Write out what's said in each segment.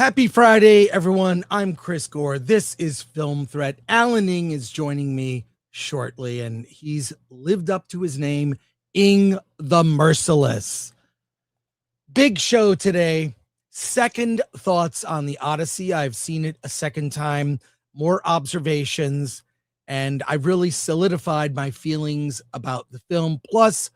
Happy Friday, everyone. I'm Chris Gore. This is Film Threat. Alan Ing is joining me shortly, and he's lived up to his name, Ing the Merciless. Big show today. Second thoughts on the Odyssey. I've seen it a second time, more observations, and I've really solidified my feelings about the film, plus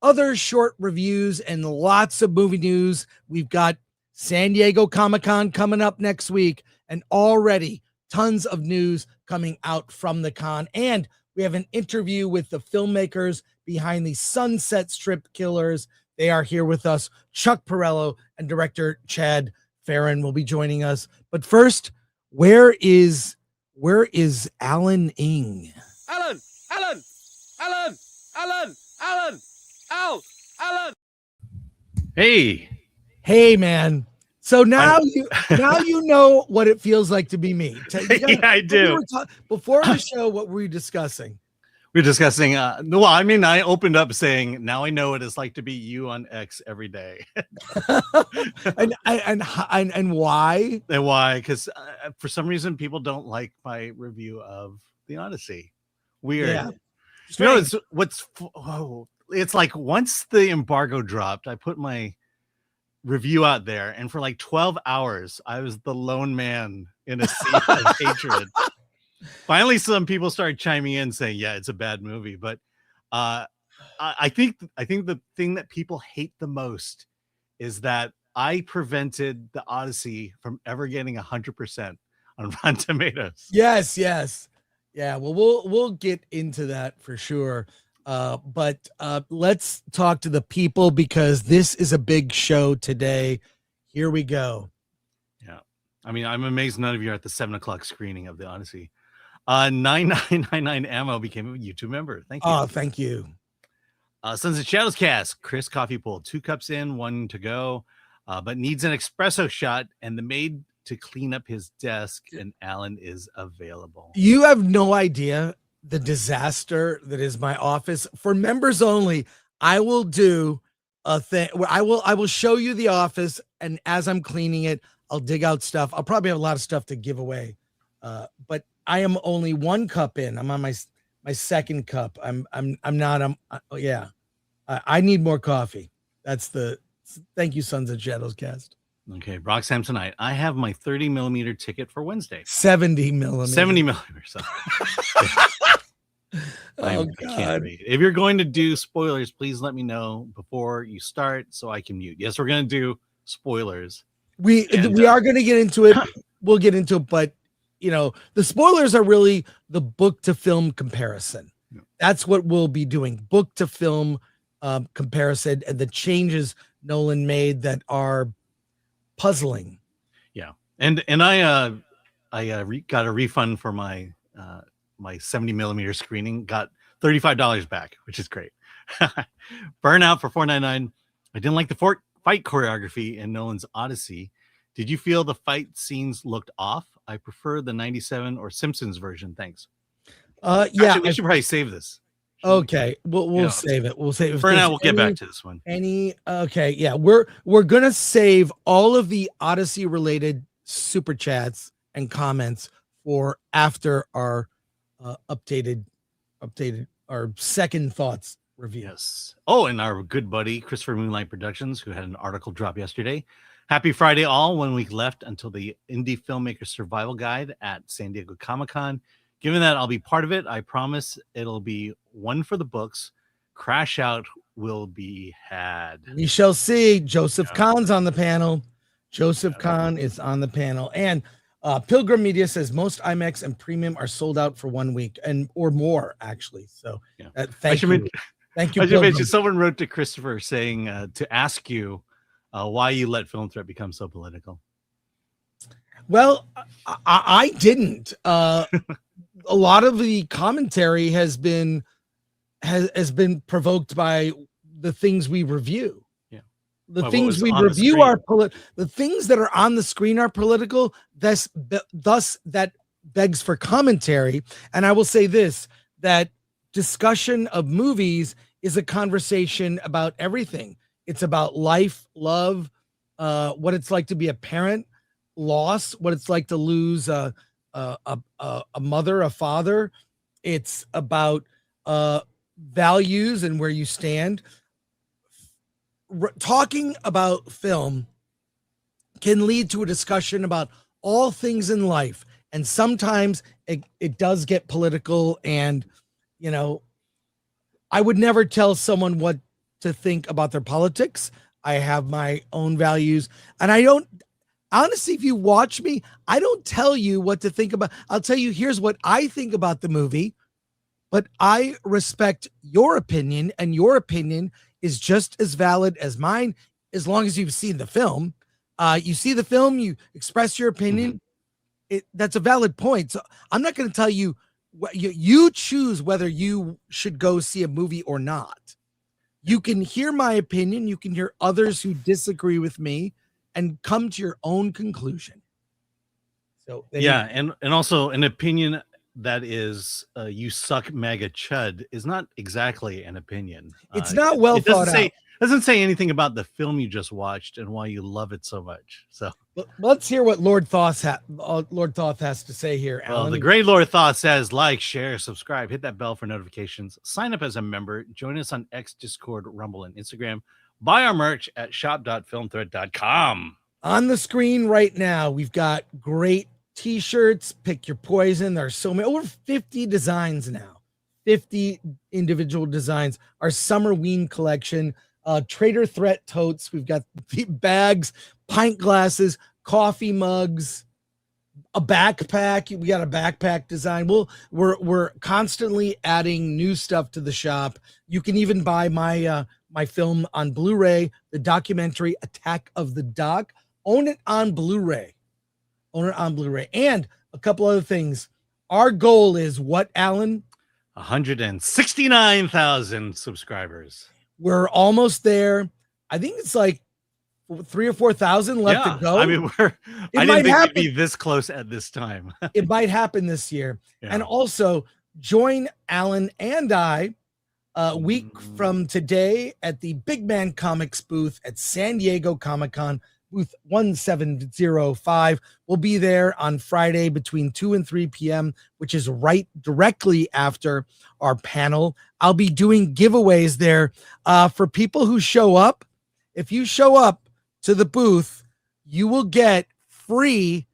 other short reviews and lots of movie news. We've got San Diego Comic-Con coming up next week, and already tons of news coming out from the con. And we have an interview with the filmmakers behind the Sunset Strip Killers. They are here with us. Chuck Parello and director Chad Ferrin will be joining us. But first, where is Alan Ing? Alan! Hey, man. So now you know what it feels like to be me. Yeah, I do. Before the show, what were we discussing? We're discussing. Well, I mean, I opened up saying, "Now I know what it's like to be you on X every day." and why? And why? Because for some reason, people don't like my review of the Odyssey. Weird. Yeah. You know, it's like once the embargo dropped, I put my review out there, and for like 12 hours, I was the lone man in a sea of hatred. Finally, some people started chiming in saying, "Yeah, it's a bad movie," but I think the thing that people hate the most is that I prevented the Odyssey from ever getting 100% on Rotten Tomatoes. Yes. Yeah. Well, we'll get into that for sure. But let's talk to the people because this is a big show today. Here we go. Yeah. I mean, I'm amazed none of you are at the 7:00 screening of the Odyssey. 9999 Ammo became a YouTube member. Thank you. Oh, thank you. Sons of Shadows cast. Chris Coffee pulled 2 cups in, 1 to go, but needs an espresso shot and the maid to clean up his desk. And Alan is available. You have no idea the disaster that is my office. For members only, I will do a thing where I will show you the office, and as I'm cleaning it, I'll dig out stuff. I'll probably have a lot of stuff to give away. But I am only 1 cup in. I'm on my second cup. I need more coffee. Thank you, Sons of Shadows cast. Okay, Brock Samsonite. I have my 30mm ticket for Wednesday. 70mm. 70mm. I can't read. If you're going to do spoilers, please let me know before you start so I can mute. Yes, we're going to do spoilers. We are going to get into it. We'll get into it, but you know, the spoilers are really the book to film comparison. Yeah. That's what we'll be doing. Book to film comparison and the changes Nolan made that are puzzling. Yeah. And I got a refund for my 70mm screening, got $35 back, which is great. Burnout for $4.99. I didn't like the fight choreography in Nolan's Odyssey. Did you feel the fight scenes looked off? I prefer the 97 or Simpsons version. Thanks. Yeah. Actually, we should probably save this. Okay. We'll save it. We'll save it. For now, we'll get back to this one. Okay. Yeah. We're going to save all of the Odyssey related super chats and comments for after our updated our second thoughts review. Yes. Oh, and our good buddy Christopher Moonlight Productions, who had an article drop yesterday. Happy Friday, all. 1 week left until the Indie Filmmaker Survival Guide at San Diego Comic-Con. Given that I'll be part of it, I promise it'll be one for the books. Crash Out will be had. We shall see. Joseph Kahn's on the panel. Joseph Kahn is on the panel. And Pilgrim Media says most IMAX and premium are sold out for 1 week or more, actually. So thank you. Thank you. I should mention someone wrote to Christopher saying to ask you why you let Film Threat become so political. Well, I didn't. A lot of the commentary has been provoked by the things we review. Yeah, the things we review are the things that are on the screen are political. Thus that begs for commentary. And I will say this: that discussion of movies is a conversation about everything. It's about life, love, what it's like to be a parent, loss, what it's like to lose a mother, a father. It's about values and where you stand. Talking about film can lead to a discussion about all things in life. And sometimes it does get political. And, you know, I would never tell someone what to think about their politics. I have my own values. And I don't, honestly, if you watch me, I don't tell you what to think about. I'll tell you, here's what I think about the movie. But I respect your opinion, and your opinion is just as valid as mine, as long as you've seen the film. You see the film, you express your opinion. That's a valid point. So I'm not going to tell you what you choose whether you should go see a movie or not. You can hear my opinion. You can hear others who disagree with me and come to your own conclusion. So yeah, and also an opinion that is you suck mega chud is not exactly an opinion. It's not well thought out. Doesn't say anything about the film you just watched and why you love it so much. So let's hear what Lord Thoth has to say here, Alan. Well, the great Lord Thoth says, like, share, subscribe, hit that bell for notifications, sign up as a member, join us on X, Discord, Rumble, and Instagram. Buy our merch at shop.filmthread.com. On the screen right now, we've got great t-shirts. Pick your poison. There's so many, over 50 designs now, 50 individual designs. Our Summerween collection, Trader Threat totes. We've got bags, pint glasses, coffee mugs, a backpack. We got a backpack design. We're constantly adding new stuff to the shop. You can even buy my my film on Blu-ray, the documentary Attack of the Doc. Own it on Blu-ray. Own it on Blu-ray. And a couple other things. Our goal is what, Alan? 169,000 subscribers. We're almost there. I think it's like 3,000 or 4,000 left to go. I mean, I didn't think it'd be this close at this time. It might happen this year. Yeah. And also join Alan and I a week from today at the Big Man Comics booth at San Diego Comic-Con, booth 1705. We'll be there on Friday between 2 and 3 p.m., which is right directly after our panel. I'll be doing giveaways there for people who show up. If you show up to the booth, you will get free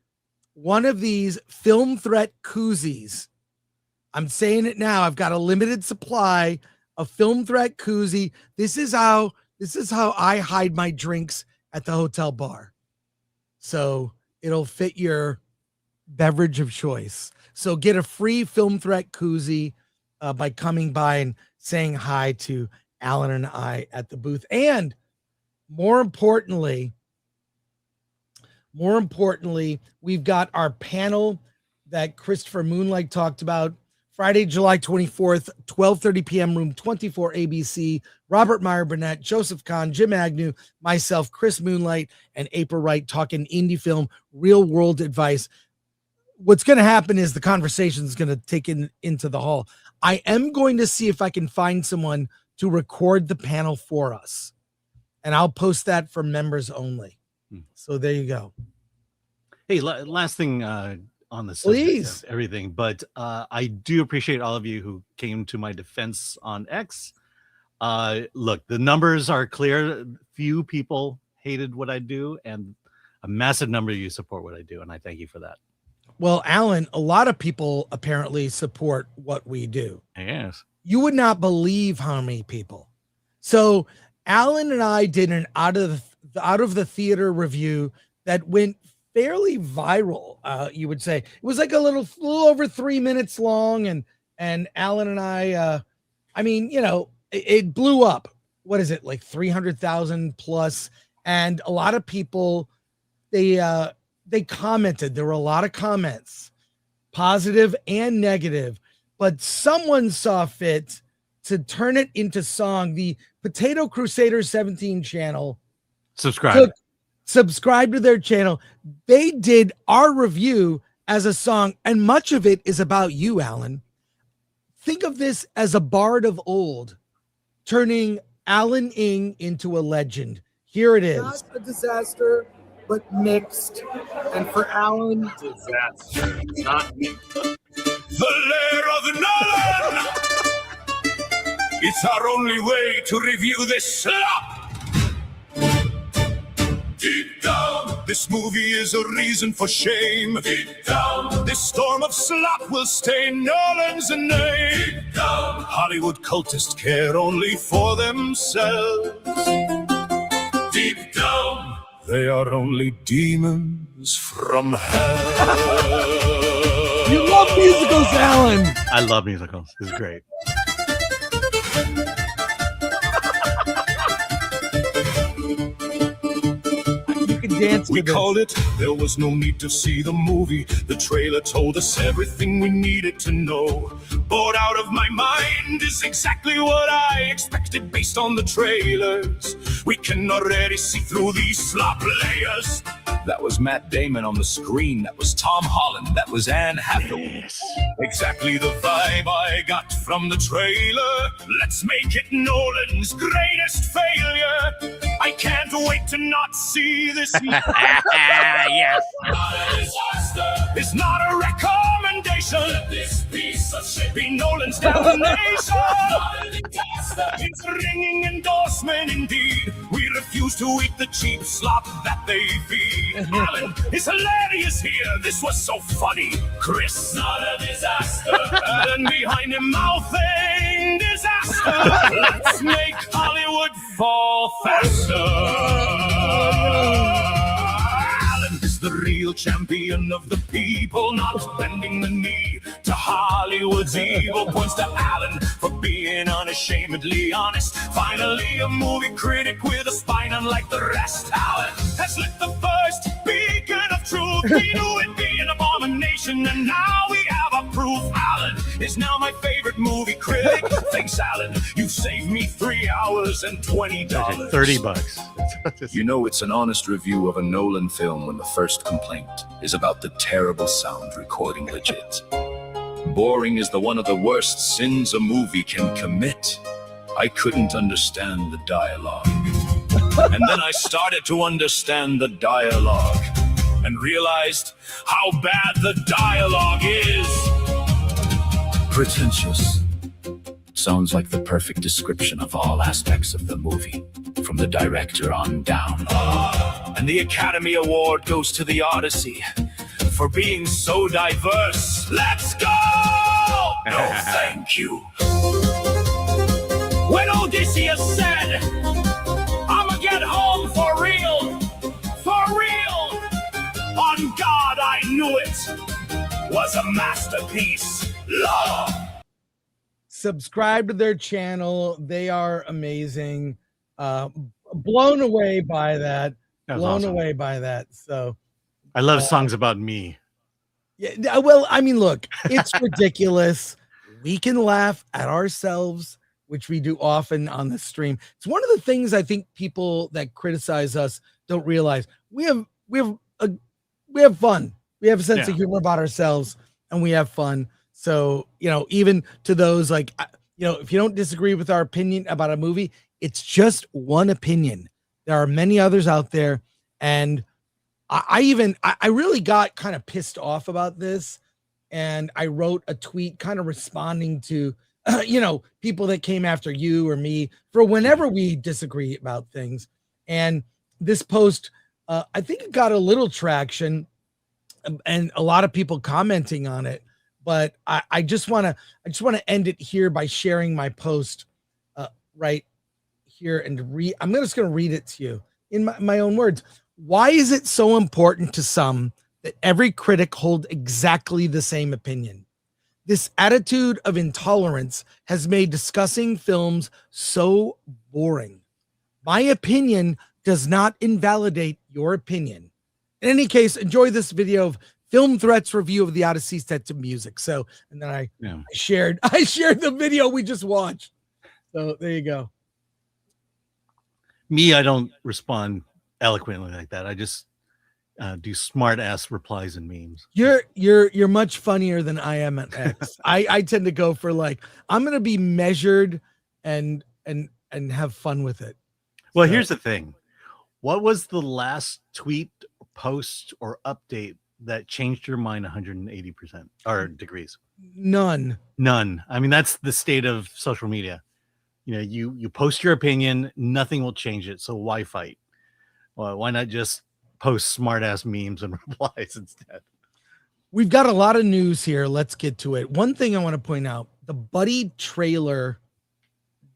one of these Film Threat koozies. I'm saying it now. I've got a limited supply of Film Threat koozie. This is how I hide my drinks at the hotel bar. So it'll fit your beverage of choice. So get a free Film Threat koozie by coming by and saying hi to Alan and I at the booth. And more importantly, we've got our panel that Christopher Moonlight talked about. Friday, July 24th, 12:30 p.m., room 24 ABC. Robert Meyer Burnett, Joseph Kahn, Jim Agnew, myself, Chris Moonlight, and April Wright talking indie film, real world advice. What's going to happen is the conversation is going to take into the hall. I am going to see if I can find someone to record the panel for us, and I'll post that for members only. So there you go. Hey, last thing on the subject of everything, but I do appreciate all of you who came to my defense on X. Look, the numbers are clear. Few people hated what I do, and a massive number of you support what I do, and I thank you for that. Well, Alan, a lot of people apparently support what we do. Yes. You would not believe how many people. So Alan and I did an out of the theater review that went fairly viral. You would say it was like a little over 3 minutes long. And Alan and I mean, you know, it blew up. What is it? Like 300,000 plus. And a lot of people, they commented. There were a lot of comments, positive and negative, but someone saw fit to turn it into song. The Potato Crusaders 17 channel. Subscribe to their channel. They did our review as a song, and much of it is about you, Alan. Think of this as a bard of old, turning Alan Ng into a legend. Here it is. Not a disaster. but mixed. And for Alan, disaster. Not me. The lair of Nolan! It's our only way to review this slop! Deep down, this movie is a reason for shame. Deep down, this storm of slop will stain Nolan's name. Deep down, Hollywood cultists care only for themselves. Deep down, they are only demons from hell. you love musicals, Alan. I love musicals. This is great. You can dance We to this. called it, there was no need to see the movie. The trailer told us everything we needed to know. Bored out of my mind is exactly what I expected based on the trailers. We can already see through these slop layers. That was Matt Damon on the screen. That was Tom Holland. That was Anne Hathaway. Yes. Exactly the vibe I got from the trailer. Let's make it Nolan's greatest failure. I can't wait to not see this. Yes. It's not a recommendation. This piece of shit be Nolan's damnation. It's a ringing endorsement indeed. We refuse to eat the cheap slop that they feed. Alan is hilarious here. This was so funny. Chris, not a disaster. And behind him, mouthing disaster. Let's make Hollywood fall faster. Alan is the real champion of the people, not bending the knee to Hollywood's evil. Points to Alan for being unashamedly honest. Finally, a movie critic with a spine unlike the rest. Alan has lit the first beacon of truth. We knew it'd be an abomination, and now we have a proof. Alan is now my favorite movie critic. Thanks, Alan. You've saved me 3 hours and $20. $30. You know it's an honest review of a Nolan film when the first complaint is about the terrible sound recording legit. Boring is one of the worst sins a movie can commit. I couldn't understand the dialogue. And then I started to understand the dialogue and realized how bad the dialogue is. Pretentious. Sounds like the perfect description of all aspects of the movie, from the director on down. And the Academy Award goes to the Odyssey for being so diverse. Let's go! No, thank you. When Odysseus said, I'ma get home for real, on God I knew it was a masterpiece. Love. Subscribe to their channel. They are amazing. Blown away by that. That was Blown awesome. away by that. So I love songs about me. yeah, well, I mean, look, it's ridiculous. We can laugh at ourselves, which we do often on the stream. It's one of the things I think people that criticize us don't realize. We have fun. We have a sense of humor about ourselves, and we have fun. So, even to those if you don't disagree with our opinion about a movie, it's just one opinion. There are many others out there. And I really got kind of pissed off about this. And I wrote a tweet kind of responding to, people that came after you or me for whenever we disagree about things. And this post, I think it got a little traction and a lot of people commenting on it. But I just want to end it here by sharing my post right here and I'm just going to read it to you in my own words. Why is it so important to some that every critic hold exactly the same opinion? This attitude of intolerance has made discussing films so boring. My opinion does not invalidate your opinion. In any case, enjoy this video of Film Threats review of the Odyssey set to music. So, and then I shared the video we just watched. So there you go. Me, I don't respond eloquently like that. I just do smart ass replies and memes. You're much funnier than I am at X. I tend to go for I'm gonna be measured and have fun with it. Well, here's the thing. What was the last tweet post or update that changed your mind 180% or degrees? None. None. I mean, that's the state of social media. You know, you post your opinion, nothing will change it. So why fight? Well, why not just post smart ass memes and replies instead? We've got a lot of news here. Let's get to it. One thing I want to point out, the Buddy trailer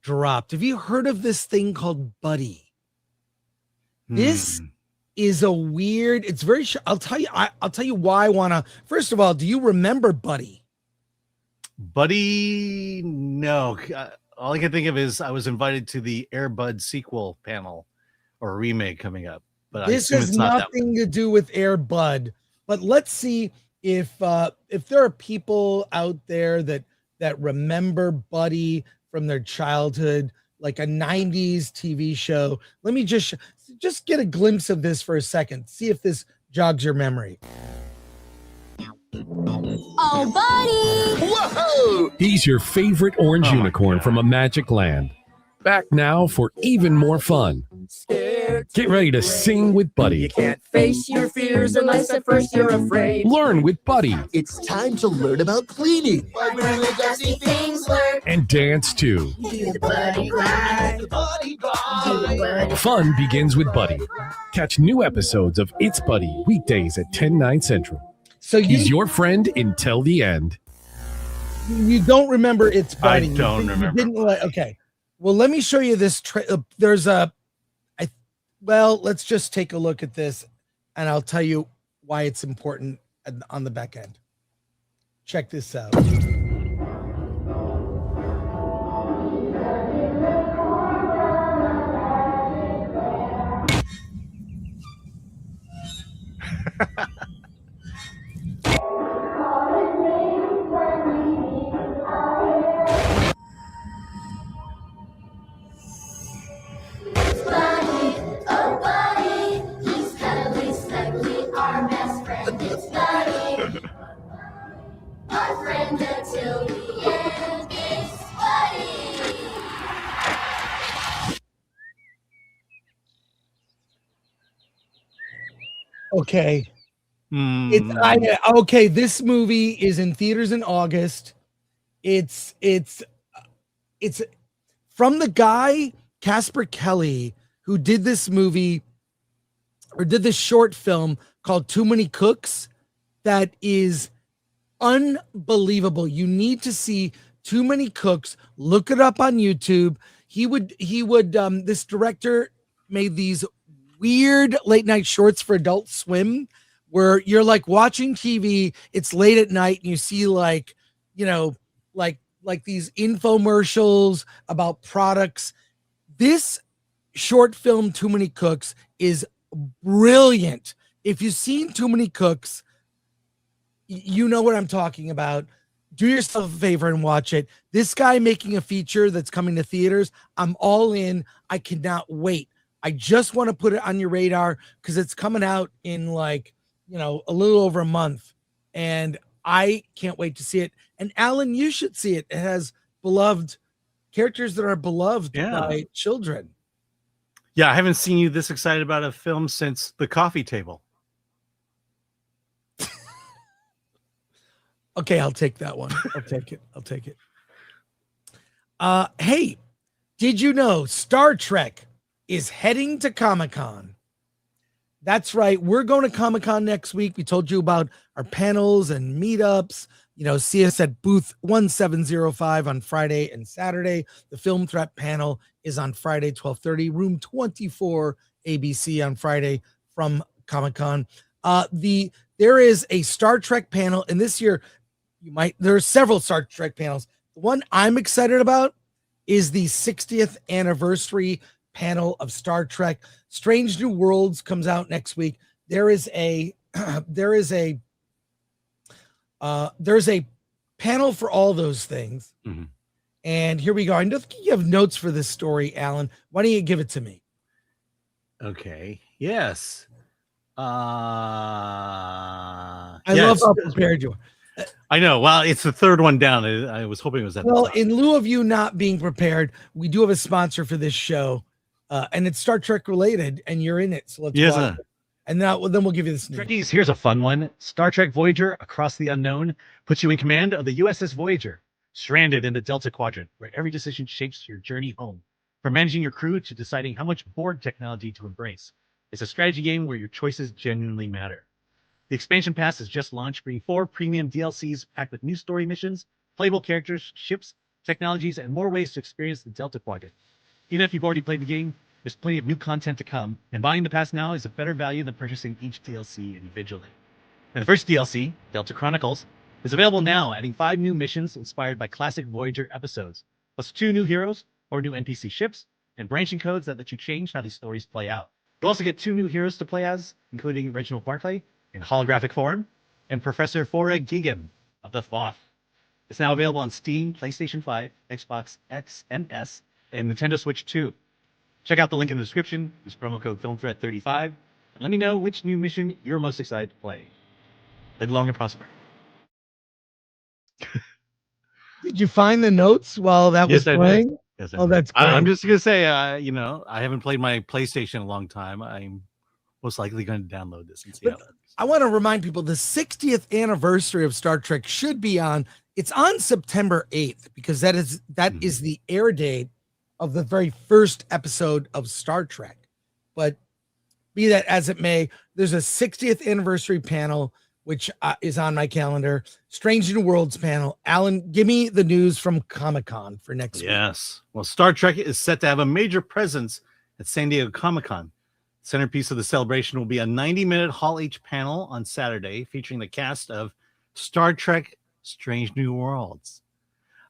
dropped. Have you heard of this thing called Buddy? This is a weird, it's very, I'll tell you why I want to, first of all, do you remember Buddy? Buddy, no. All I can think of is I was invited to the Air Bud sequel panel or remake coming up. But this has nothing to do with Air Bud. But let's see if there are people out there that remember Buddy from their childhood, like a 90s TV show. Let me just get a glimpse of this for a second. See if this jogs your memory. Oh, Buddy! Whoa! He's your favorite orange unicorn from a magic land. Back now for even more fun. Scared. Get ready to sing with Buddy. You can't face your fears unless at first you're afraid. Learn with Buddy. It's time to learn about cleaning. But when the dusty things lurk, And dance too. do the Buddy glide. The body Do the Buddy. Fun begins with Buddy. Catch new episodes of It's Buddy weekdays at 10/9 Central. So He's your friend until the end. you don't remember It's Buddy. I don't You remember. didn't okay. Well, let me show you this. Let's just take a look at this, and I'll tell you why it's important on the back end. Check this out. Buddy, oh Buddy, he's cuddly, snuggly, our best friend. It's Buddy, our friend until the end. It's Buddy. Okay. Okay. This movie is in theaters in August. It's from the guy Casper Kelly who did this movie or did this short film called Too Many Cooks. That is unbelievable. You need to see Too Many Cooks. Look it up on YouTube. This director made these weird late night shorts for Adult Swim where you're like watching TV, it's late at night and you see like these infomercials about products. This short film, Too Many Cooks, is brilliant. If you've seen Too Many Cooks, you know what I'm talking about. Do yourself a favor and watch it. This guy making a feature that's coming to theaters, I'm all in. I cannot wait. I just want to put it on your radar because it's coming out in a little over a month. And I can't wait to see it. And Alan, you should see it. It has beloved characters that are beloved by children. Yeah, I haven't seen you this excited about a film since The Coffee Table. Okay, I'll take that one. I'll take it. Hey, did you know Star Trek is heading to Comic-Con? That's right. We're going to Comic-Con next week. We told you about our panels and meetups. See us at booth 1705 on Friday and Saturday. The Film Threat panel is on Friday, 12:30, room 24 ABC on Friday from Comic-Con. There is a Star Trek panel, and this year there are several Star Trek panels. The one I'm excited about is the 60th anniversary panel of Star Trek. Strange New Worlds comes out next week. There's a panel for all those things. Mm-hmm. And here we go. I know you have notes for this story, Alan. Why don't you give it to me? Okay. Yes. I love how prepared you are. I know. Well, it's the third one down. I was hoping it was that. Well, in lieu of you not being prepared, we do have a sponsor for this show, and it's Star Trek related, and you're in it. So let's watch it. And then we'll give you this news. Trekkies, here's a fun one. Star Trek Voyager Across the Unknown puts you in command of the USS Voyager, stranded in the Delta Quadrant, where every decision shapes your journey home. From managing your crew to deciding how much Borg technology to embrace. It's a strategy game where your choices genuinely matter. The expansion pass has just launched, bringing 4 premium DLCs packed with new story missions, playable characters, ships, technologies, and more ways to experience the Delta Quadrant. Even if you've already played the game, there's plenty of new content to come, and buying the pass now is a better value than purchasing each DLC individually. And the first DLC, Delta Chronicles, is available now, adding 5 new missions inspired by classic Voyager episodes, plus 2 new heroes, or new NPC ships, and branching codes that let you change how these stories play out. You'll also get 2 new heroes to play as, including Reginald Barclay in holographic form, and Professor Fora Gigan of the Thoth. It's now available on Steam, PlayStation 5, Xbox X and S, and Nintendo Switch 2. Check out the link in the description, use promo code FilmThreat35, and let me know which new mission you're most excited to play. Live long and prosper. Did you find the notes while that was Yes, I did. playing? Yes, Oh, that's great. I'm just gonna say, I haven't played my PlayStation in a long time. I'm most likely going to download this and see how that is. I want to remind people the 60th anniversary of Star Trek should be on. It's on September 8th because that is the air date of the very first episode of Star Trek. But be that as it may, there's a 60th anniversary panel which is on my calendar. Strange New Worlds panel. Alan, give me the news from Comic-Con for next week. Yes. Well, Star Trek is set to have a major presence at San Diego Comic-Con. Centerpiece of the celebration will be a 90-minute Hall H panel on Saturday featuring the cast of Star Trek Strange New Worlds.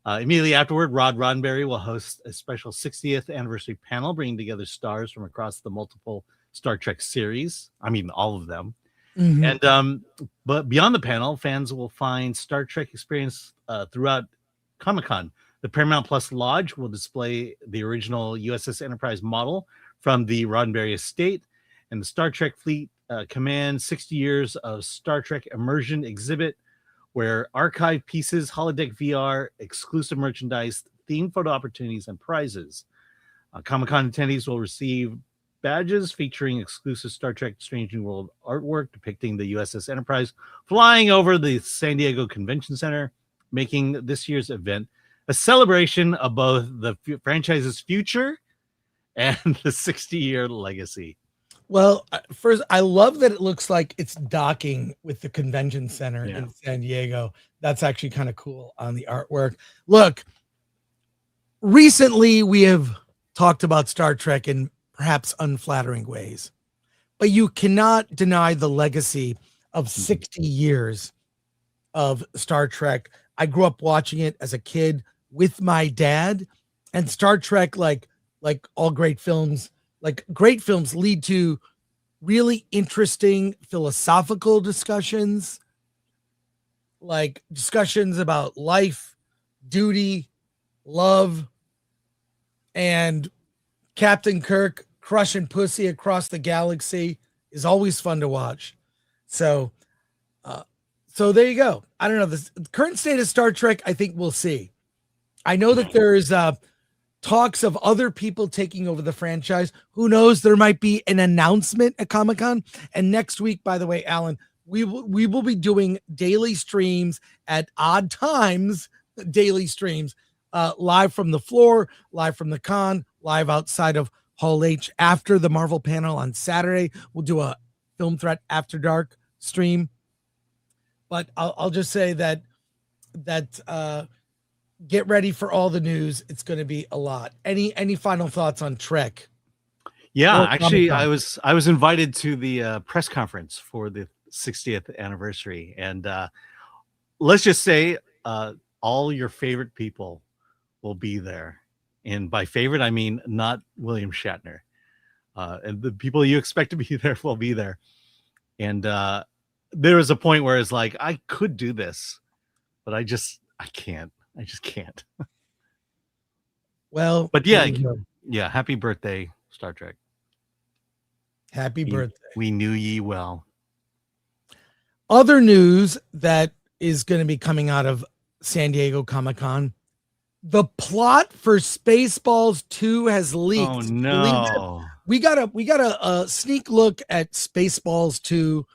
Immediately afterward, Rod Roddenberry will host a special 60th anniversary panel, bringing together stars from across the multiple Star Trek series. I mean, all of them. Mhm. And but beyond the panel, fans will find Star Trek experience throughout Comic-Con. The Paramount Plus Lodge will display the original USS Enterprise model from the Roddenberry estate, and the Star Trek Fleet Command 60 Years of Star Trek Immersion exhibit, where archive pieces, holodeck VR, exclusive merchandise, themed photo opportunities, and prizes. Comic-Con attendees will receive badges featuring exclusive Star Trek Strange New World artwork depicting the USS Enterprise flying over the San Diego Convention Center, making this year's event a celebration of both the franchise's future and the 60-year legacy. Well, first, I love that it looks like it's docking with the convention center in San Diego. That's actually kind of cool on the artwork. Look, recently we have talked about Star Trek in perhaps unflattering ways, but you cannot deny the legacy of 60 years of Star Trek. I grew up watching it as a kid with my dad, and Star Trek, like all great films, lead to really interesting philosophical discussions, like discussions about life, duty, love, and Captain Kirk crushing pussy across the galaxy is always fun to watch. So there you go. I don't know. The current state of Star Trek, I think we'll see. I know that there's talks of other people taking over the franchise. Who knows? There might be an announcement at Comic-Con. And next week, by the way, Alan, we will be doing daily streams at odd times, daily streams, live from the floor, live from the con, live outside of Hall H after the Marvel panel on Saturday. We'll do a Film Threat After Dark stream. But I'll just say that get ready for all the news. It's going to be a lot. Any final thoughts on Trek? Yeah, Or actually, Comic-Con? I was invited to the press conference for the 60th anniversary, and let's just say all your favorite people will be there. And by favorite, I mean not William Shatner. And the people you expect to be there will be there. And there was a point where it's like, I could do this, but I can't. I just can't. Well, But yeah, happy birthday, Star Trek. Happy birthday. We knew ye well. Other news that is going to be coming out of San Diego Comic-Con. The plot for Spaceballs 2 has leaked. Oh no. we got a sneak look at Spaceballs 2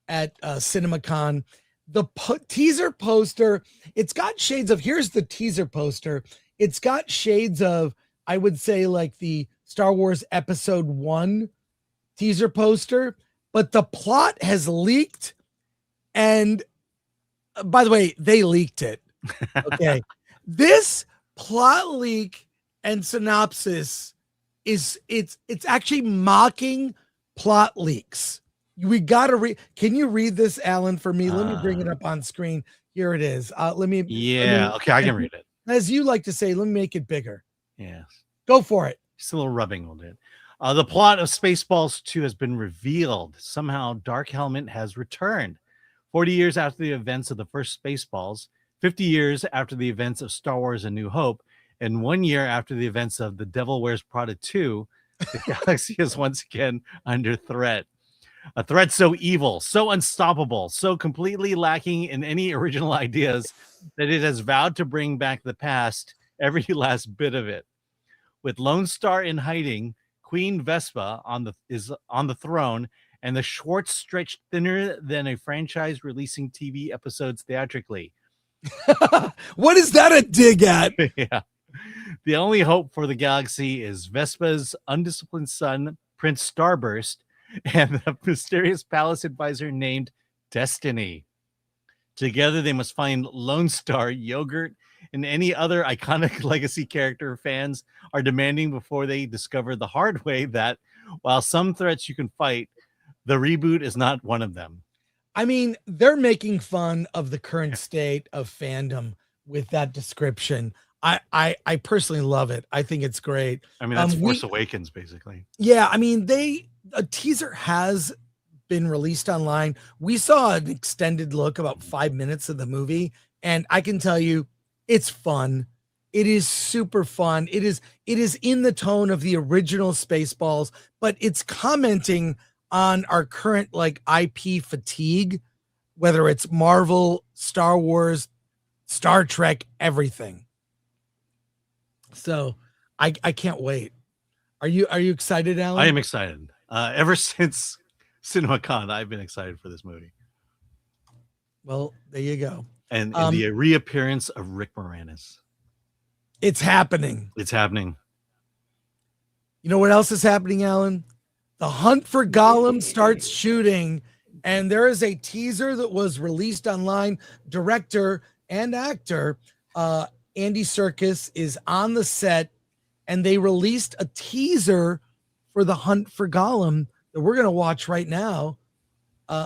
at CinemaCon. The teaser poster, it's got shades of, here's the teaser poster. It's got shades of, I would say, like the Star Wars Episode 1 teaser poster, but the plot has leaked. And by the way, they leaked it. Okay. This plot leak and synopsis is it's actually mocking plot leaks. We got to read. Can you read this, Alan, for me? Let me bring it up on screen. Here it is. Okay, I can read it. As you like to say, let me make it bigger. Yes. Go for it. Just a little rubbing will do it. The plot of Spaceballs 2 has been revealed. Somehow, Dark Helmet has returned. 40 years after the events of the first Spaceballs, 50 years after the events of Star Wars A New Hope, and 1 year after the events of The Devil Wears Prada 2, the galaxy is once again under threat. A threat so evil, so unstoppable, so completely lacking in any original ideas that it has vowed to bring back the past, every last bit of it. With Lone Star in hiding, Queen Vespa is on the throne, and the Schwartz stretched thinner than a franchise releasing TV episodes theatrically. What is that a dig at? Yeah. The only hope for the galaxy is Vespa's undisciplined son, Prince Starburst, and the mysterious palace advisor named Destiny. Together, they must find Lone Star, Yogurt, and any other iconic legacy character fans are demanding before they discover the hard way that, while some threats you can fight, the reboot is not one of them. I mean, they're making fun of the current state of fandom with that description. I personally love it. I think it's great. I mean, that's Force Awakens, basically. Yeah, I mean, a teaser has been released online. We saw an extended look, about 5 minutes of the movie, and I can tell you, it's fun. It is super fun. It is in the tone of the original Spaceballs, but it's commenting on our current like IP fatigue, whether it's Marvel, Star Wars, Star Trek, everything. So I can't wait. Are you excited, Alan? I am excited. Ever since CinemaCon, I've been excited for this movie. Well, there you go. And the reappearance of Rick Moranis. It's happening. It's happening. You know what else is happening, Alan? The hunt for Gollum starts shooting, and there is a teaser that was released online. Director and actor Andy Serkis is on the set, and they released a teaser for the hunt for Gollum that we're going to watch right now.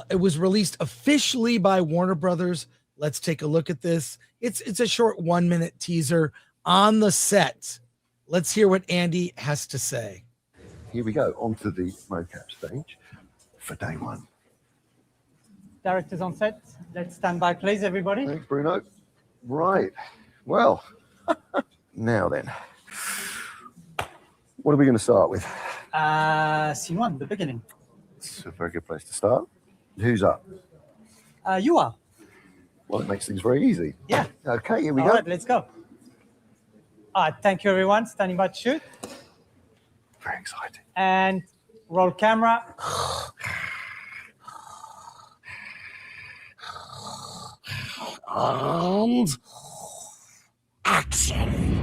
It was released officially by Warner Brothers. Let's take a look at this. It's a short 1 minute teaser on the set. Let's hear what Andy has to say. Here we go, onto the mocap stage for day one. Directors on set. Let's stand by, please, everybody. Thanks, Bruno. Right. Well, now then, what are we going to start with? Scene one, the beginning. It's a very good place to start. Who's up? You are. Well, it makes things very easy. Yeah. Okay, here we All go. right, let's go. All right, thank you, everyone. Standing by to shoot. Very exciting. And roll camera. And action.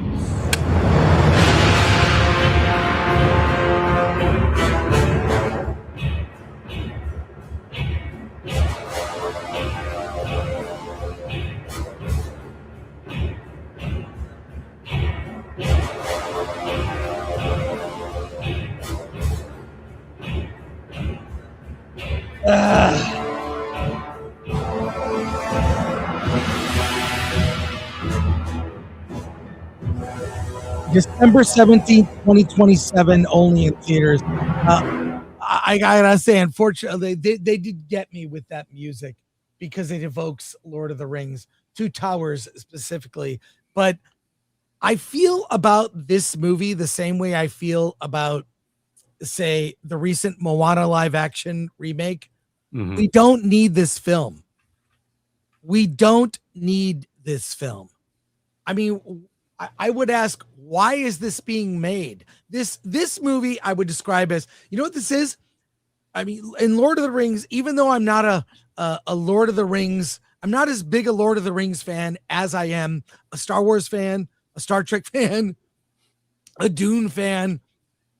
December 17th, 2027, only in theaters. I gotta say, unfortunately, they did get me with that music because it evokes Lord of the Rings, Two Towers specifically. But I feel about this movie the same way I feel about, say, the recent Moana live action remake. Mhm. We don't need this film. We don't need this film. I mean, I would ask, why is this being made? This movie I would describe as, you know what this is? I mean, in Lord of the Rings, even though I'm not a Lord of the Rings, I'm not as big a Lord of the Rings fan as I am a Star Wars fan, a Star Trek fan, a Dune fan.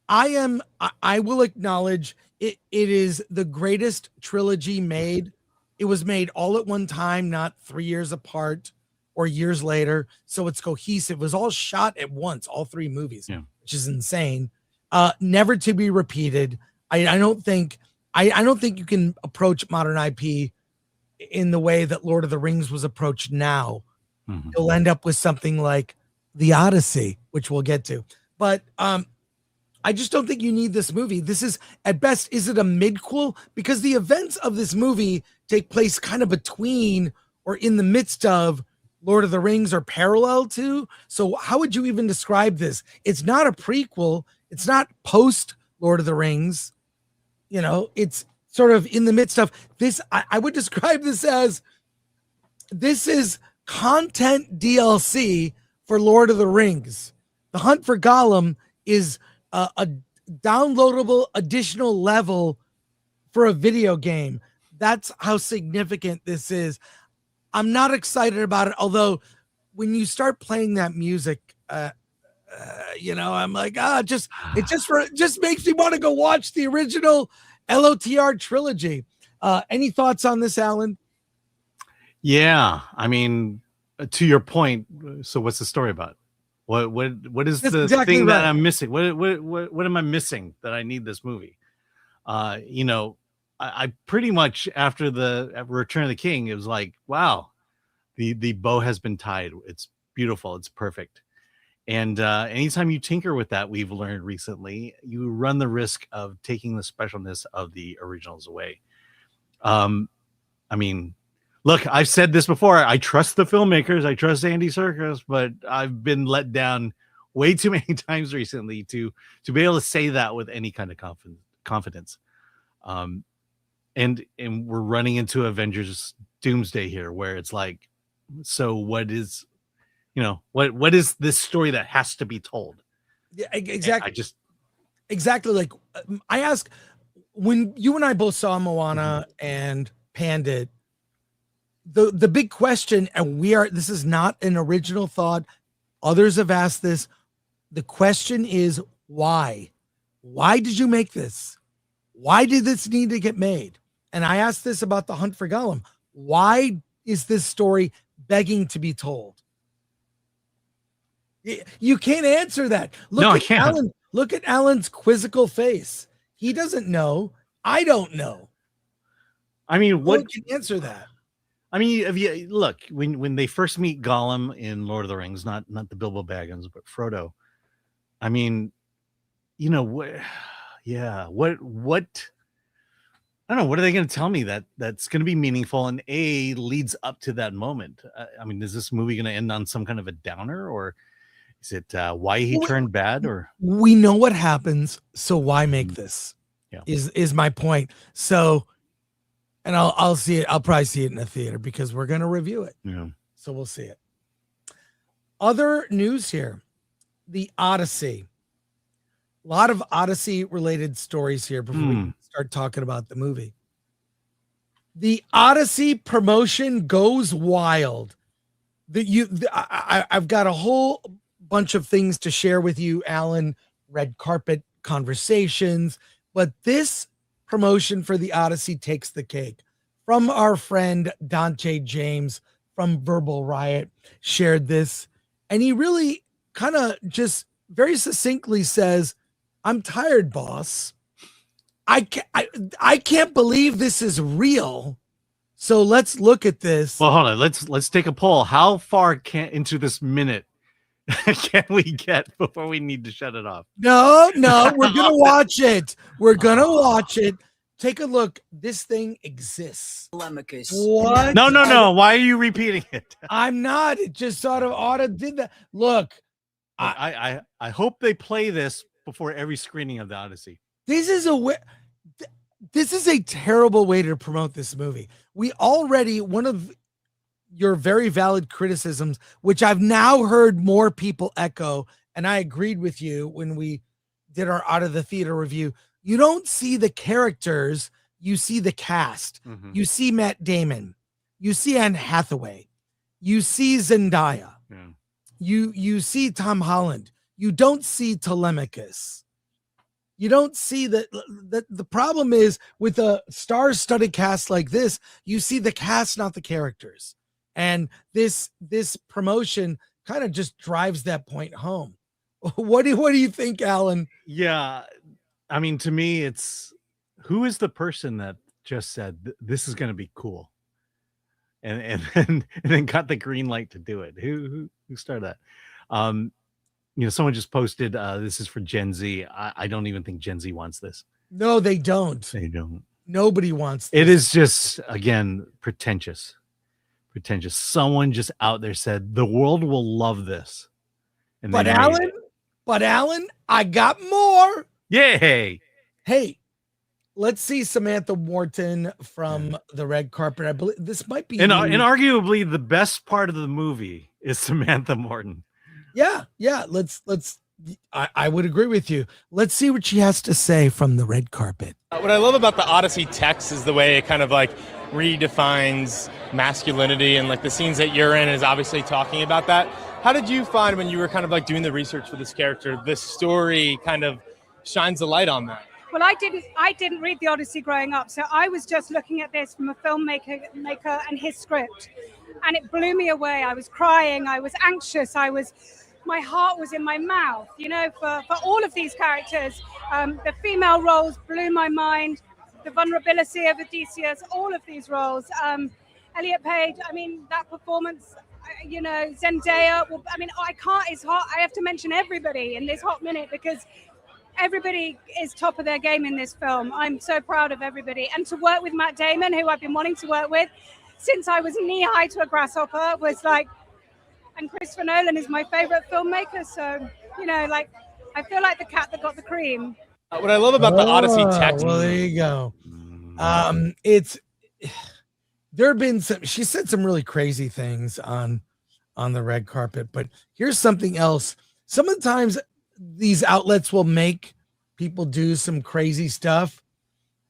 I will acknowledge it is the greatest trilogy made. It was made all at one time, not 3 years apart or years later. So it's cohesive. It was all shot at once, all three movies, which is insane. Never to be repeated. I don't think you can approach modern IP in the way that Lord of the Rings was approached now. Mm-hmm. You'll end up with something like the Odyssey, which we'll get to. But I just don't think you need this movie. This is, at best, is it a midquel? Because the events of this movie take place kind of between or in the midst of Lord of the Rings or parallel to. So how would you even describe this? It's not a prequel. It's not post Lord of the Rings. You know, it's sort of in the midst of this. I would describe this as, this is content DLC for Lord of the Rings. The Hunt for Gollum is a downloadable additional level for a video game. That's how significant this is. I'm not excited about it, although when you start playing that music, you know, I'm like, it just makes me want to go watch the original LOTR trilogy. Any thoughts on this, Alan? Yeah, I mean, to your point. So, what's the story about? What is That's the exactly thing right. that I'm missing? What am I missing that I need this movie? You know, I pretty much, after Return of the King, it was like, wow, the bow has been tied. It's beautiful. It's perfect. And anytime you tinker with that, we've learned recently, you run the risk of taking the specialness of the originals away. I mean, look, I've said this before. I trust the filmmakers. I trust Andy Serkis, but I've been let down way too many times recently to be able to say that with any kind of confidence. And we're running into Avengers Doomsday here, where it's like, so what is, you know, what is this story that has to be told? Yeah, exactly. I just exactly like I ask, when you and I both saw Moana and panned it, the big question, and this is not an original thought, others have asked this, the question is, why did you make this? Why did this need to get made? And I asked this about The Hunt for Gollum. Why is this story begging to be told? You can't answer that. I can't. Look at Alan's quizzical face. He doesn't know. I don't know. I mean, No what one can answer that? I mean, if you look, when they first meet Gollum in Lord of the Rings, not the Bilbo Baggins, but Frodo. I mean, you know what? Yeah, what? I don't know. What are they going to tell me that's going to be meaningful and leads up to that moment? I mean, is this movie going to end on some kind of a downer, or is it why he turned bad? Or we know what happens, so why make this? Yeah, is my point. So. And I'll see it. I'll probably see it in the theater because we're going to review it. Yeah. So we'll see it. Other news here. The Odyssey. A lot of Odyssey related stories here before we start talking about the movie. The Odyssey promotion goes wild. I've got a whole bunch of things to share with you, Alan. Red carpet conversations. But this promotion for the Odyssey takes the cake. From our friend Dante James from Verbal Riot shared this, and he really kind of just very succinctly says, "I'm tired, boss. I can't believe this is real. So let's look at this." Well, hold on. Let's take a poll. How far into this minute can we get before we need to shut it off? No, we're gonna watch it. We're gonna watch it. Take a look. This thing exists. What? No. Why are you repeating it? I'm not. It just sort of auto did that. Look, I hope they play this before every screening of the Odyssey. This is a terrible way to promote this movie. We already, one of your very valid criticisms, which I've now heard more people echo, and I agreed with you when we did our Out of the Theater review. You don't see the characters, you see the cast. Mhm. You see Matt Damon, you see Anne Hathaway, you see Zendaya, Yeah. you see Tom Holland. You don't see Telemachus. You don't see that. The problem is with a star-studded cast like this, you see the cast, not the characters. And this promotion kind of just drives that point home. What do you think, Alan? Yeah, I mean, to me, it's who is the person that just said this is going to be cool, and then got the green light to do it. Who started that? Someone just posted, this is for Gen Z. I don't even think Gen Z wants this. No, they don't. They don't. Nobody wants this. It is just, again, pretentious. Someone just out there said the world will love this. And But Alan, I got more. Yay. Hey, let's see Samantha Morton from the red carpet. I believe this might be And arguably the best part of the movie is Samantha Morton. Yeah. Let's. I would agree with you. Let's see what she has to say from the red carpet. What I love about the Odyssey text is the way it kind of like redefines masculinity, and like the scenes that you're in is obviously talking about that. How did you find when you were kind of like doing the research for this character, this story kind of shines a light on that? Well, I didn't read the Odyssey growing up, so I was just looking at this from a filmmaker and his script, and it blew me away. I was crying, I was anxious, my heart was in my mouth, for all of these characters. The female roles blew my mind, the vulnerability of Odysseus, all of these roles. Elliot Page, that performance, Zendaya, it's hot. I have to mention everybody in this hot minute because everybody is top of their game in this film. I'm so proud of everybody. And to work with Matt Damon, who I've been wanting to work with since I was knee-high to a grasshopper, was like, and Christopher Nolan is my favorite filmmaker. So, I feel like the cat that got the cream. What I love about the Odyssey text. Well, there you go. There have been she said some really crazy things on the red carpet, but here's something else. Sometimes these outlets will make people do some crazy stuff.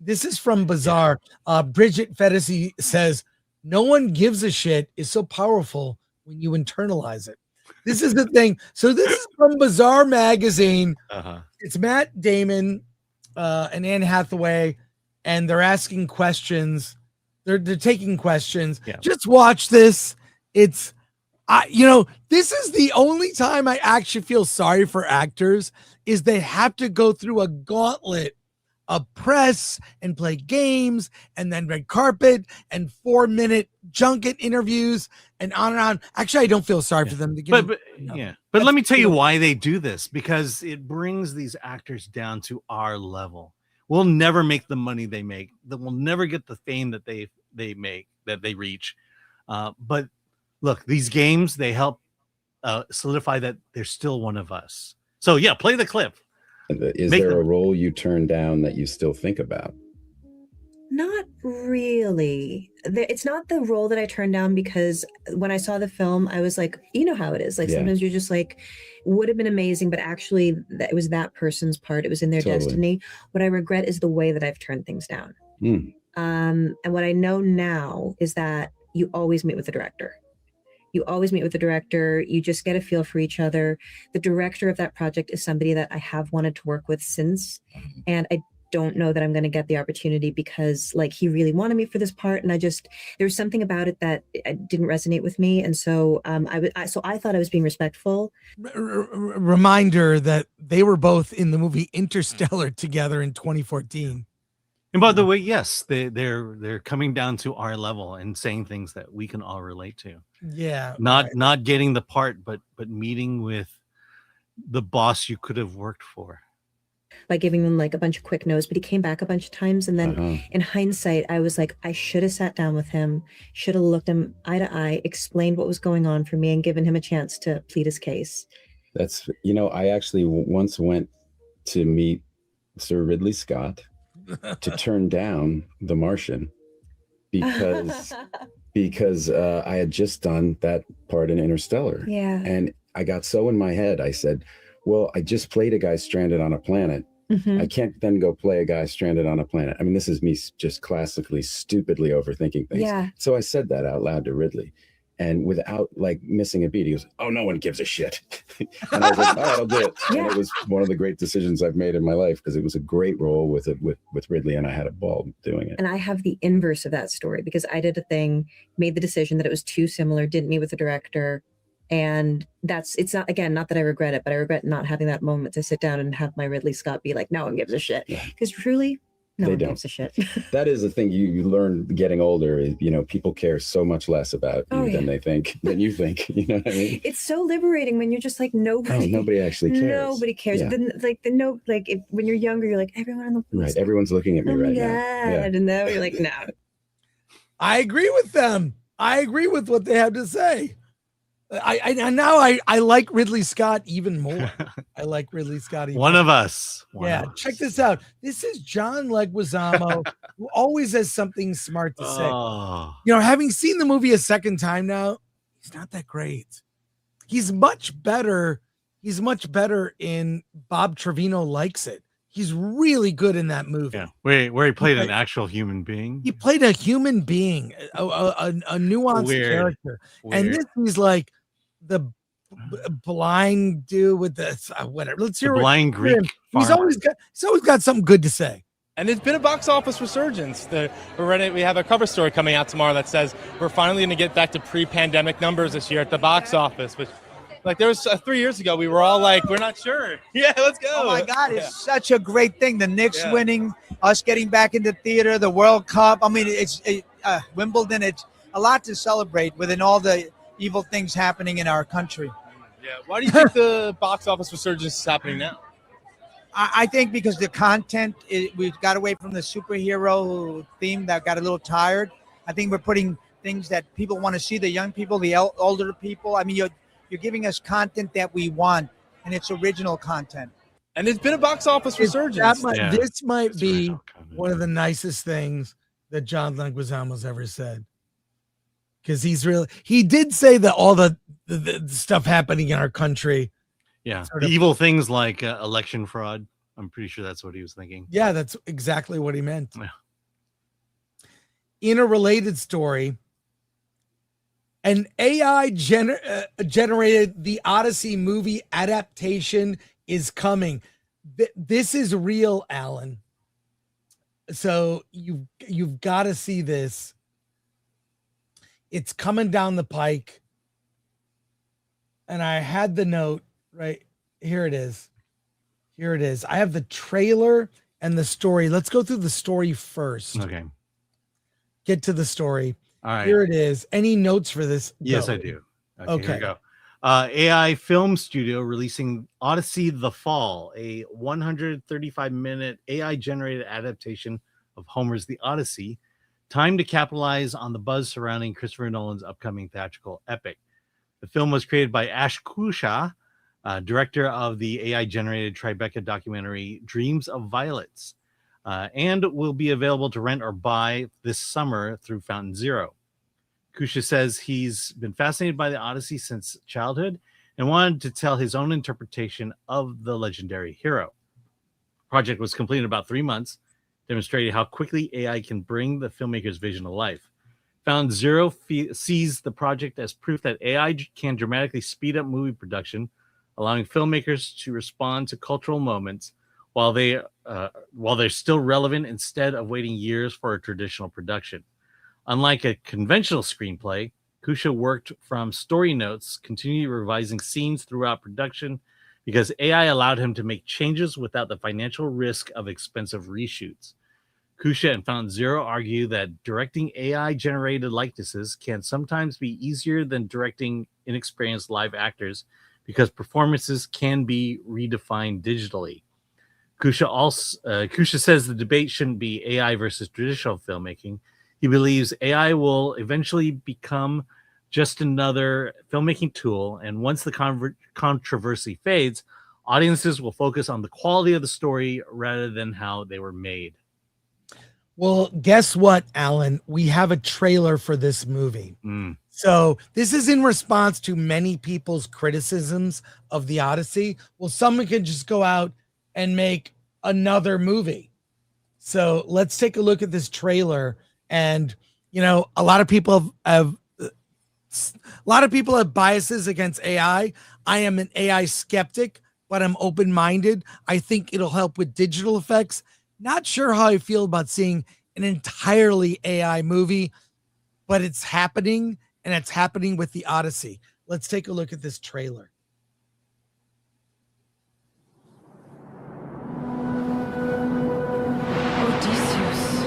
This is from Bizarre. Bridget Fedesi says, "No one gives a shit is so powerful when you internalize it." This is the thing. So this is from Bizarre magazine. It's Matt Damon and Anne Hathaway, and they're asking questions. They're taking questions. Yeah. Just watch this. This is the only time I actually feel sorry for actors is they have to go through a gauntlet of press and play games and then red carpet and 4-minute junket interviews and on and on. Actually, I don't feel sorry for them. But let me tell you why they do this, because it brings these actors down to our level. We'll never make the money they make. We'll never get the fame that they make, that they reach. But look, these games, they help solidify that they're still one of us. So yeah, play the clip. Is there a role you turn down that you still think about? Not really. It's not the role that I turned down, because when I saw the film, I was like, you know how it is. Like sometimes you're just like, would have been amazing, but actually it was that person's part. It was in their destiny. What I regret is the way that I've turned things down. And what I know now is that you always meet with the director. You just get a feel for each other. The director of that project is somebody that I have wanted to work with since, and I don't know that I'm going to get the opportunity because he really wanted me for this part. And there's something about it that didn't resonate with me. And so I thought I was being respectful. Reminder that they were both in the movie Interstellar together in 2014. And by the way, yes, they're coming down to our level and saying things that we can all relate to. Yeah. Not getting the part, but meeting with the boss you could have worked for. By giving them a bunch of quick no's, but he came back a bunch of times. And then in hindsight, I was like, I should have sat down with him, should have looked him eye to eye, explained what was going on for me, and given him a chance to plead his case. That's, I actually once went to meet Sir Ridley Scott to turn down The Martian because because I had just done that part in Interstellar. Yeah. And I got so in my head, I said, well, I just played a guy stranded on a planet. I can't then go play a guy stranded on a planet. I mean, this is me just classically, stupidly overthinking things. Yeah. So I said that out loud to Ridley. And without like missing a beat, he goes, oh, no one gives a shit. And I was like, all right, I'll do it. Yeah. And it was one of the great decisions I've made in my life because it was a great role with Ridley, and I had a ball doing it. And I have the inverse of that story because I did a thing, made the decision that it was too similar, didn't meet with the director. And it's not, again, not that I regret it, but I regret not having that moment to sit down and have my Ridley Scott be like, no one gives a shit. Because truly, no one gives a shit. That is the thing you learn getting older is, people care so much less about you than you think. You know what I mean? It's so liberating when you're just like, nobody actually cares. Nobody cares. Yeah. When you're younger, you're like, everyone on the right. Everyone's looking at me right now. Yeah. And now you're like, no. I agree with them. I agree with what they have to say. I like Ridley Scott even more. I like Ridley Scott even One more. of us. Check this out. This is John Leguizamo, who always has something smart to say. Having seen the movie a second time now, he's not that great. He's much better. He's much better in Bob Trevino Likes It. He's really good in that movie. Yeah, where he played an actual human being. He played a human being, a nuanced character. And this he's like the blind dude with the whatever. Let's hear the blind Greek. He's always got something good to say. And there's been a box office resurgence. We have a cover story coming out tomorrow that says we're finally going to get back to pre-pandemic numbers this year at the box office. Which, like, there was 3 years ago, we were all like, we're not sure. Yeah, let's go. Oh my God, it's such a great thing. The Knicks winning, us getting back into theater, the World Cup. I mean, it's Wimbledon. It's a lot to celebrate within all the evil things happening in our country. Yeah. Why do you think the box office resurgence is happening now? I think because the content, we've got away from the superhero theme that got a little tired. I think we're putting things that people want to see, the young people, the older people. I mean, you're giving us content that we want, and it's original content. And there's been a box office resurgence. This might be one of the nicest things that John Leguizamo's ever said. Because he did say that all the stuff happening in our country. Yeah, the evil things like election fraud. I'm pretty sure that's what he was thinking. Yeah, that's exactly what he meant. Yeah. In a related story, an AI generated the Odyssey movie adaptation is coming. This is real, Alan. So you've got to see this. It's coming down the pike. And I had the note right here. It is. Here it is. I have the trailer and the story. Let's go through the story first. Okay. Get to the story. All right. Here it is. Any notes for this? Yes, I do. Okay. Here we go. AI film studio releasing Odyssey the Fall, a 135-minute AI-generated adaptation of Homer's The Odyssey, timed to capitalize on the buzz surrounding Christopher Nolan's upcoming theatrical epic. The film was created by Ash Kusha, director of the AI-generated Tribeca documentary Dreams of Violets, and will be available to rent or buy this summer through Fountain Zero. Kusha says he's been fascinated by the Odyssey since childhood and wanted to tell his own interpretation of the legendary hero. The project was completed in about 3 months, demonstrating how quickly AI can bring the filmmaker's vision to life. Found Zero sees the project as proof that AI can dramatically speed up movie production, allowing filmmakers to respond to cultural moments while they're still relevant instead of waiting years for a traditional production. Unlike a conventional screenplay, Kusha worked from story notes, continually revising scenes throughout production because AI allowed him to make changes without the financial risk of expensive reshoots. Kusha and Fountain Zero argue that directing AI-generated likenesses can sometimes be easier than directing inexperienced live actors because performances can be redefined digitally. Kusha says the debate shouldn't be AI versus traditional filmmaking. He believes AI will eventually become just another filmmaking tool, and once the controversy fades, audiences will focus on the quality of the story rather than how they were made. Well, guess what, Alan? We have a trailer for this movie. So this is in response to many people's criticisms of the Odyssey. Well, someone can just go out and make another movie. So let's take a look at this trailer. And, you know, a lot of people have biases against AI. I am an AI skeptic, but I'm open-minded. I think it'll help with digital effects. Not sure how I feel about seeing an entirely AI movie, but it's happening, and it's happening with the Odyssey. Let's take a look at this trailer. Odysseus,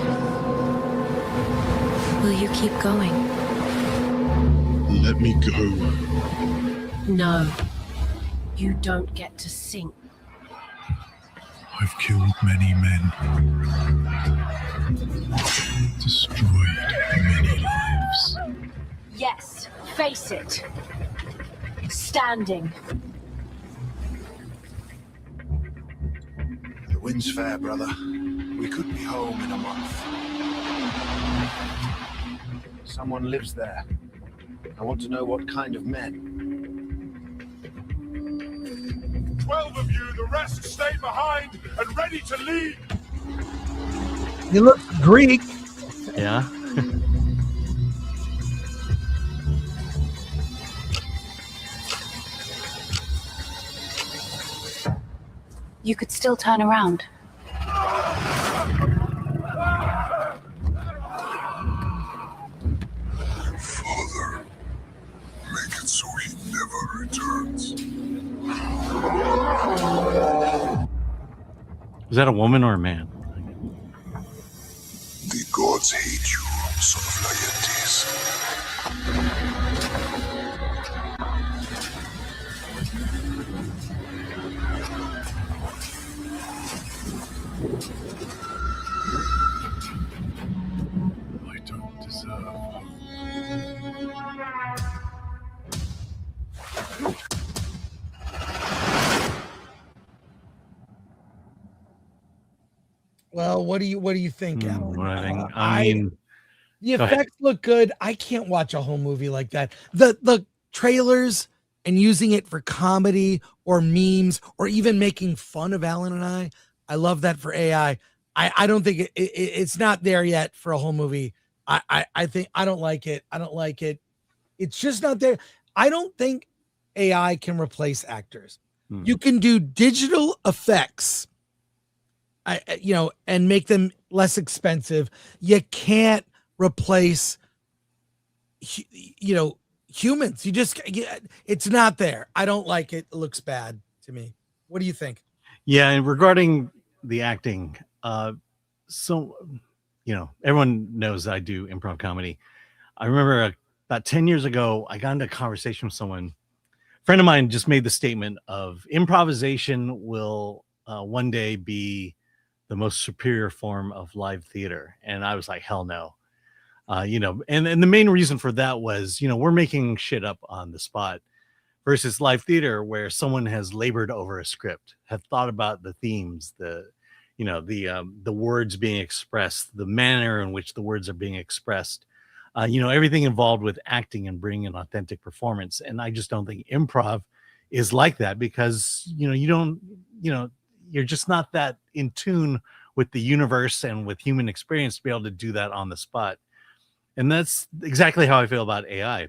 will you keep going? Let me go. No, you don't get to sink. I've killed many men, destroyed many lives. Yes, face it. Standing. The wind's fair, brother. We could be home in a month. Someone lives there. I want to know what kind of men. 12 of you, the rest stay behind and ready to lead. He looks Greek. Yeah. You could still turn around. Father, make it so he never returns. Is that a woman or a man? The gods hate you, son of Laertes. I don't deserve Well, what do you think, Alan? I mean, the go ahead. effects look good. I can't watch a whole movie like that. The trailers and using it for comedy or memes or even making fun of Alan and I love that for AI. I don't think it's not there yet for a whole movie. I think I don't like it. I don't like it. It's just not there. I don't think AI can replace actors. You can do digital effects, and make them less expensive. You can't replace, humans. It's not there. I don't like it. It looks bad to me. What do you think? Yeah, and regarding the acting, everyone knows I do improv comedy. I remember about 10 years ago, I got into a conversation with someone. A friend of mine just made the statement of improvisation will one day be the most superior form of live theater. And I was like, hell no. And the main reason for that was, we're making shit up on the spot versus live theater where someone has labored over a script, have thought about the themes, the words being expressed, the manner in which the words are being expressed, everything involved with acting and bringing an authentic performance. And I just don't think improv is like that because, you're just not that in tune with the universe and with human experience to be able to do that on the spot. And that's exactly how I feel about AI.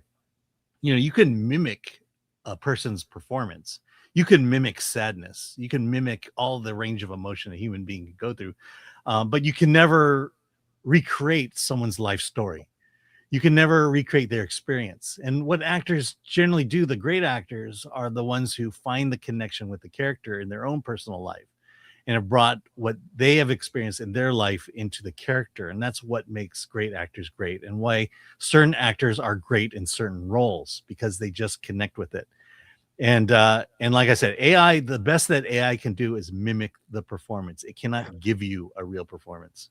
You can mimic a person's performance. You can mimic sadness. You can mimic all the range of emotion a human being can go through. But you can never recreate someone's life story. You can never recreate their experience. And what actors generally do, the great actors, are the ones who find the connection with the character in their own personal life and have brought what they have experienced in their life into the character. And that's what makes great actors great and why certain actors are great in certain roles, because they just connect with it. And like I said, AI, the best that AI can do is mimic the performance. It cannot give you a real performance.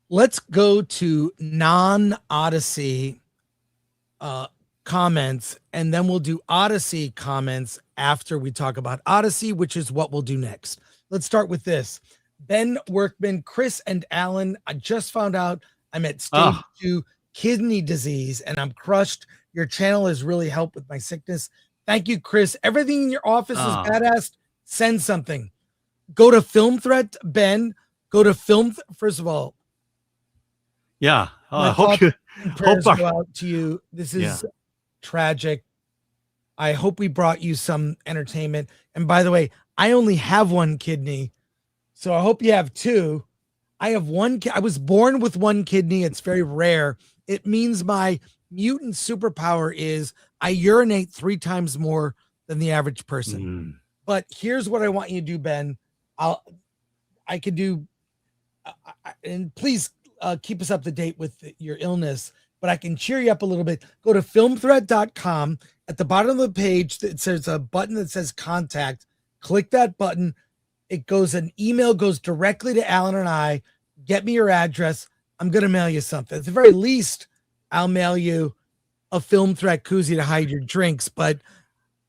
Let's go to non-Odyssey comments, and then we'll do Odyssey comments after we talk about Odyssey, which is what we'll do next. Let's start with this. Ben Workman, Chris, and Alan. I just found out I'm at stage 2 kidney disease and I'm crushed. Your channel has really helped with my sickness. Thank you, Chris. Everything in your office is badass. Send something. Go to Film Threat, Ben. Go to first of all. Yeah. My hope thoughts and prayers go out to you. This is tragic. I hope we brought you some entertainment. And by the way, I only have one kidney, so I hope you have 2. I have one. I was born with one kidney. It's very rare. It means my mutant superpower is I urinate 3 times more than the average person. But here's what I want you to do, Ben. I could do, and please keep us up to date with your illness, but I can cheer you up a little bit. Go to filmthreat.com. At the bottom of the page, it says a button that says contact. Click that button. An email goes directly to Alan and I. Get me your address. I'm going to mail you something. At the very least, I'll mail you a Film Threat koozie to hide your drinks, but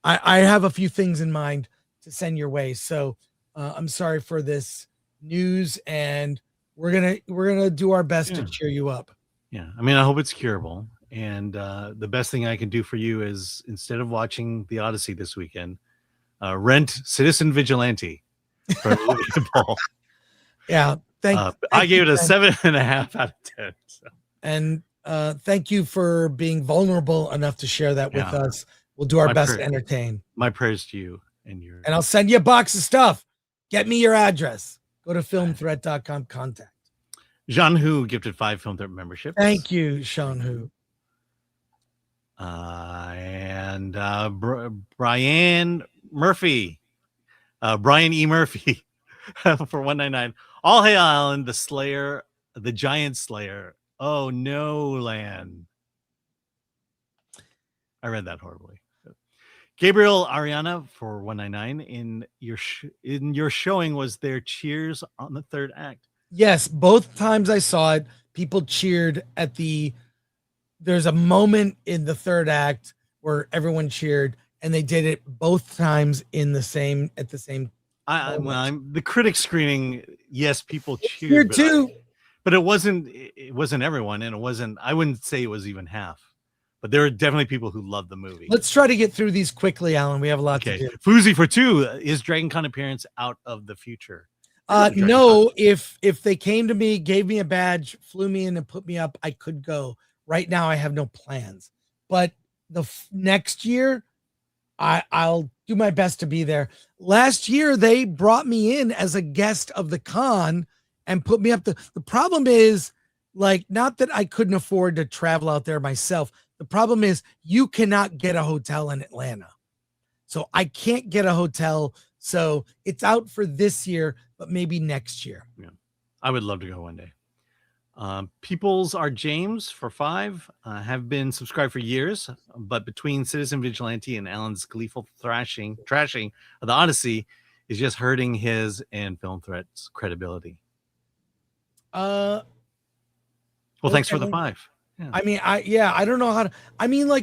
I have a few things in mind to send your way. So I'm sorry for this news, and we're gonna do our best to cheer you up. Yeah, I mean, I hope it's curable. And the best thing I can do for you is, instead of watching the Odyssey this weekend, rent Citizen Vigilante from Paul. Yeah, I gave it a 7.5 out of 10. So. And thank you for being vulnerable enough to share that with us. We'll do our best to entertain. My prayers to you and I'll send you a box of stuff. Get me your address. Go to filmthreat.com. Contact. Jean Hu gifted 5 Film Threat memberships. Thank you, Sean Hu. And Brian Murphy, Brian E. Murphy for $1.99. All hail Alan, the Slayer, the Giant Slayer. Oh, Nolan. I read that horribly. Gabriel Ariana for $1.99. In your showing, was there cheers on the 3rd act? Yes, both times I saw it, people cheered at there's a moment in the 3rd act where everyone cheered, and they did it both times at the same the critic screening, yes, people cheered here too. But it wasn't everyone, and I wouldn't say it was even half. But there are definitely people who love the movie. Let's try to get through these quickly, Alan. We have a lot to do. Foozy for 2. Is DragonCon appearance out of the future? No, if they came to me, gave me a badge, flew me in and put me up, I could go. Right now, I have no plans. But next year, I'll do my best to be there. Last year, they brought me in as a guest of the con and put me up. The problem is, not that I couldn't afford to travel out there myself. The problem is you cannot get a hotel in Atlanta. So I can't get a hotel. So it's out for this year, but maybe next year. Yeah, I would love to go one day. Peoples are James for 5, have been subscribed for years, but between Citizen Vigilante and Alan's gleeful trashing of the Odyssey is just hurting his and Film Threat's credibility. Well, thanks for the 5. Yeah. I mean, I don't know how to,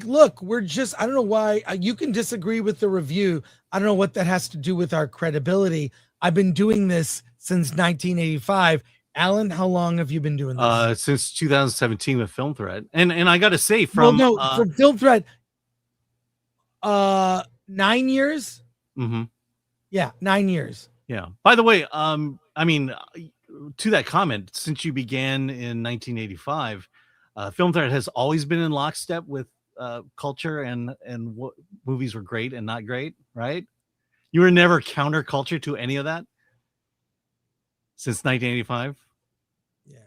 look, I don't know why you can disagree with the review. I don't know what that has to do with our credibility. I've been doing this since 1985. Alan, how long have you been doing this? Since 2017 with Film Threat. And I got to say from Film Threat, 9 years. Mm-hmm. Yeah. 9 years. Yeah. By the way, to that comment, since you began in 1985, Film Threat has always been in lockstep with culture and what movies were great and not great, right? You were never counterculture to any of that since 1985. Yeah,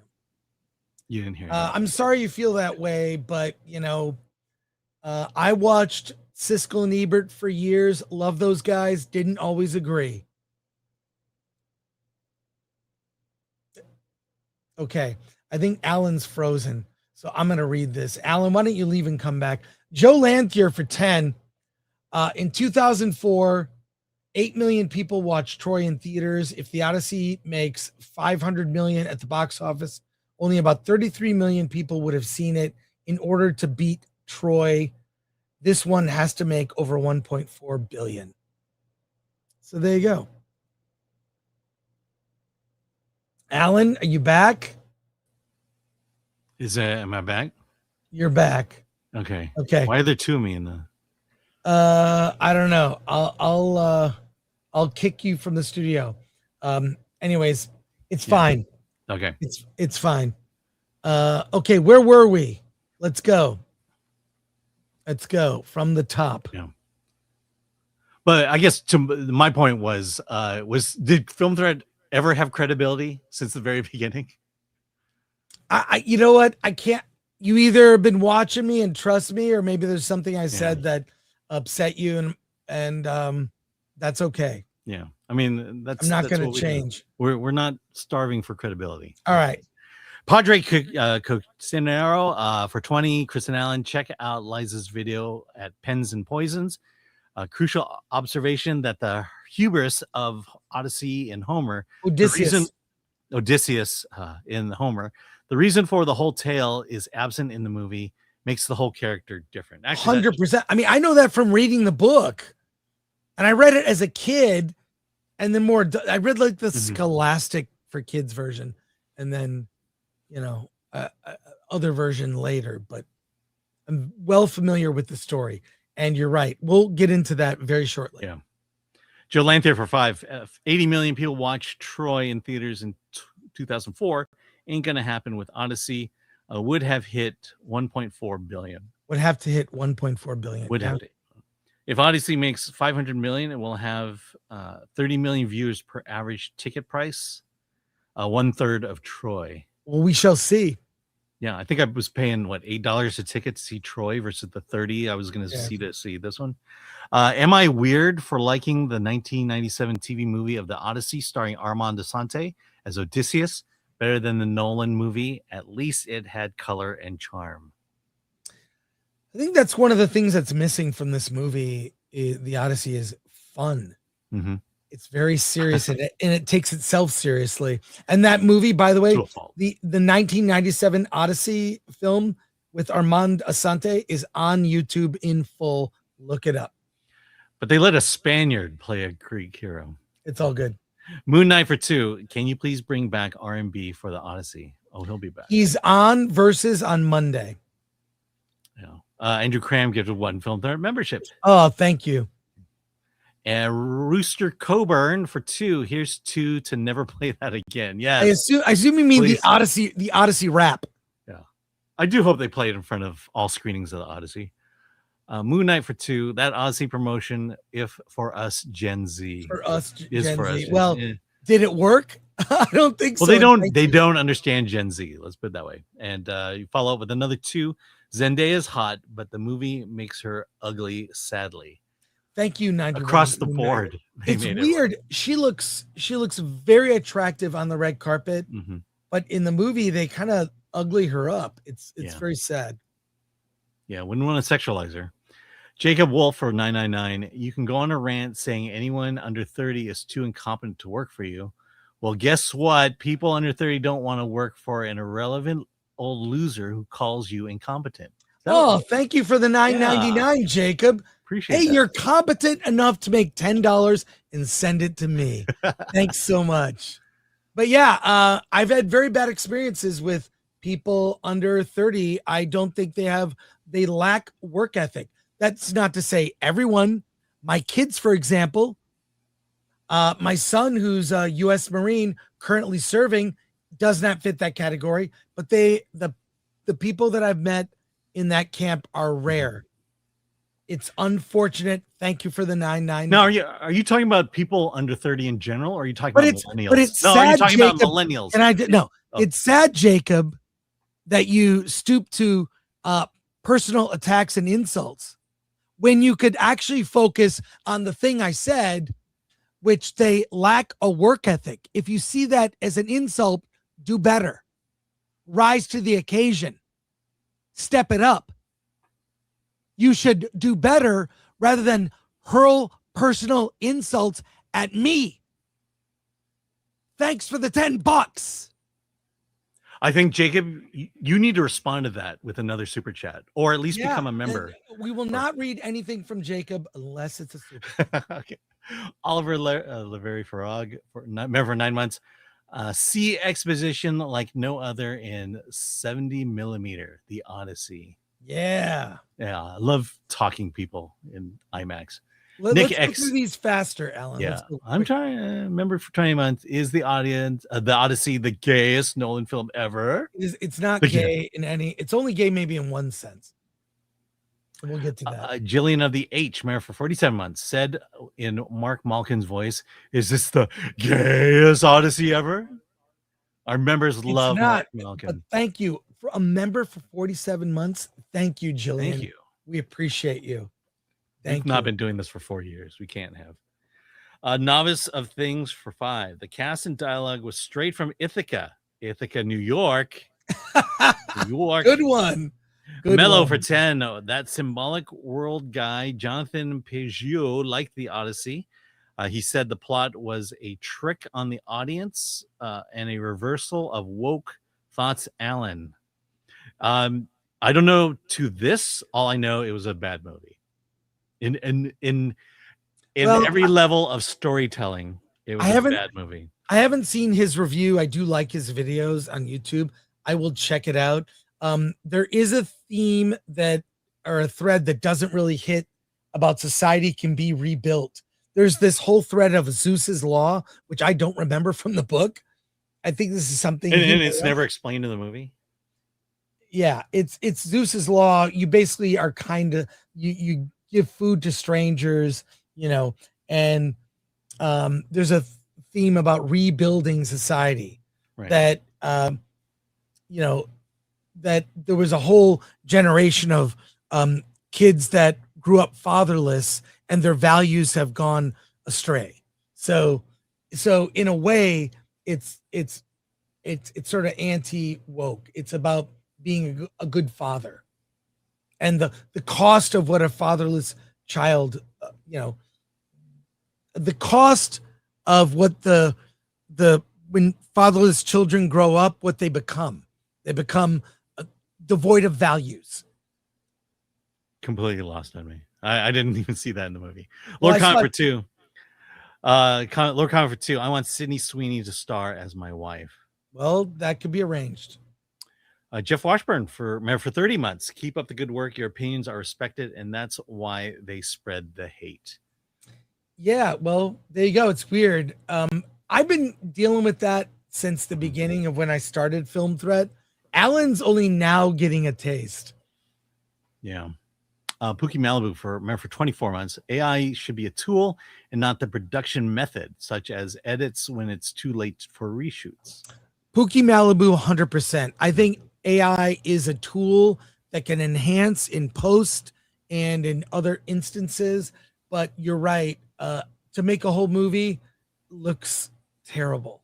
you didn't hear. I'm sorry you feel that way, but I watched Siskel and Ebert for years. Love those guys. Didn't always agree. Okay, I think Alan's frozen. So I'm going to read this. Alan, why don't you leave and come back? Joe Lanthier for 10. In 2004, 8 million people watched Troy in theaters. If the Odyssey makes 500 million at the box office, only about 33 million people would have seen it. In order to beat Troy, this one has to make over 1.4 billion. So there you go. Alan, are you back? Am I back? You're back. Okay. Okay. Why are there two of me in the? I don't know. I'll kick you from the studio. Anyways, it's fine. Okay. It's fine. Okay, where were we? Let's go. Let's go from the top. Yeah. But I guess my point was did Film Thread ever have credibility since the very beginning? I you know what? I can't. You either been watching me and trust me, or maybe there's something I said that upset you, and that's okay. Yeah, I mean that's. I'm not going to change. We're not starving for credibility. All right. Padre Cocinero for 20. Kristen Allen, check out Liza's video at Pens and Poisons. A crucial observation that the hubris of Odyssey and Homer, Odysseus in Homer, the reason for the whole tale is absent in the movie, makes the whole character different. Actually, 100%. I mean, I know that from reading the book, and I read it as a kid, and then I read like the Scholastic for Kids version, and then, other version later, but I'm well familiar with the story. And you're right. We'll get into that very shortly. Yeah. Joe Lanthier for 5. 80 million people watched Troy in theaters in 2004. Ain't gonna happen with Odyssey. Would have hit 1.4 billion. Would have to hit 1.4 billion. Would have to. If Odyssey makes 500 million, it will have 30 million viewers per average ticket price. 1/3 of Troy. Well, we shall see. Yeah, I think I was paying $8 a ticket to see Troy versus the 30 I was going to see this one. Am I weird for liking the 1997 TV movie of the Odyssey starring Armand Assante as Odysseus better than the Nolan movie? At least it had color and charm. I think that's one of the things that's missing from this movie. The Odyssey is fun. Mm-hmm. It's very serious and it takes itself seriously. And that movie, by the way, the 1997 Odyssey film with Armand Assante is on YouTube in full. Look it up. But they let a Spaniard play a Greek hero. It's all good. Moon Knight for 2. Can you please bring back R&B for the Odyssey? Oh, he'll be back. He's on Versus on Monday. Yeah. Andrew Cram gifted 1 Film Thread membership. Oh, thank you. And Rooster Coburn for 2. Here's 2 to never play that again. Yeah, I assume you mean the Odyssey rap. Yeah, I do hope they play it in front of all screenings of the Odyssey. Moon Knight for 2. That Odyssey promotion, if for us Gen Z, for us is Gen for Z. us. Well, did it work? I don't think well, so. They don't understand Gen Z. Let's put it that way. And you follow up with another 2. Zendaya's hot, but the movie makes her ugly. Sadly. Thank you, 91. Across the board. It's weird. She looks very attractive on the red carpet, but in the movie they kind of ugly her up. It's very sad. Yeah, wouldn't want to sexualize her. Jacob Wolf for 999. You can go on a rant saying anyone under 30 is too incompetent to work for you. Well, guess what? People under 30 don't want to work for an irrelevant old loser who calls you incompetent. Thank you for the $9.99, Jacob. Appreciate Hey, that. you're competent enough to make $10 and send it to me. Thanks so much. But yeah, I've had very bad experiences with people under 30. I don't think they lack work ethic. That's not to say everyone. My kids, for example, my son, who's a U.S. Marine currently serving, does not fit that category. But the people that I've met in that camp are rare. It's unfortunate. Thank you for the 999. Now, are you talking about people under 30 in general, or are you talking about millennials? But it's no, sad, you're talking Jacob, about millennials. And it's sad, Jacob, that you stoop to personal attacks and insults when you could actually focus on the thing I said, which they lack a work ethic. If you see that as an insult, do better. Rise to the occasion. Step it up. You should do better rather than hurl personal insults at me. Thanks for the $10. I think, Jacob, you need to respond to that with another super chat, or at least become a member. We will not read anything from Jacob unless it's a super. Okay. Oliver Laveri Farag, member for 9 months. See exposition like no other in 70 millimeter, the Odyssey. Yeah. Yeah, I love talking people in IMAX. Let's go through these faster, Alan. Yeah, Let's go I'm trying. Remember, for 20 months, is the Odyssey the gayest Nolan film ever? It's not The- gay in any. It's only gay maybe in one sense. And we'll get to that. Jillian of the H, married for 47 months, said in Mark Malkin's voice, "Is this the gayest Odyssey ever?" Our members love Mark Malkin. But thank you for a member for 47 months. Thank you, Jillian. Thank you. We appreciate you. We've not been doing this for 4 years. We can't have. Novice of Things for 5. The cast and dialogue was straight from Ithaca, New York. New York. Good one. Good Mellow one. for 10. That symbolic world guy, Jonathan Peugeot, liked the Odyssey. He said the plot was a trick on the audience and a reversal of woke thoughts. Alan. I don't know to this. All I know, it was a bad movie. In every level of storytelling, it was a bad movie. I haven't seen his review. I do like his videos on YouTube. I will check it out. There is a theme or a thread that doesn't really hit about society can be rebuilt. There's this whole thread of Zeus's law, which I don't remember from the book. I think this is something, and it's never explained in the movie. Yeah, it's Zeus's law. You basically are kind of you give food to strangers, and there's a theme about rebuilding society. Right. That that there was a whole generation of kids that grew up fatherless and their values have gone astray. So in a way, it's sort of anti-woke. It's about being a good father, and the cost of what a fatherless child, the cost of what when fatherless children grow up, what they become devoid of values. Completely lost on me. I didn't even see that in the movie. Lord Comfort 2. Lord Comfort 2. I want Sydney Sweeney to star as my wife. Well, that could be arranged. Jeff Washburn for 30 months. Keep up the good work. Your opinions are respected, and that's why they spread the hate. Yeah, well, there you go. It's weird. I've been dealing with that since the beginning of when I started Film Threat. Alan's only now getting a taste. Yeah. Pookie Malibu for 24 months. AI should be a tool and not the production method, such as edits when it's too late for reshoots. Pookie Malibu, 100%. I think AI is a tool that can enhance in post and in other instances, but you're right. To make a whole movie looks terrible.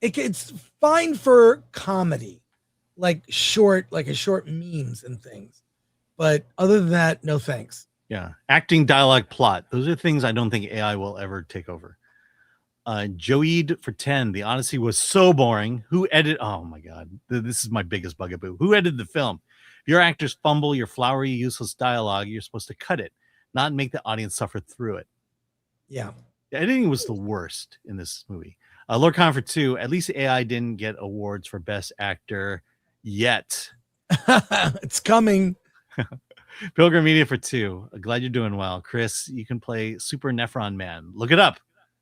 It's fine for comedy, like short memes and things. But other than that, no thanks. Yeah. Acting, dialogue, plot. Those are things I don't think AI will ever take over. Joeed for 10. The Odyssey was so boring. Who edited? Oh my God. This is my biggest bugaboo. Who edited the film? If your actors fumble your flowery, useless dialogue, you're supposed to cut it, not make the audience suffer through it. Yeah. The editing was the worst in this movie. Lord Comfort 2. At least AI didn't get awards for best actor yet. It's coming. Pilgrim Media for 2. Glad you're doing well. Chris, you can play Super Nephron Man. Look it up.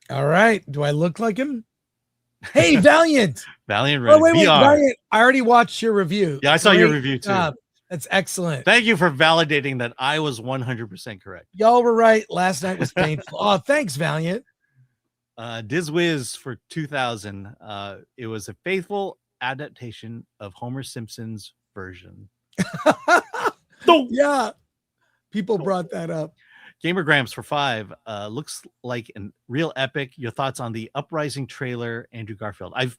All right. Do I look like him? Hey, Valiant. Valiant. Oh, wait, Valiant. I already watched your review. Yeah, I saw your review too. That's excellent. Thank you for validating that I was 100% correct. Y'all were right. Last night was painful. Oh, thanks, Valiant. Dizwiz for 2000. It was a faithful adaptation of Homer Simpson's version. Yeah. People brought that up. Gamer Gramps for 5. Looks like a real epic. Your thoughts on the Uprising trailer, Andrew Garfield? I've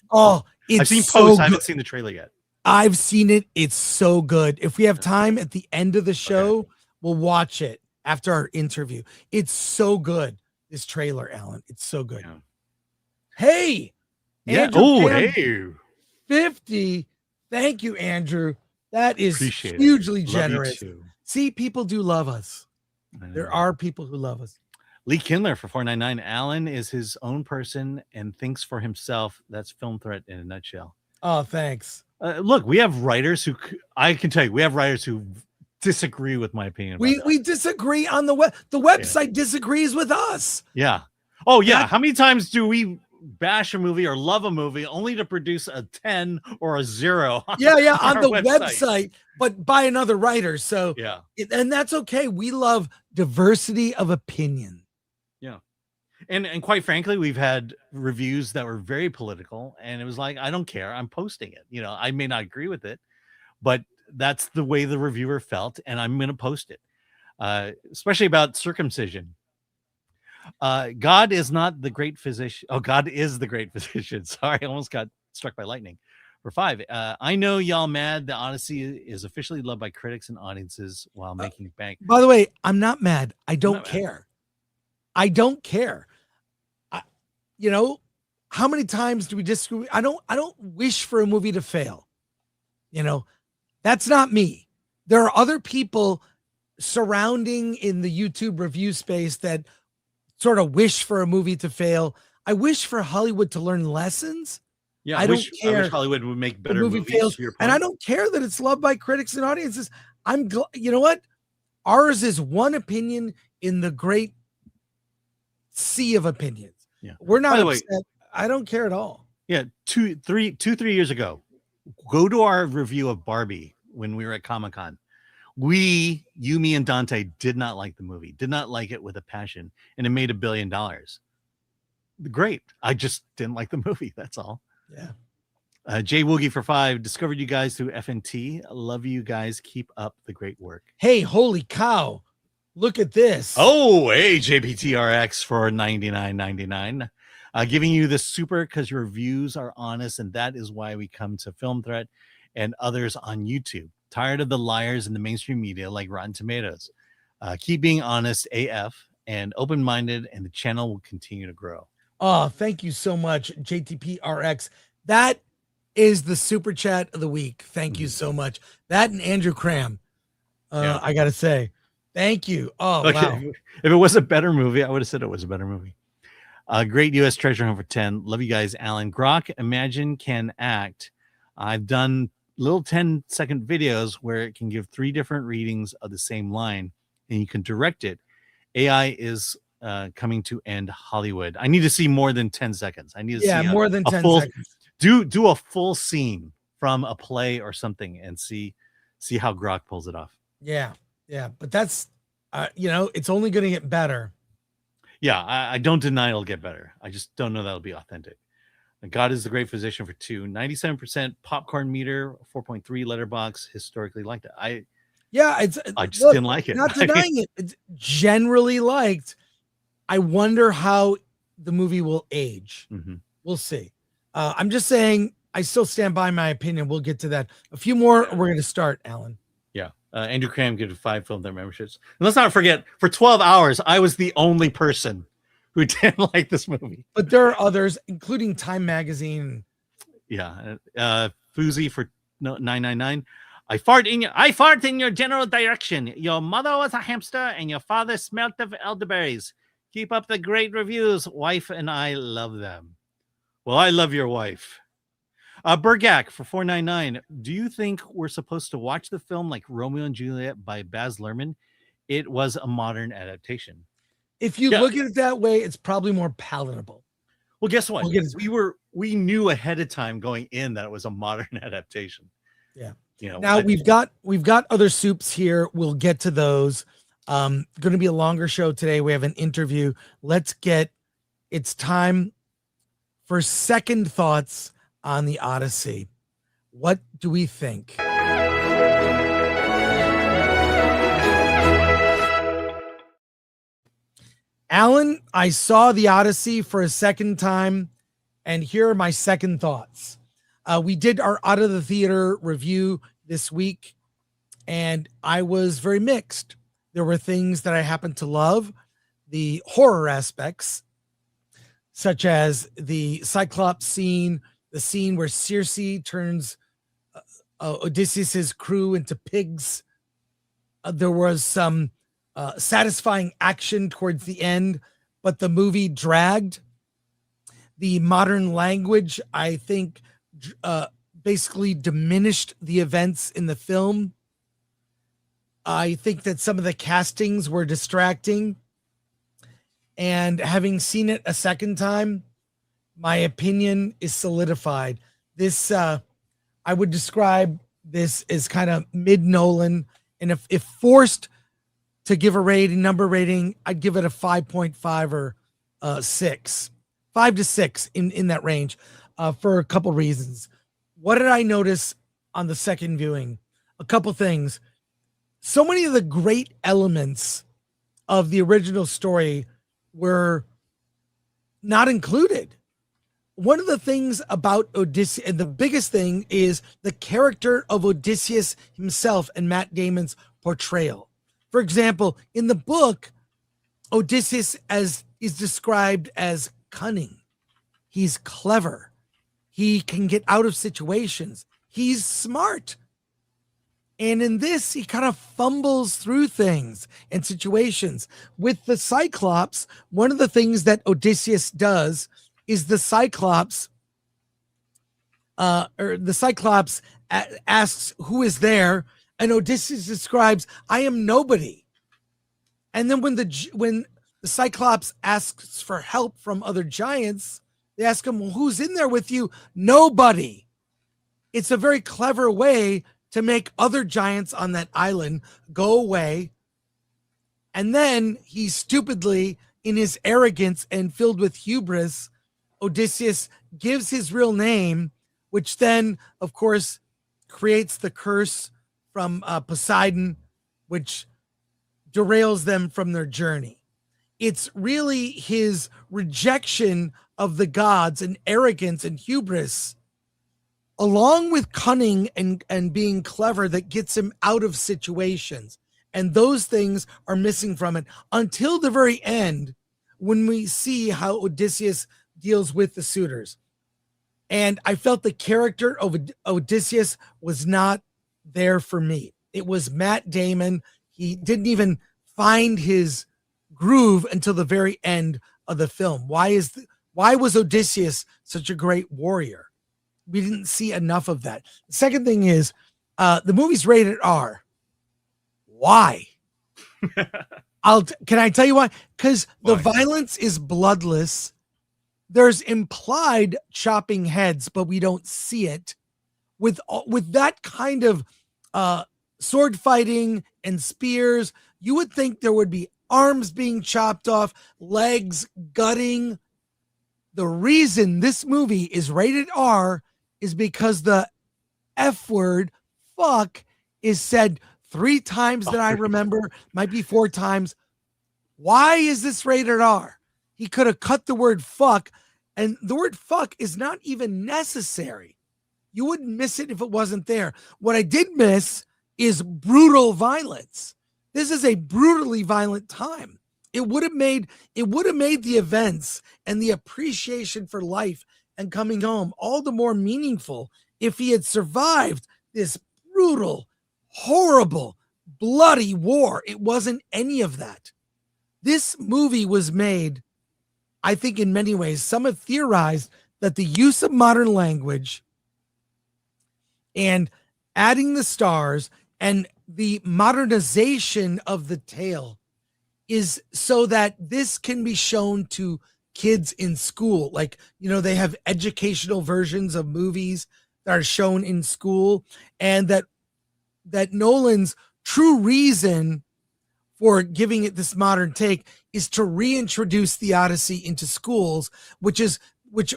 seen so posts. I haven't good. seen the trailer yet. I've seen it. It's so good. If we have time at the end of the show, we'll watch it after our interview. It's so good. This trailer, Alan. It's so good. Yeah. Hey. Yeah. Andrew Oh, Cam, hey. 50. Thank you, Andrew. That is Appreciate it. hugely Love you generous. too. See, people do love us. There are people who love us. Lee Kindler for 499. Alan is his own person and thinks for himself. That's Film Threat in a nutshell. Oh, thanks. Look, we have writers who I can tell you, we have writers who disagree with my opinion. We disagree on the web. The website disagrees with us. Yeah. Oh, yeah. How many times do we bash a movie or love a movie only to produce a 10 or a 0? On the website, but by another writer. So yeah, and that's okay. We love diversity of opinion. Yeah. And quite frankly, we've had reviews that were very political, and it was like, I don't care. I'm posting it. You know, I may not agree with it, but that's the way the reviewer felt, and I'm going to post it. Especially about circumcision. God is not the great physician. Oh, God is the great physician. Sorry, I almost got struck by lightning. For 5, I know y'all mad. The Odyssey is officially loved by critics and audiences while making bank. By the way, I'm not mad. I don't care. I don't care. How many times do we disagree? I don't wish for a movie to fail. That's not me. There are other people surrounding in the YouTube review space that sort of wish for a movie to fail. I wish for Hollywood to learn lessons. Yeah, I don't care. I wish Hollywood would make better movie movies. fails, To your point. and I don't care that it's loved by critics and audiences. You know what? Ours is one opinion in the great sea of opinions. Yeah, we're not By the way, upset. I don't care at all. Yeah, 3 years ago, go to our review of Barbie when we were at Comic-Con. You, me, and Dante did not like the movie, did not like it with a passion, and it made $1 billion. Great. I just didn't like the movie. That's all. Yeah. Jay Woogie for 5, discovered you guys through FNT. Love you guys. Keep up the great work. Hey, holy cow. Look at this. Oh, hey, JPTRX for $99.99. Giving you the super because your reviews are honest, and that is why we come to Film Threat and others on YouTube. Tired of the liars in the mainstream media like Rotten Tomatoes. Keep being honest AF and open-minded, and the channel will continue to grow. Oh, thank you so much, JTPRX. That is the super chat of the week. Thank you so much. That and Andrew Cram. I got to say, thank you. Oh, Okay. wow. If it was a better movie, I would have said it was a better movie. Great U.S. treasure hunt for 10. Love you guys, Alan. Grok, Imagine can act. I've done little 10-second videos where it can give 3 different readings of the same line, and you can direct it. AI is coming to end Hollywood. I need to see more than 10 seconds. I need to see more than 10 seconds. Do a full scene from a play or something and see how Grok pulls it off. Yeah. But that's, it's only going to get better. Yeah, I don't deny it'll get better. I just don't know that'll be authentic. God is the great physician for 2. 97% popcorn meter, 4.3 letterbox. Historically liked it. I just didn't like it. Not denying it. It's generally liked. I wonder how the movie will age. Mm-hmm. We'll see. I'm just saying, I still stand by my opinion. We'll get to that. A few more. We're going to start, Alan. Yeah. Andrew Cram gave 5 Film Their memberships. And let's not forget, for 12 hours, I was the only person who didn't like this movie. But there are others, including Time Magazine. Yeah. Fuzi for 999. I fart in your general direction. Your mother was a hamster and your father smelt of elderberries. Keep up the great reviews. Wife and I love them. Well, I love your wife. Bergak for 499. Do you think we're supposed to watch the film like Romeo and Juliet by Baz Luhrmann? It was a modern adaptation. If you look at it that way, it's probably more palatable. Well, guess what? We knew ahead of time going in that it was a modern adaptation. Yeah. Now we've got other soups here. We'll get to those. Going to be a longer show today. We have an interview. It's time for second thoughts on the Odyssey. What do we think? Alan, I saw the Odyssey for a second time, and here are my second thoughts. We did our Out of the Theater review this week, and I was very mixed. There were things that I happened to love, the horror aspects, such as the Cyclops scene, the scene where Circe turns Odysseus's crew into pigs. There was some satisfying action towards the end, but the movie dragged. The modern language, I think, basically diminished the events in the film. I think that some of the castings were distracting. And having seen it a second time, my opinion is solidified. This, I would describe this as kind of mid Nolan. And if forced to give a number rating, I'd give it a 5.5 or 6. 5 to 6 in that range for a couple reasons. What did I notice on the second viewing? A couple things. So many of the great elements of the original story were not included. One of the things about Odysseus, and the biggest thing, is the character of Odysseus himself and Matt Damon's portrayal. For example, in the book, Odysseus is described as cunning. He's clever. He can get out of situations. He's smart. And in this, he kind of fumbles through things and situations. With the Cyclops, one of the things that Odysseus does is the Cyclops asks who is there, and Odysseus describes, I am nobody. And then when the Cyclops asks for help from other giants, they ask him, well, who's in there with you? Nobody. It's a very clever way to make other giants on that island go away. And then he stupidly, in his arrogance and filled with hubris, Odysseus gives his real name, which then, of course, creates the curse from Poseidon, which derails them from their journey. It's really his rejection of the gods and arrogance and hubris, along with cunning and being clever, that gets him out of situations. And those things are missing from it until the very end, when we see how Odysseus deals with the suitors. And I felt the character of Odysseus was not there for me. It was Matt Damon. He didn't even find his groove until the very end of the film. Why was Odysseus such a great warrior? We didn't see enough of that. The second thing is, the movie's rated R. Why? Can I tell you why? Because the violence is bloodless. There's implied chopping heads, but we don't see it. With that kind of sword fighting and spears, you would think there would be arms being chopped off, legs gutting. The reason this movie is rated R is because the F word, fuck, is said 3 times that I remember, might be 4 times. Why is this rated R? He could have cut the word fuck, and the word fuck is not even necessary. You wouldn't miss it if it wasn't there. What I did miss is brutal violence. This is a brutally violent time. It would have made the events and the appreciation for life and coming home all the more meaningful if he had survived this brutal, horrible, bloody war. It wasn't any of that. This movie was made, I think, in many ways. Some have theorized that the use of modern language and adding the stars and the modernization of the tale is so that this can be shown to kids in school. Like, they have educational versions of movies that are shown in school, and that Nolan's true reason for giving it this modern take is to reintroduce the Odyssey into schools, which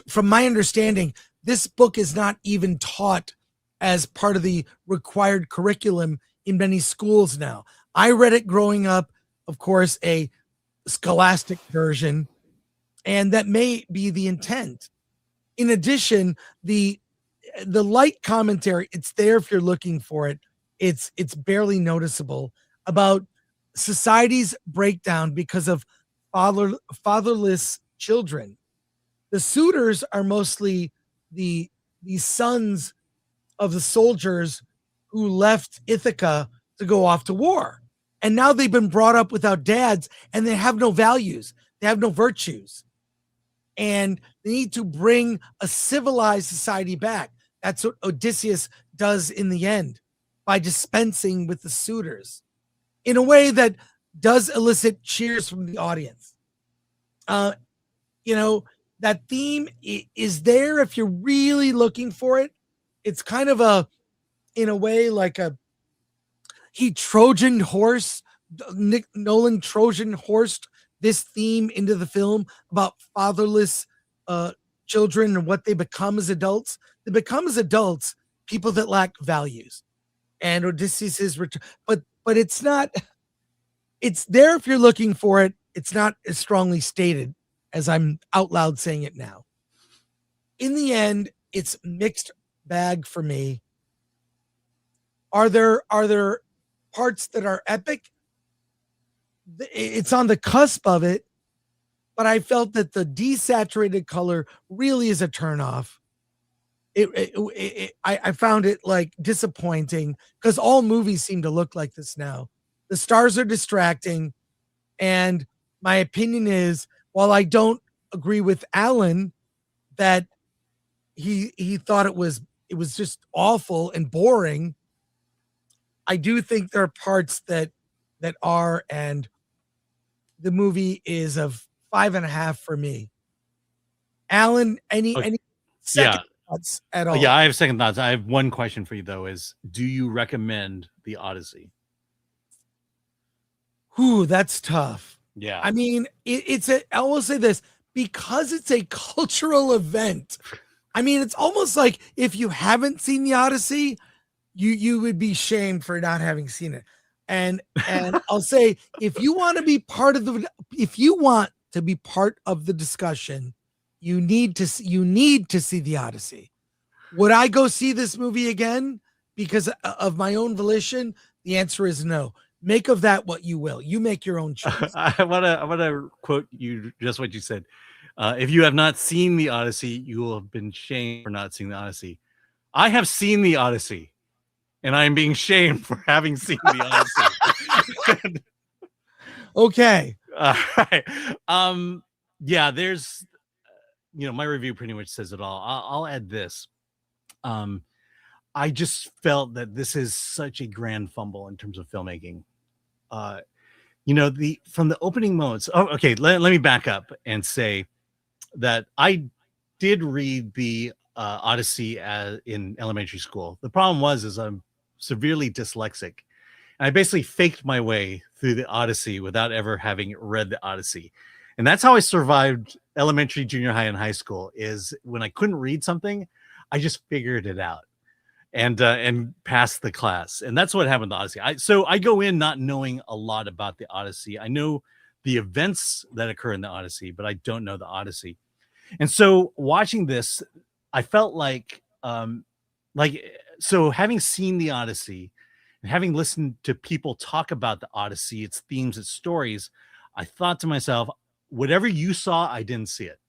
from my understanding, this book is not even taught as part of the required curriculum in many schools now. I read it growing up, of course, a scholastic version, and that may be the intent. In addition, the light commentary, it's there if you're looking for it. It's barely noticeable, about society's breakdown because of fatherless children. The suitors are mostly the sons of the soldiers who left Ithaca to go off to war. And now they've been brought up without dads, and they have no values. They have no virtues. And they need to bring a civilized society back. That's what Odysseus does in the end by dispensing with the suitors in a way that does elicit cheers from the audience. That theme is there if you're really looking for it. It's kind of in a way, like he Trojan horse, Nolan Trojan horsed this theme into the film about fatherless children and what they become as adults. They become as adults people that lack values. And Odysseus is return, but it's not. It's there if you're looking for it. It's not as strongly stated as I'm out loud saying it now. In the end, it's mixed bag for me. Are there parts that are epic? It's on the cusp of it, but I felt that the desaturated color really is a turnoff. I found it like disappointing because all movies seem to look like this now. The stars are distracting, and my opinion is, while I don't agree with Alan that he thought it was just awful and boring, I do think there are parts that are, and the movie is a 5.5 for me. Alan, any second thoughts at all? Yeah, I have second thoughts. I have one question for you though: is do you recommend the Odyssey? Ooh, that's tough. Yeah. I mean, I will say this, because it's a cultural event. I mean, it's almost like if you haven't seen the Odyssey, you would be shamed for not having seen it. And I'll say, if you want to be part of the discussion, you need to see the Odyssey. Would I go see this movie again because of my own volition? The answer is no. Make of that what you will. You make your own choice. I wanna quote you just what you said. If you have not seen the Odyssey, you will have been shamed for not seeing the Odyssey. I have seen the Odyssey, and I am being shamed for having seen the Odyssey. Okay. All right. Yeah, there's, my review pretty much says it all. I'll add this. I just felt that this is such a grand fumble in terms of filmmaking. From the opening moments. Oh, okay. Let me back up and say that I did read the Odyssey in elementary school. The problem is I'm severely dyslexic, and I basically faked my way through the Odyssey without ever having read the Odyssey. And that's how I survived elementary, junior high, and high school. Is when I couldn't read something, I just figured it out and passed the class. And that's what happened to Odyssey. So I go in not knowing a lot about the Odyssey. I know the events that occur in the Odyssey, but I don't know the Odyssey. And so watching this, I felt like having seen the Odyssey and having listened to people talk about the Odyssey, its themes, its stories, I thought to myself, whatever you saw, I didn't see it.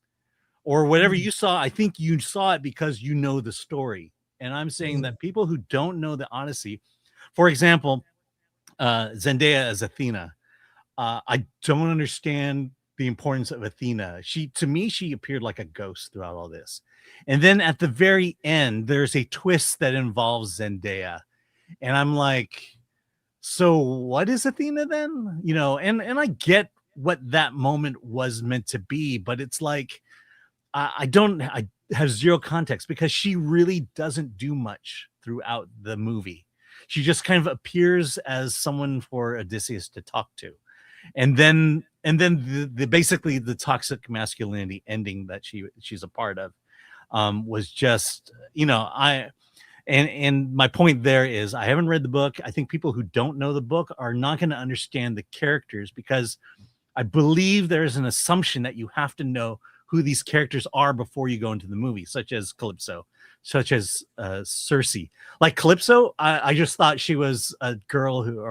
Or whatever you saw, I think you saw it because you know the story. And I'm saying that people who don't know the Odyssey, for example, Zendaya as Athena, I don't understand the importance of Athena. To me, she appeared like a ghost throughout all this. And then at the very end, there's a twist that involves Zendaya. And I'm like, so what is Athena then? And I get what that moment was meant to be, but it's like, I have zero context because she really doesn't do much throughout the movie. She just kind of appears as someone for Odysseus to talk to. And then basically the toxic masculinity ending that she's a part of was just, and my point there is I haven't read the book. I think people who don't know the book are not going to understand the characters because I believe there's an assumption that you have to know who these characters are before you go into the movie, such as Calypso, such as Circe. Like Calypso, I just thought she was a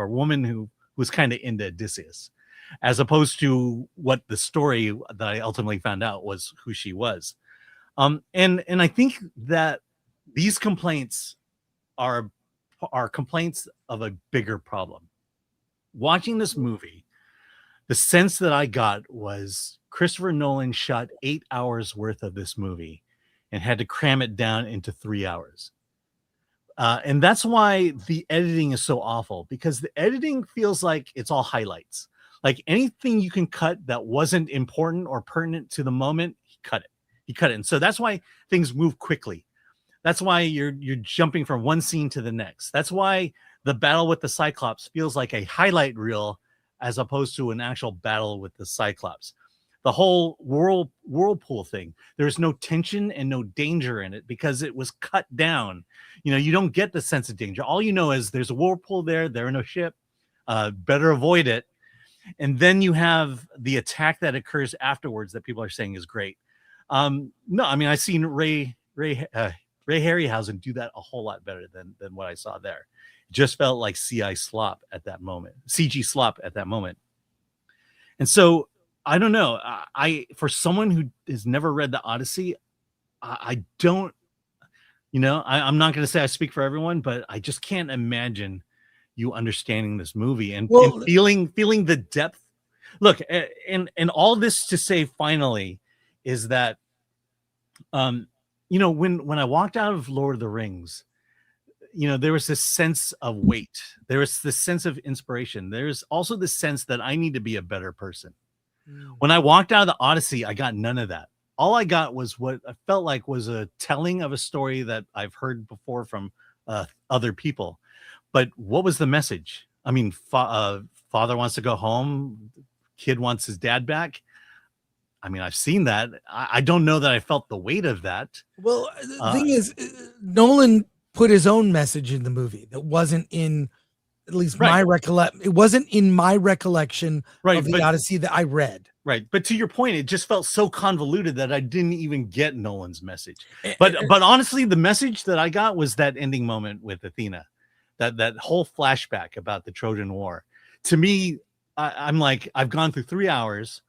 woman who was kind of into Odysseus, as opposed to what the story that I ultimately found out was who she was. And I think that these complaints are complaints of a bigger problem. watching this movie, the sense that I got was Christopher Nolan shot 8 hours worth of this movie and had to cram it down into 3 hours. And that's why the editing is so awful, because the editing feels like it's all highlights. Like anything you can cut that wasn't important or pertinent to the moment, he cut it. And so that's why things move quickly. That's why you're jumping from one scene to the next. That's why the battle with the Cyclops feels like a highlight reel as opposed to an actual battle with the Cyclops. The whole whirlpool thing, there's no tension and no danger in it because it was cut down. You know, you don't get the sense of danger. All you know is there's a whirlpool there. They're in a ship. Better avoid it. And then you have the attack that occurs afterwards that people are saying is great. No, I mean, I've seen Ray Harryhausen do that a whole lot better than what I saw there. It just felt like CG slop at that moment. And so I don't know. For someone who has never read the Odyssey, I don't, I'm not going to say I speak for everyone, but I just can't imagine you understanding this movie and feeling the depth. Look, and all this to say finally is that, when I walked out of Lord of the Rings, there was this sense of weight. There was this sense of inspiration. There's also the sense that I need to be a better person. When I walked out of the Odyssey, I got none of that. All I got was what I felt like was a telling of a story that I've heard before from other people. But what was the message? I mean, father wants to go home. Kid wants his dad back. I mean, I've seen that. I don't know that I felt the weight of that. Well, the thing is, Nolan put his own message in the movie that wasn't in, at least my recollection. It wasn't in my recollection of the Odyssey that I read. Right. But to your point, it just felt so convoluted that I didn't even get Nolan's message. But honestly, the message that I got was that ending moment with Athena, that whole flashback about the Trojan War. To me, I'm like, I've gone through 3 hours.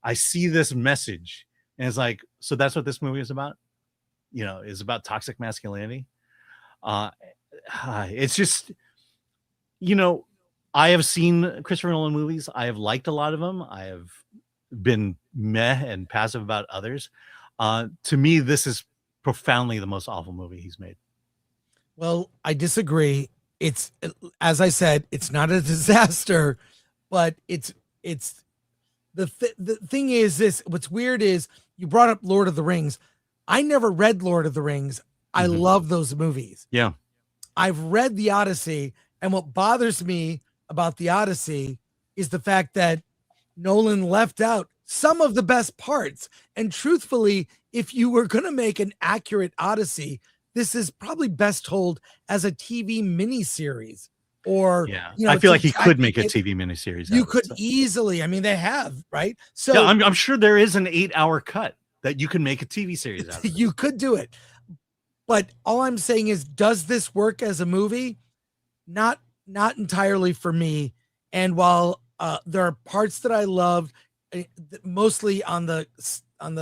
I see this message and it's like, so that's what this movie is about, is about toxic masculinity. It's just, I have seen Christopher Nolan movies. I have liked a lot of them. I have been meh and passive about others. To me, this is profoundly the most awful movie he's made. Well, I disagree. It's, as I said, it's not a disaster, but it's the thing is this. What's weird is you brought up Lord of the Rings. I never read Lord of the Rings. I love those movies. Yeah. I've read the Odyssey, and what bothers me about the Odyssey is the fact that Nolan left out some of the best parts. And truthfully, if you were going to make an accurate Odyssey, this is probably best told as a TV miniseries. Or I feel like he could make a TV miniseries. You could easily. I mean, they have, right? So yeah, I'm sure there is an 8-hour cut that you can make a TV series out of. You could do it. But all I'm saying is, does this work as a movie? Not entirely for me. And while there are parts that I loved, mostly on the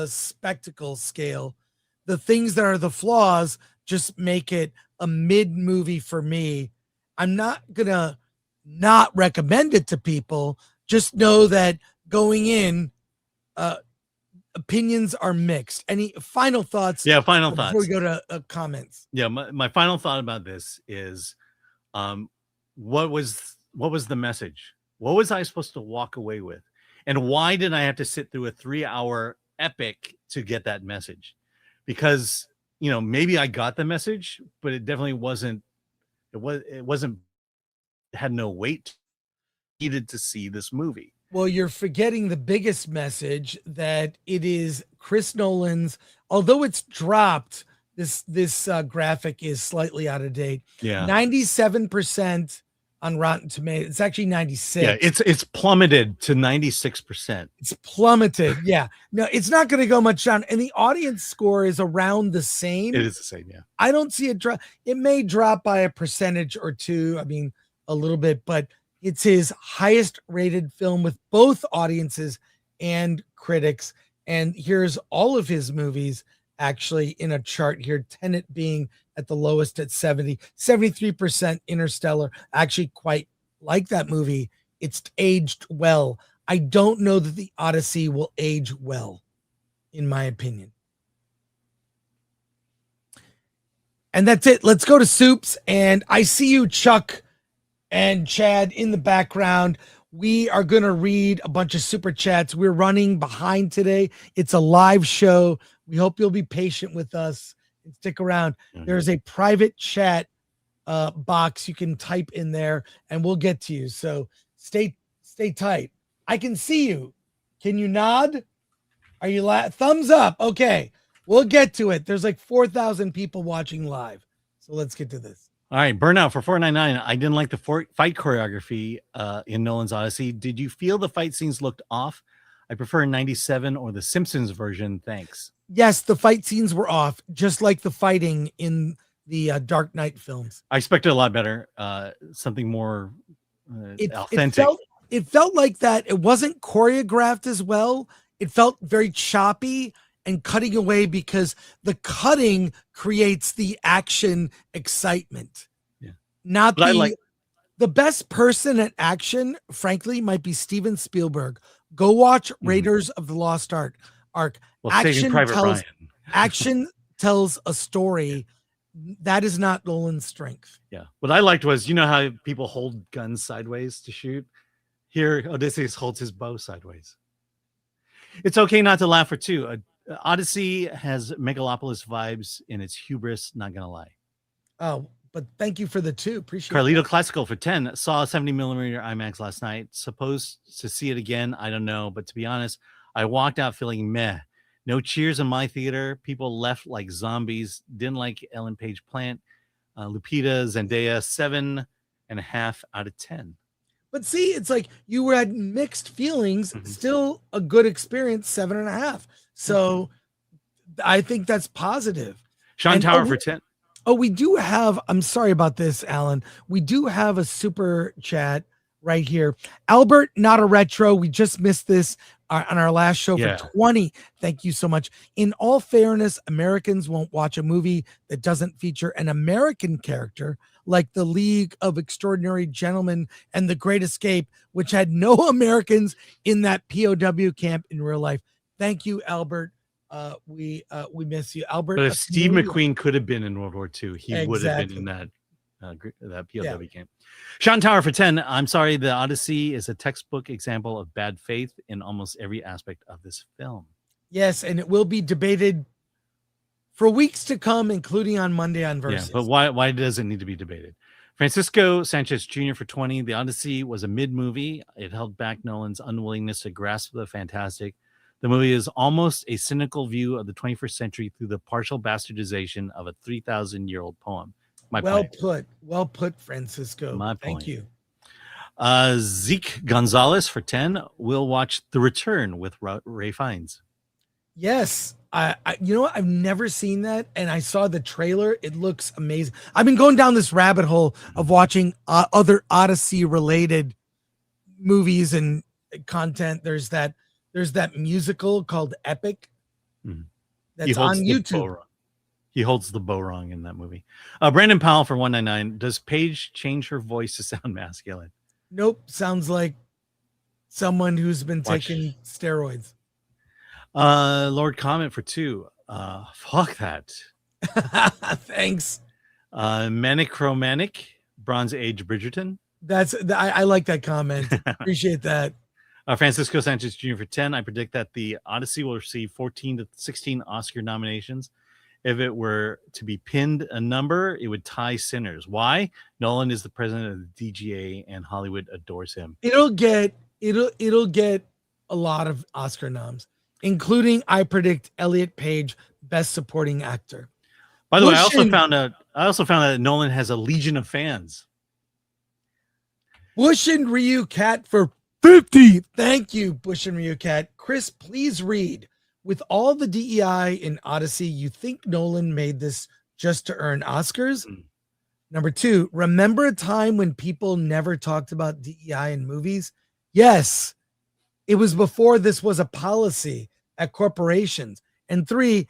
spectacle scale, the things that are the flaws just make it a mid movie for me. I'm not gonna not recommend it to people. Just know that going in, opinions are mixed. Any final thoughts? Yeah, final thoughts before we go to comments. Yeah, my final thought about this is, what was the message? What was I supposed to walk away with, and why did I have to sit through a 3-hour epic to get that message? Because maybe I got the message, but it definitely wasn't. It had no weight. Needed to see this movie. Well, you're forgetting the biggest message, that it is Chris Nolan's, although it's dropped, this graphic is slightly out of date. Yeah. 97% on Rotten Tomatoes. It's actually 96. Yeah, it's plummeted to 96%. It's plummeted. Yeah. No, it's not going to go much down. And the audience score is around the same. It is the same, yeah. I don't see it drop. It may drop by a percentage or two. I mean, a little bit, but it's his highest rated film with both audiences and critics. And here's all of his movies actually in a chart here. Tenet being at the lowest at 73%. Interstellar, actually quite like that movie. it's aged well. I don't know that the Odyssey will age well, in my opinion. And that's it. Let's go to Soups. And I see you, Chuck and Chad, in the background. We are going to read a bunch of super chats. We're running behind today. It's a live show. We hope you'll be patient with us and stick around. There's a private chat box you can type in there, and we'll get to you. So stay tight. I can see you. Can you nod? Are you thumbs up? Okay. We'll get to it. There's like 4,000 people watching live. So let's get to this. All right, Burnout for 499. I didn't like the fight choreography in Nolan's Odyssey. Did you feel the fight scenes looked off? I prefer 97 or the Simpsons version. Thanks. Yes, the fight scenes were off, just like the fighting in the Dark Knight films. I expected a lot better. Something more authentic. It felt like that. It wasn't choreographed as well. It felt very choppy and cutting away because the cutting creates the action excitement. Yeah. Not the best person at action, frankly, might be Steven Spielberg. Go watch Raiders of the Lost Ark. Well, Action tells a story. That is not Nolan's strength. Yeah. What I liked was, you know how people hold guns sideways to shoot? Here, Odysseus holds his bow sideways. It's okay not to laugh for two. Odyssey has Megalopolis vibes in its hubris, not gonna lie. Oh, but thank you for the 2. Appreciate Carlito that. Classical for 10. Saw a 70mm IMAX last night. Supposed to see it again. I don't know. But to be honest, I walked out feeling meh. No cheers in my theater. People left like zombies. Didn't like Ellen Page Plant. Lupita, Zendaya, 7.5 out of 10. But see, it's like you had mixed feelings. Still a good experience, 7.5. So I think that's positive. Sean Tower for 10. Oh, we do have, I'm sorry about this, Alan. We do have a super chat right here. Albert, not a retro. We just missed this on our last show for 20. Thank you so much. In all fairness, Americans won't watch a movie that doesn't feature an American character like The League of Extraordinary Gentlemen and The Great Escape, which had no Americans in that POW camp in real life. Thank you, Albert. We miss you, Albert. But if Steve McQueen could have been in World War II, he would have been in that POW camp. Sean Tower for 10. I'm sorry, the Odyssey is a textbook example of bad faith in almost every aspect of this film. Yes, and it will be debated for weeks to come, including on Monday on Versus. Yeah, but why does it need to be debated? Francisco Sanchez Jr. for 20. The Odyssey was a mid-movie. It held back Nolan's unwillingness to grasp the fantastic. The movie is almost a cynical view of the 21st century through the partial bastardization of a 3,000-year-old poem. Well put, Francisco. Thank you. Zeke Gonzalez for 10. We'll watch The Return with Ray Fiennes. Yes. I you know what? I've never seen that, and I saw the trailer. It looks amazing. I've been going down this rabbit hole of watching other Odyssey-related movies and content. There's that musical called Epic that's on YouTube. He holds the bow wrong in that movie. Brandon Powell for 199. Does Paige change her voice to sound masculine? Nope. Sounds like someone who's been taking steroids. Lord Comment for 2. Fuck that. Thanks. Manic Romantic, Bronze Age Bridgerton. I like that comment. Appreciate that. Francisco Sanchez Jr. for 10. I predict that the Odyssey will receive 14 to 16 Oscar nominations. If it were to be pinned a number, it would tie Sinners. Why? Nolan is the president of the DGA, and Hollywood adores him. It'll get a lot of Oscar noms, including, I predict, Elliot Page, Best Supporting Actor. By the way, I also found out that Nolan has a legion of fans. Bush and Ryu Cat for 50. Thank you, Bush and Ryu Cat. Chris, please read. With all the DEI in Odyssey, you think Nolan made this just to earn Oscars? Number 2, remember a time when people never talked about DEI in movies? Yes, it was before this was a policy at corporations. And 3,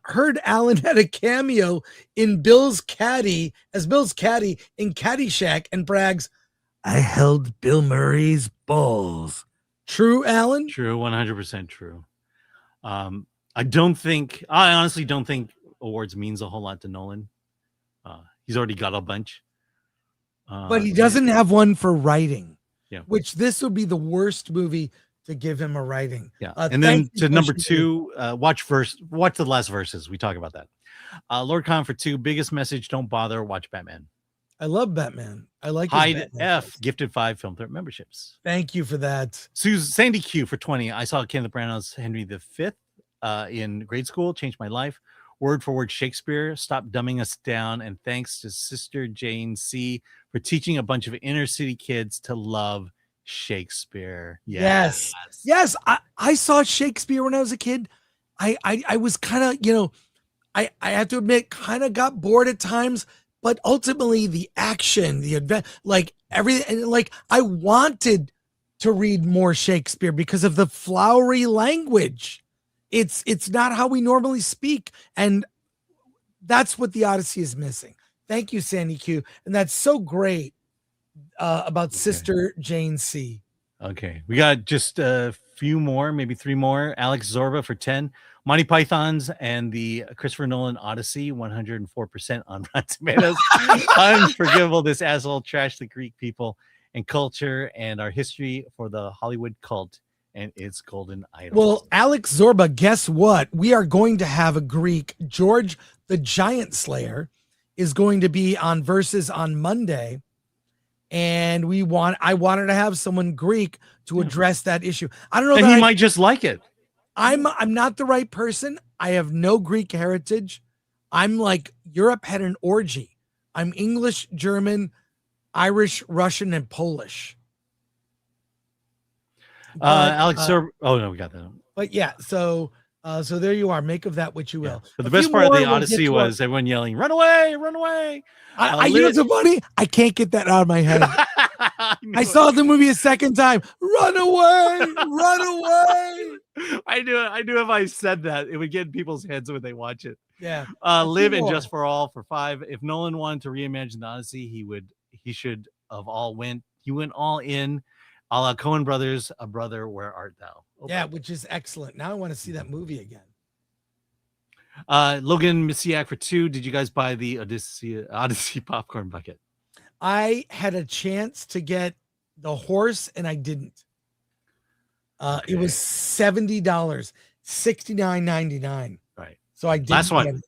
heard Alan had a cameo in Bill's Caddy in Caddyshack and brags, I held Bill Murray's balls. True, Alan? True, 100% true. I honestly don't think awards means a whole lot to Nolan. He's already got a bunch. But he doesn't have one for writing. Yeah. Which this would be the worst movie to give him a writing. Yeah. And then to number 2, watch the last verses. We talk about that. Lord Khan for 2, biggest message, don't bother, watch Batman. I love Batman. I like his Hyde Batman F, films. gifted 5 film threat memberships. Thank you for that. Sandy Q for 20. I saw Kenneth Branagh's Henry V in grade school, changed my life. Word for word Shakespeare, stop dumbing us down. And thanks to Sister Jane C for teaching a bunch of inner city kids to love Shakespeare. Yes. I saw Shakespeare when I was a kid. I was kind of, I have to admit, kind of got bored at times, but ultimately the action, the event, like everything, and like I wanted to read more Shakespeare because of the flowery language. It's not how we normally speak, and that's what the Odyssey is missing. Thank you, Sandy Q, and that's so great about Sister Jane C. Okay, we got just a few more, maybe 3 more. Alex Zorba for 10. Monty Python's and the Christopher Nolan Odyssey, 104% on Rotten Tomatoes. Unforgivable, this asshole trashed the Greek people and culture and our history for the Hollywood cult and its golden idol. Well, Alex Zorba, guess what? We are going to have a Greek. George the Giant Slayer is going to be on Versus on Monday. And I wanted to have someone Greek to address that issue. I don't know. And he might just like it. I'm not the right person. I have no Greek heritage. I'm like Europe had an orgy. I'm English, German, Irish, Russian, and Polish. Alex Zorba. Oh no, we got that. But yeah, so there you are. Make of that what you will. But the best part of the Odyssey was everyone yelling, "Run away, run away!" You know so funny? I can't get that out of my head. I saw the movie a second time. Run away, run away. I knew if I said that, it would get in people's heads when they watch it. Yeah. Live and Just for All for 5. If Nolan wanted to reimagine the Odyssey, he should have he went all in, a la Coen Brothers, A Brother, Where Art Thou? Yeah, which is excellent. Now I want to see that movie again. Logan Misiak for 2. Did you guys buy the Odyssey popcorn bucket? I had a chance to get the horse and I didn't. It was $70, $69.99. Right. So I didn't. Last one. get it.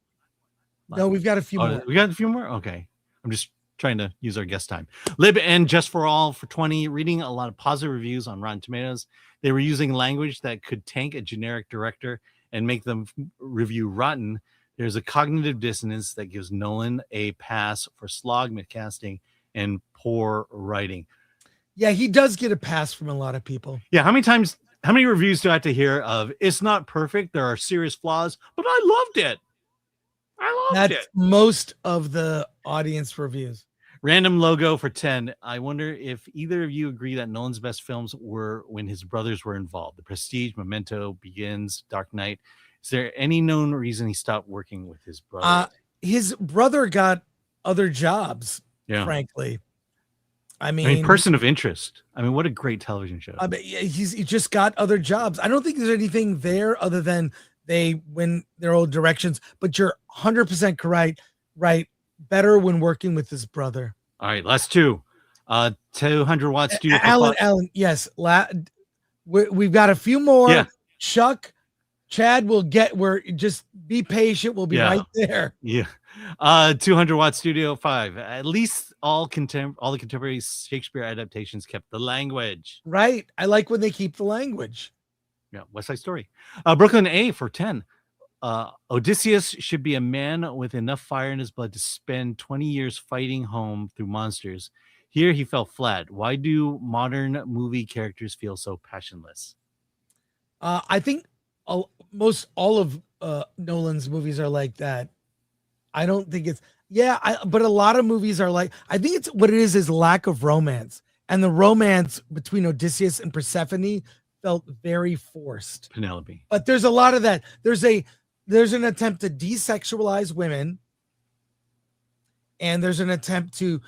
No, we've got a few more. We got a few more? Okay. I'm just trying to use our guest time. Lib and Just for All for 20. Reading a lot of positive reviews on Rotten Tomatoes. They were using language that could tank a generic director and make them review rotten. There's a cognitive dissonance that gives Nolan a pass for slog casting and poor writing. Yeah, he does get a pass from a lot of people. Yeah, how many reviews do I have to hear of it's not perfect, there are serious flaws, but I loved it. That's most of the audience reviews. Random logo for 10. I wonder if either of you agree that Nolan's best films were when his brothers were involved. The Prestige, Memento, Begins, Dark Knight. Is there any known reason he stopped working with his brother? His brother got other jobs, frankly. I mean, Person of Interest. I mean, what a great television show. He just got other jobs. I don't think there's anything there other than they went their old directions. But you're 100% correct. Right. Better when working with his brother. All right, last 2. 200 Watt Studio. Alan, yes. We've got a few more. Yeah. Chuck, Chad will just be patient. We'll be right there. Yeah. 200 Watt Studio 5. At least all the contemporary Shakespeare adaptations kept the language. Right. I like when they keep the language. Yeah. West Side Story. Brooklyn A for 10. Odysseus should be a man with enough fire in his blood to spend 20 years fighting home through monsters. Here he fell flat. Why do modern movie characters feel so passionless? I think most all of Nolan's movies are like that. I don't think it's but a lot of movies are like, I think it's what it is lack of romance, and the romance between Odysseus and Persephone felt very forced. Penelope. But there's a lot of that. There's an attempt to desexualize women, and there's an attempt to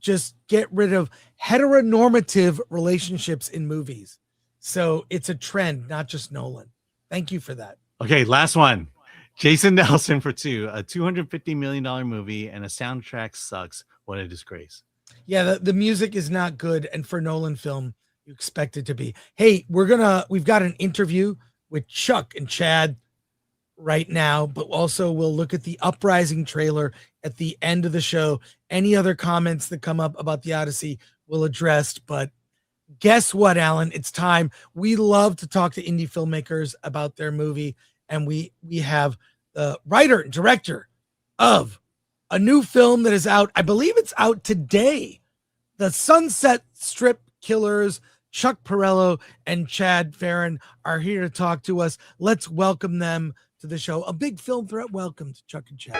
just get rid of heteronormative relationships in movies. So it's a trend, not just Nolan. Thank you for that. Okay, last one. Jason Nelson for 2, a $250 million movie, and a soundtrack sucks. What a disgrace. Yeah, the music is not good, and for Nolan film, you expect it to be. Hey, we've got an interview with Chuck and Chad right now, but also we'll look at the Uprising trailer at the end of the show. Any other comments that come up about the Odyssey we'll address, but guess what, Alan? It's time. We love to talk to indie filmmakers about their movie, and we have the writer and director of a new film that is out. I believe it's out today. The Sunset Strip Killers. Chuck Parello and Chad Ferrin are here to talk to us. Let's welcome them to the show. A big Film Threat welcome to Chuck and Chad.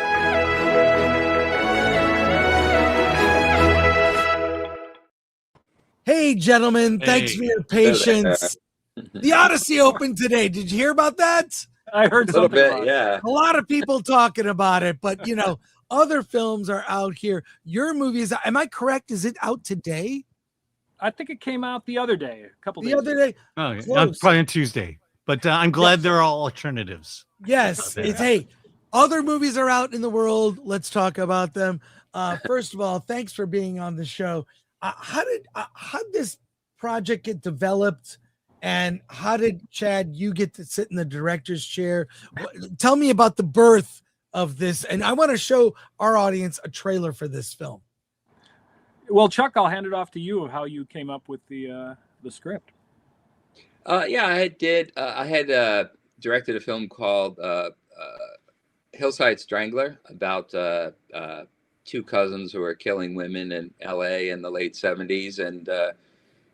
Hey, gentlemen. Thanks for your patience. The Odyssey opened today. Did you hear about that? I heard a little something bit, about it. yeah. A lot of people talking about it, but you know, other films are out here. Your movie is, am I correct? Is it out today? I think it came out the other day, a couple The days other ago. day. Oh, yeah. Close. Probably on Tuesday. But I'm glad there are alternatives. Yes, it's hey, other movies are out in the world. Let's talk about them. First of all, thanks for being on the show. How did this project get developed, and how did Chad you get to sit in the director's chair? Tell me about the birth of this, and I want to show our audience a trailer for this film. Well, Chuck, I'll hand it off to you of how you came up with the script. Yeah, I did. I had directed a film called Hillside Strangler about two cousins who were killing women in LA in the late 70s. And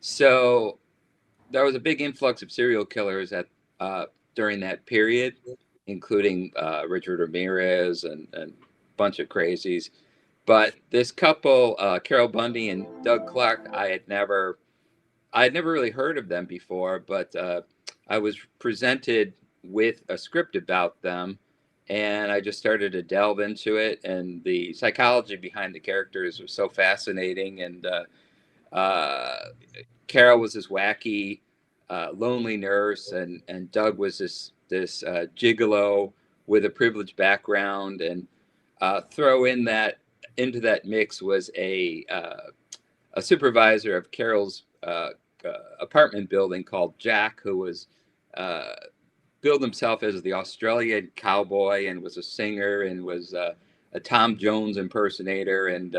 so there was a big influx of serial killers during that period, including Richard Ramirez and a bunch of crazies. But this couple, Carol Bundy and Doug Clark, I had never really heard of them before, but I was presented with a script about them, and I just started to delve into it, and the psychology behind the characters was so fascinating. And Carol was this wacky, lonely nurse, and Doug was this gigolo with a privileged background, and throw in that into that mix was a supervisor of Carol's apartment building called Jack, who was billed himself as the Australian cowboy and was a singer and was a Tom Jones impersonator, and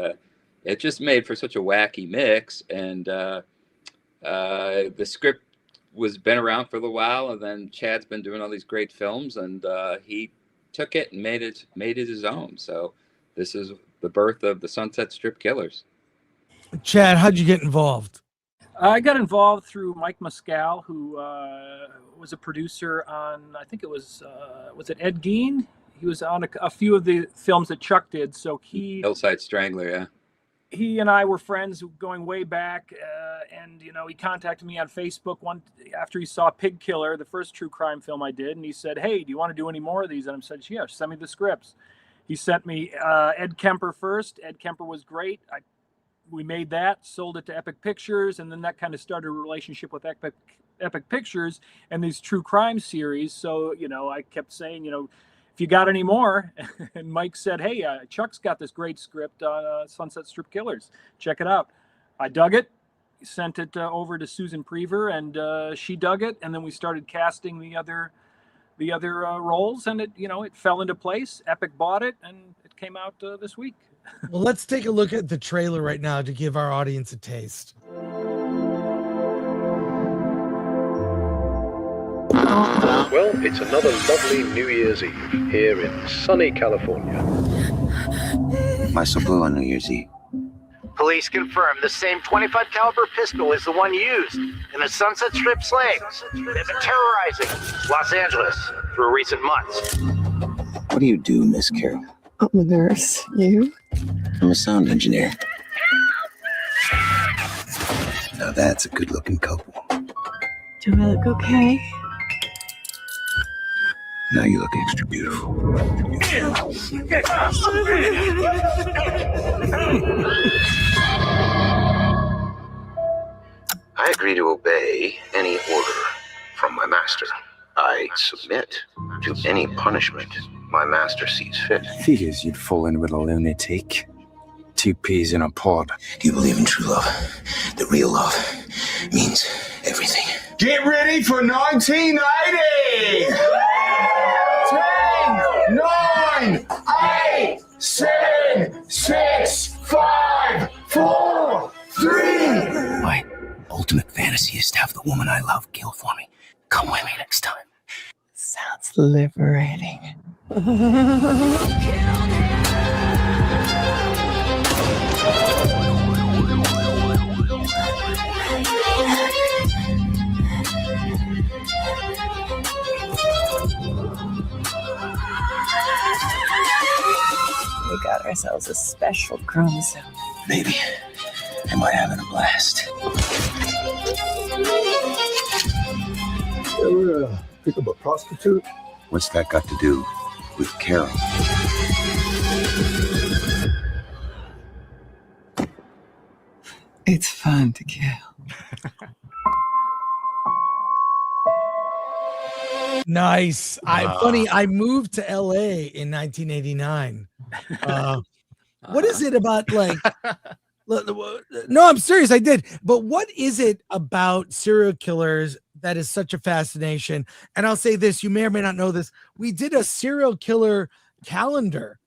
it just made for such a wacky mix. And the script was been around for a while, and then Chad's been doing all these great films, and he took it and made it his own. So this is the birth of the Sunset Strip Killers. Chad, how'd you get involved? I got involved through Mike Mescal, who was a producer on, I think it was it Ed Gein? He was on a few of the films that Chuck did. So Hillside Strangler, yeah. He and I were friends going way back, and you know, he contacted me on Facebook after he saw Pig Killer, the first true crime film I did, and he said, "Hey, do you want to do any more of these?" And I said, "Yeah, send me the scripts." He sent me Ed Kemper first. Ed Kemper was great. We made that, sold it to Epic Pictures, and then that kind of started a relationship with Epic Pictures and these true crime series. So, you know, I kept saying, you know, if you got any more, and Mike said, "Hey, Chuck's got this great script on Sunset Strip Killers. Check it out." I dug it, sent it over to Susan Prever, and she dug it, and then we started casting the other roles, and it fell into place. Epic bought it, and it came out this week. Well, let's take a look at the trailer right now to give our audience a taste. Well, it's another lovely New Year's Eve here in sunny California. Why so blue on New Year's Eve? Police confirm the same .25 caliber pistol is the one used in the Sunset Strip slayings. They've been terrorizing Los Angeles for recent months. What do you do, Miss Carol? I'm a nurse. You? I'm a sound engineer. Now that's a good-looking couple. Do I look okay? Now you look extra beautiful. I agree to obey any order from my master. I submit to any punishment my master sees fit. Figures you'd fall in with a lunatic. 2 peas in a pod. Do you believe in true love? The real love means everything. Get ready for 1980! 10, 9, 8, 7, 6, 5, 4, 3. My ultimate fantasy is to have the woman I love kill for me. Come with me next time. Sounds liberating. We got ourselves a special chromosome. Maybe. Am I having a blast? Ever pick up a prostitute? What's that got to do with Carol? It's fun to kill. Nice. Funny, I moved to LA in 1989. What is it about, like, no, I'm serious, I did. But what is it about serial killers that is such a fascination? And I'll say this, you may or may not know this. We did a serial killer calendar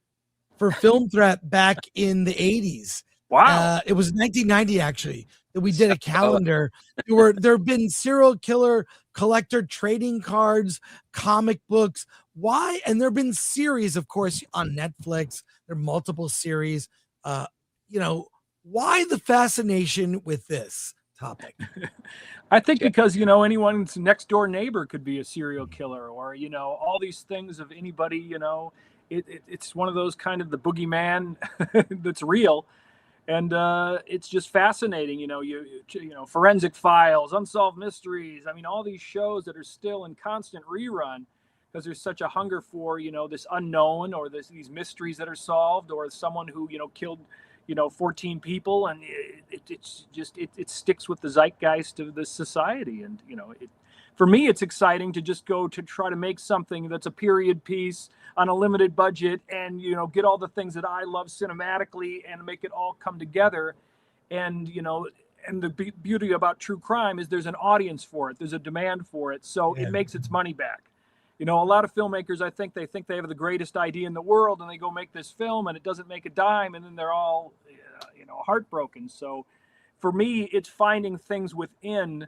for Film Threat back in the 80s. Wow. It was 1990, actually, that we did a calendar. There have been serial killer collector trading cards, comic books. Why? And there have been series, of course, on Netflix. There are multiple series. Why the fascination with this topic? I think because, anyone's next door neighbor could be a serial killer, or, all these things of anybody, it's one of those kind of the boogeyman that's real. And it's just fascinating, Forensic Files, Unsolved Mysteries. I mean, all these shows that are still in constant rerun because there's such a hunger for, this unknown, or these mysteries that are solved, or someone who, killed, 14 people. And it sticks with the zeitgeist of the society. And, for me, it's exciting to just go to try to make something that's a period piece on a limited budget and, get all the things that I love cinematically and make it all come together. And, and the beauty about true crime is there's an audience for it. There's a demand for it. So it makes its money back. A lot of filmmakers, I think they have the greatest idea in the world, and they go make this film and it doesn't make a dime, and then they're all, heartbroken. So for me, it's finding things within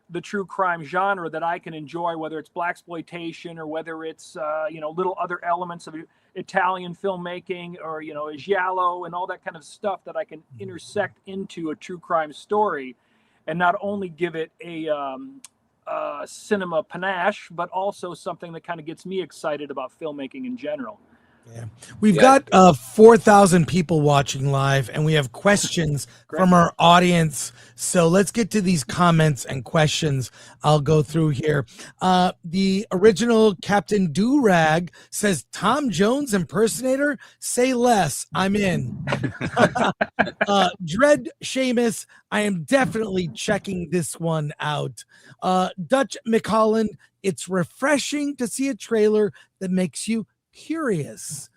the true crime genre that I can enjoy, whether it's blaxploitation or whether it's little other elements of Italian filmmaking, or giallo and all that kind of stuff that I can intersect into a true crime story, and not only give it a cinema panache, but also something that kind of gets me excited about filmmaking in general. Yeah. We've got 4,000 people watching live, and we have questions from our audience. So let's get to these comments and questions I'll go through here. The original Captain Durag says, Tom Jones impersonator? Say less. I'm in. Dread Seamus, I am definitely checking this one out. Dutch McColland, it's refreshing to see a trailer that makes you curious.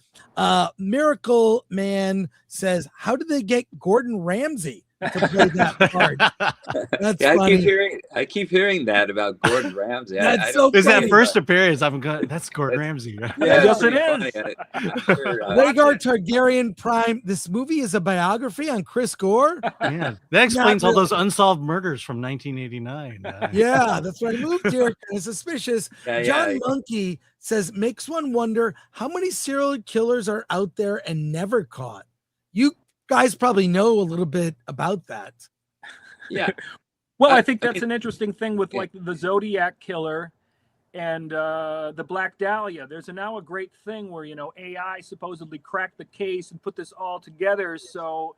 Miracle Man says, how did they get Gordon Ramsay to play that part? That's funny. I keep hearing that about Gordon Ramsay. That's so Is funny. that first appearance? That's Gordon Ramsay. Yeah, yes, it funny. is. Rhaegar Targaryen Prime. This movie is a biography on Chris Gore. Yeah, that explains all those unsolved murders from 1989. Yeah, that's right. I moved here. Kind of suspicious. John Monkey says, makes one wonder how many serial killers are out there and never caught. You guys probably know a little bit about that. Yeah. Well, I think that's an interesting thing with like the Zodiac killer and the Black Dahlia. There's now a great thing where, AI supposedly cracked the case and put this all together. So,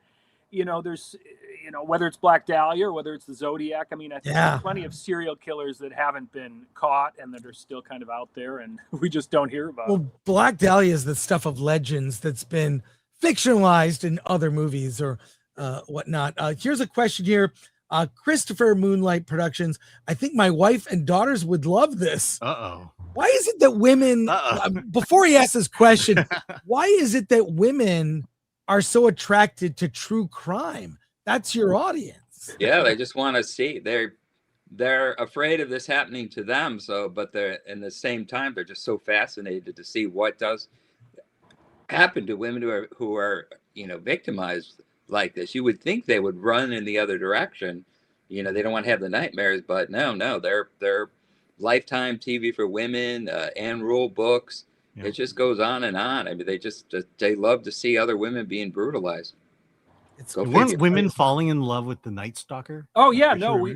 you know, there's, you know, whether it's Black Dahlia or whether it's the Zodiac. I mean, I think there's plenty of serial killers that haven't been caught and that are still kind of out there, and we just don't hear about. Well, Black Dahlia is the stuff of legends that's been fictionalized in other movies or whatnot. Here's a question here. Christopher Moonlight Productions. I think my wife and daughters would love this. Why is it that women, before he asks this question, why is it that women are so attracted to true crime? That's your audience. Yeah, they just want to see. They're afraid of this happening to them. So, but they're in the same time, they're just so fascinated to see what does happen to women who are you know, victimized like this. You would think they would run in the other direction. You know, they don't want to have the nightmares, but no, they're Lifetime TV for women, Anne Rule books. Yeah. It just goes on and on. I mean, they love to see other women being brutalized. Weren't women falling in love with the Night Stalker? Oh yeah, no, we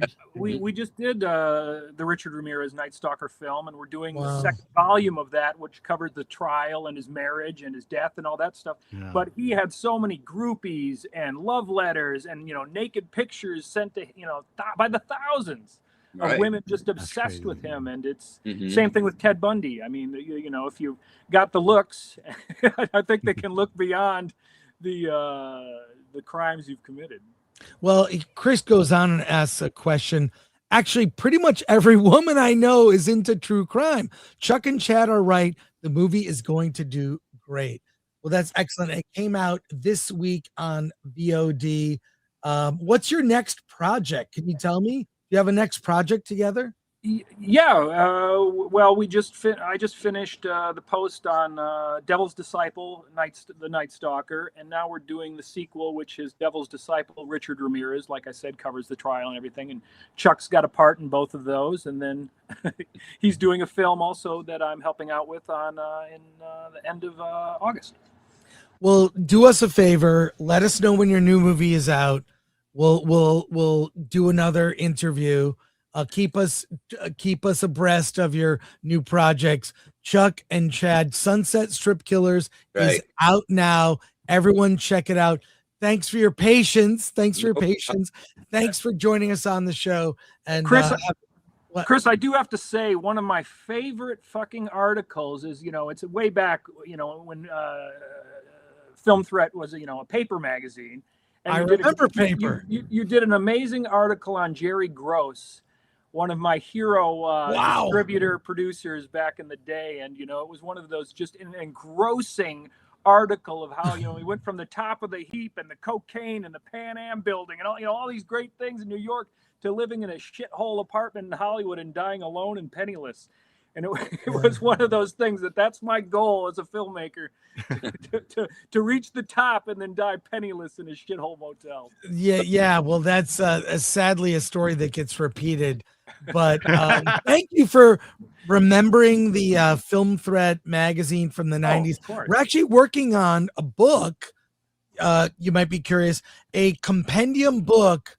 just did the Richard Ramirez Night Stalker film, and we're doing the second volume of that, which covered the trial and his marriage and his death and all that stuff. Yeah. But he had so many groupies and love letters and, you know, naked pictures sent to, you know, by the thousands of women just obsessed with him. And it's same thing with Ted Bundy. I mean, you know, if you got the looks, I think they can look beyond the crimes you've committed. Well, Chris goes on and asks a question. Actually, pretty much every woman I know is into true crime. Chuck and Chad are right. The movie is going to do great. Well, that's excellent. It came out this week on VOD. What's your next project? Can you tell me? Do you have a next project together? Yeah, well, I just finished the post on Devil's Disciple, the Night Stalker, and now we're doing the sequel, which is Devil's Disciple. Richard Ramirez, like I said, covers the trial and everything, and Chuck's got a part in both of those, and then he's doing a film also that I'm helping out with on in the end of August. Well, do us a favor. Let us know when your new movie is out. We'll do another interview. Keep us abreast of your new projects. Chuck and Chad, Sunset Strip Killers is out now. Everyone check it out. Thanks for your patience. Thanks for joining us on the show. And Chris, I do have to say, one of my favorite fucking articles is, you know, it's way back, you know, when Film Threat was, you know, a paper magazine. And I remember paper. You did an amazing article on Jerry Gross, one of my hero distributor producers back in the day. And, you know, it was one of those just an engrossing article of how, you know, he went from the top of the heap and the cocaine and the Pan Am building and all, you know, all these great things in New York to living in a shithole apartment in Hollywood and dying alone and penniless. And it was one of those things that's my goal as a filmmaker, to reach the top and then die penniless in a shithole motel. Yeah. Well, that's sadly a story that gets repeated. But thank you for remembering the Film Threat magazine from the 90s. We're actually working on a book. You might be curious, a compendium book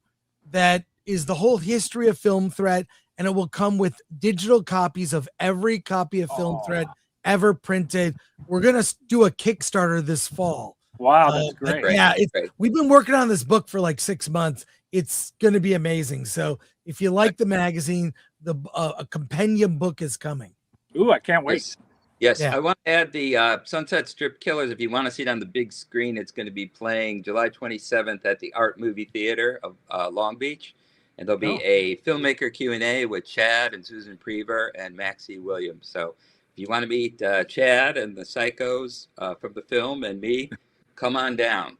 that is the whole history of Film Threat. And it will come with digital copies of every copy of Film Threat ever printed. We're going to do a Kickstarter this fall. Wow, that's great. Yeah, we've been working on this book for like 6 months. It's going to be amazing. So if you like the magazine, a compendium book is coming. Ooh, I can't wait. Yes, I want to add the Sunset Strip Killers. If you want to see it on the big screen, it's going to be playing July 27th at the Art Movie Theater of Long Beach. And there'll be a filmmaker Q&A with Chad and Susan Prever and Maxie Williams. So if you want to meet Chad and the psychos from the film and me, come on down.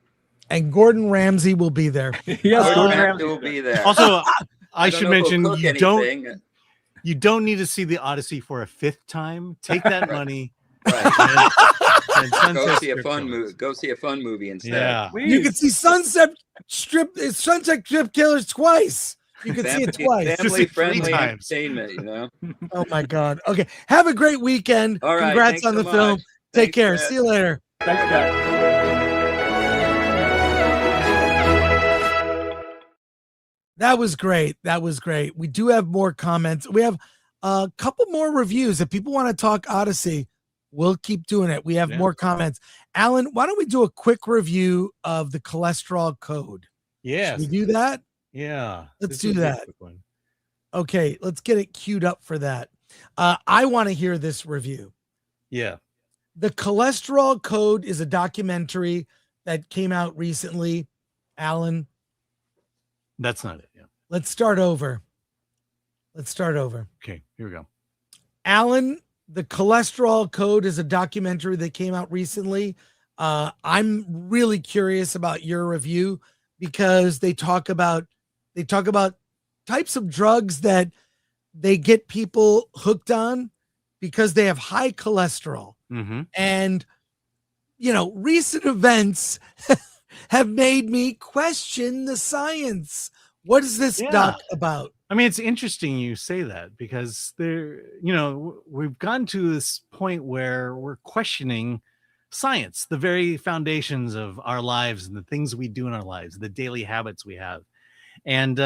And Gordon Ramsay will be there. Yes, Gordon Ramsay will be there. Also, I should mention you don't need to see the Odyssey for a fifth time. Take that money. And go see a fun movie. Go see a fun movie instead. Yeah, you can see Sunset Strip Killers twice. You can see it twice. Family-friendly entertainment, you know. Oh my God. Okay. Have a great weekend. All right. Congrats on the film. Take care. See you later. Thanks, guys. That was great. We do have more comments. We have a couple more reviews. If people want to talk Odyssey, We'll keep doing it. We have more comments. Alan, why don't we do a quick review of the cholesterol code? Yes. Should we do that? Yeah. Let's This do would be a that. quick one. Okay, let's get it queued up for that. I want to hear this review. Yeah. The Cholesterol Code is a documentary that came out recently. Alan, That's not it. Yeah. let's start over. Let's start over. Okay. Here we go. Alan, The Cholesterol Code is a documentary that came out recently. I'm really curious about your review because they talk about types of drugs that they get people hooked on because they have high cholesterol. Mm-hmm. And, recent events have made me question the science. What is this doc about? I mean, it's interesting you say that because we've gotten to this point where we're questioning science, the very foundations of our lives and the things we do in our lives, the daily habits we have. And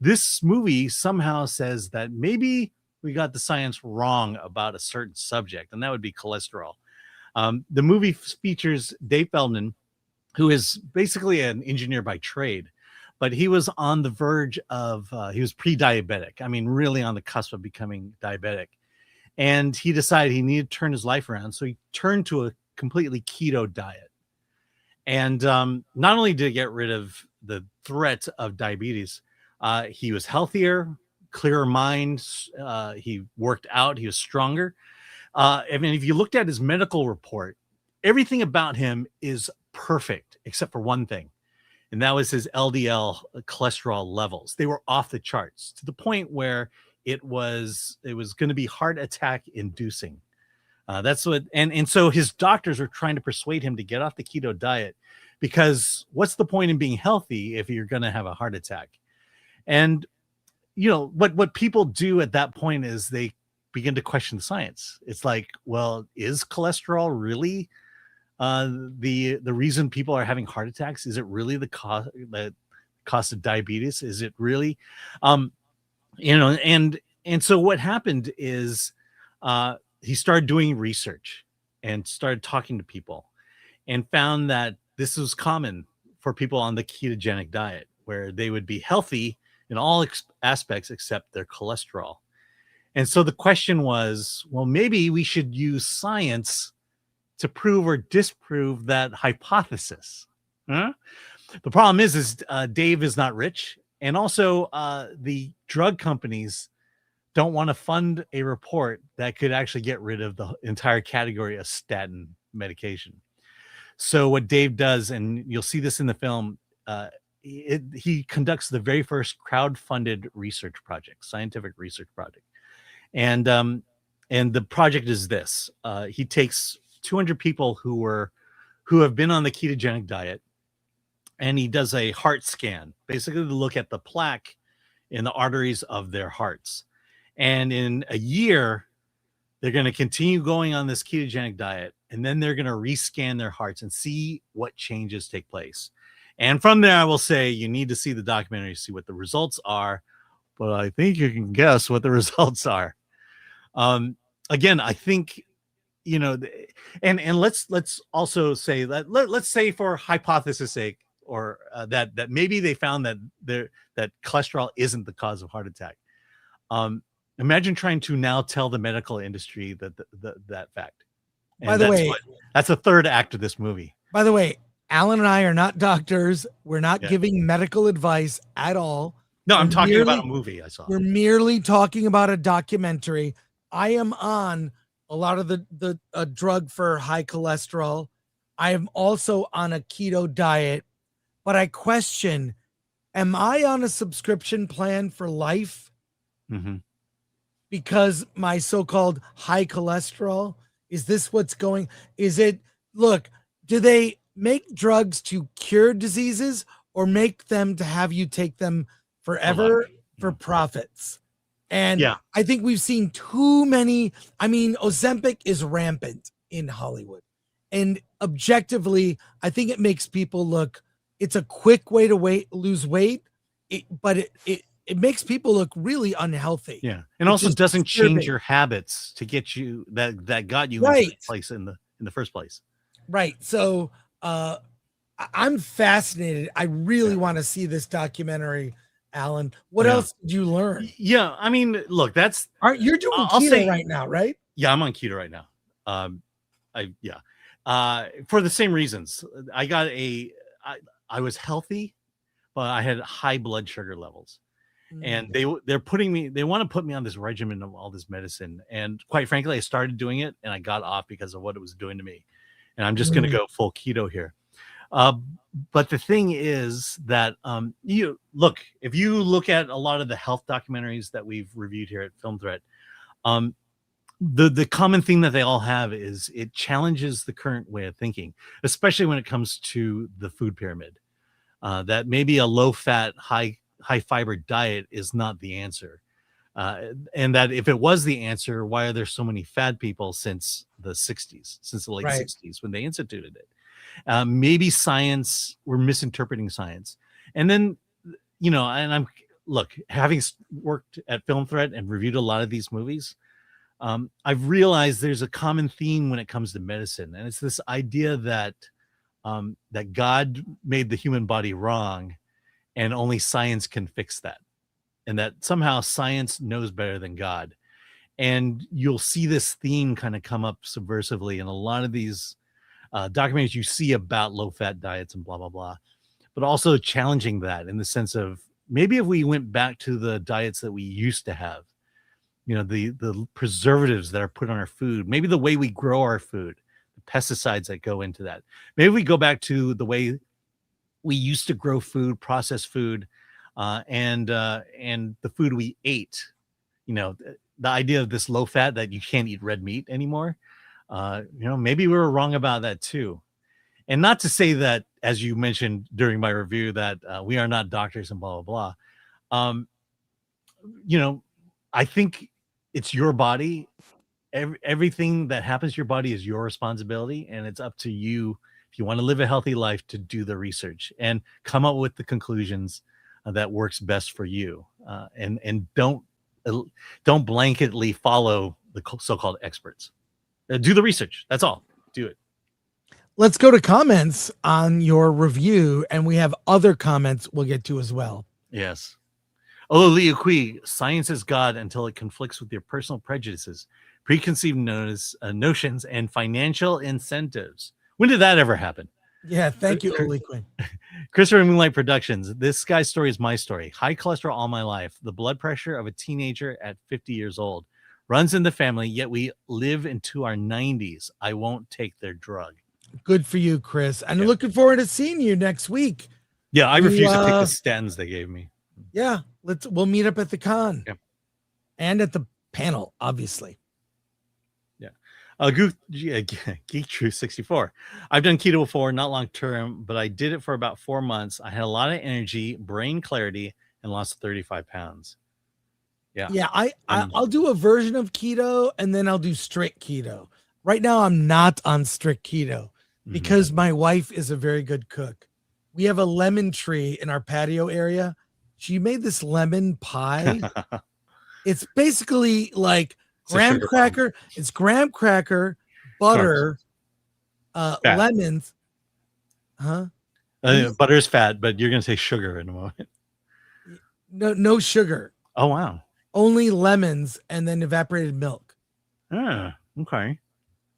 this movie somehow says that maybe we got the science wrong about a certain subject, and that would be cholesterol. The movie features Dave Feldman, who is basically an engineer by trade, but he was on the verge of, he was pre-diabetic. I mean, really on the cusp of becoming diabetic. And he decided he needed to turn his life around. So he turned to a completely keto diet. And not only did he get rid of the threat of diabetes, he was healthier, clearer mind. He worked out. He was stronger. I mean, if you looked at his medical report, everything about him is perfect except for one thing. And that was his LDL cholesterol levels. They were off the charts to the point where it was going to be heart attack inducing. That's what, and so his doctors were trying to persuade him to get off the keto diet because what's the point in being healthy if you're going to have a heart attack? And what people do at that point is they begin to question the science. It's like, well, is cholesterol really the reason people are having heart attacks? Is it really the cost of diabetes? Is it really, and so what happened is he started doing research and started talking to people and found that this was common for people on the ketogenic diet, where they would be healthy in all aspects except their cholesterol. And so the question was, well, maybe we should use science to prove or disprove that hypothesis. Huh? The problem is Dave is not rich. And also the drug companies don't want to fund a report that could actually get rid of the entire category of statin medication. So what Dave does, and you'll see this in the film, he conducts the very first crowd-funded research project, scientific research project. And the project is this. He takes 200 people who have been on the ketogenic diet, and he does a heart scan, basically to look at the plaque in the arteries of their hearts. And in a year, they're going to continue going on this ketogenic diet, and then they're going to rescan their hearts and see what changes take place. And from there, I will say you need to see the documentary to see what the results are, but I think you can guess what the results are. Again, I think, and let's also say that let's say for hypothesis sake, or that maybe they found that that cholesterol isn't the cause of heart attack. Imagine trying to now tell the medical industry that fact. And by the way, that's the third act of this movie. By the way, Alan and I are not doctors. We're not giving medical advice at all. No, I'm talking about a movie I saw. We're merely talking about a documentary. I am on a lot of the drug for high cholesterol. I am also on a keto diet, but I question, am I on a subscription plan for life? Mm-hmm. Because my so-called high cholesterol, is this what's going? Is it, look, do they make drugs to cure diseases or make them to have you take them forever for profits? And I think we've seen too many. I mean, Ozempic is rampant in Hollywood, and objectively, I think it makes people look, it's a quick way to lose weight, but it makes people look really unhealthy. Yeah, and which also is doesn't disturbing. change your habits to get you that got you Right. into the place in the first place. Right. So I'm fascinated. I really want to see this documentary, Alan. What Yeah. else did you learn? Yeah, I mean, look, that's You're doing I'll keto say- right now, right? Yeah, I'm on keto right now. For the same reasons. I was healthy, but I had high blood sugar levels. And they want to put me on this regimen of all this medicine. And quite frankly, I started doing it and I got off because of what it was doing to me. And I'm just going to go full keto here. But the thing is that if you look at a lot of the health documentaries that we've reviewed here at Film Threat, the common theme that they all have is it challenges the current way of thinking, especially when it comes to the food pyramid. That maybe a low-fat, high fiber diet is not the answer. And that if it was the answer, why are there so many fat people since the 60s, since the late 60s when they instituted it? Maybe we're misinterpreting science. And then, having worked at Film Threat and reviewed a lot of these movies, I've realized there's a common theme when it comes to medicine. And it's this idea that God made the human body wrong and only science can fix that. And that somehow science knows better than God. And you'll see this theme kind of come up subversively in a lot of these documentaries you see about low-fat diets and blah, blah, blah. But also challenging that in the sense of maybe if we went back to the diets that we used to have, the preservatives that are put on our food, maybe the way we grow our food, the pesticides that go into that. Maybe we go back to the way we used to grow food, process food, and the food we ate. The idea of this low fat that you can't eat red meat anymore. Maybe we were wrong about that too. And not to say that, as you mentioned during my review, that we are not doctors and blah, blah, blah. I think it's your body. Everything that happens to your body is your responsibility. And it's up to you, if you want to live a healthy life, to do the research and come up with the conclusions that works best for you. And don't blanketly follow the so-called experts. Do the research. That's all. Do it. Let's go to comments on your review, and we have other comments we'll get to as well. Yes. Oh, Leo Kui, science is God until it conflicts with your personal prejudices, preconceived notions, and financial incentives. When did that ever happen? Yeah, thank you, Oli Quinn. Christopher Moonlight Productions. This guy's story is my story. High cholesterol all my life. The blood pressure of a teenager at 50 years old. Runs in the family, yet we live into our 90s. I won't take their drug. Good for you, Chris. And looking forward to seeing you next week. Yeah, I refuse to take the statins they gave me. Yeah, we'll meet up at the con. Yep. And at the panel, obviously. Yeah. Geek Truth 64. I've done keto before, not long term, but I did it for about 4 months. I had a lot of energy, brain clarity, and lost 35 pounds. Yeah. Yeah, I'll do a version of keto and then I'll do strict keto. Right now, I'm not on strict keto because my wife is a very good cook. We have a lemon tree in our patio area. She made this lemon pie. It's basically like graham cracker. It's graham cracker, butter, lemons. Huh? Butter's fat, but you're going to say sugar in a moment. No sugar. Oh, wow. Only lemons and then evaporated milk. Ah, okay.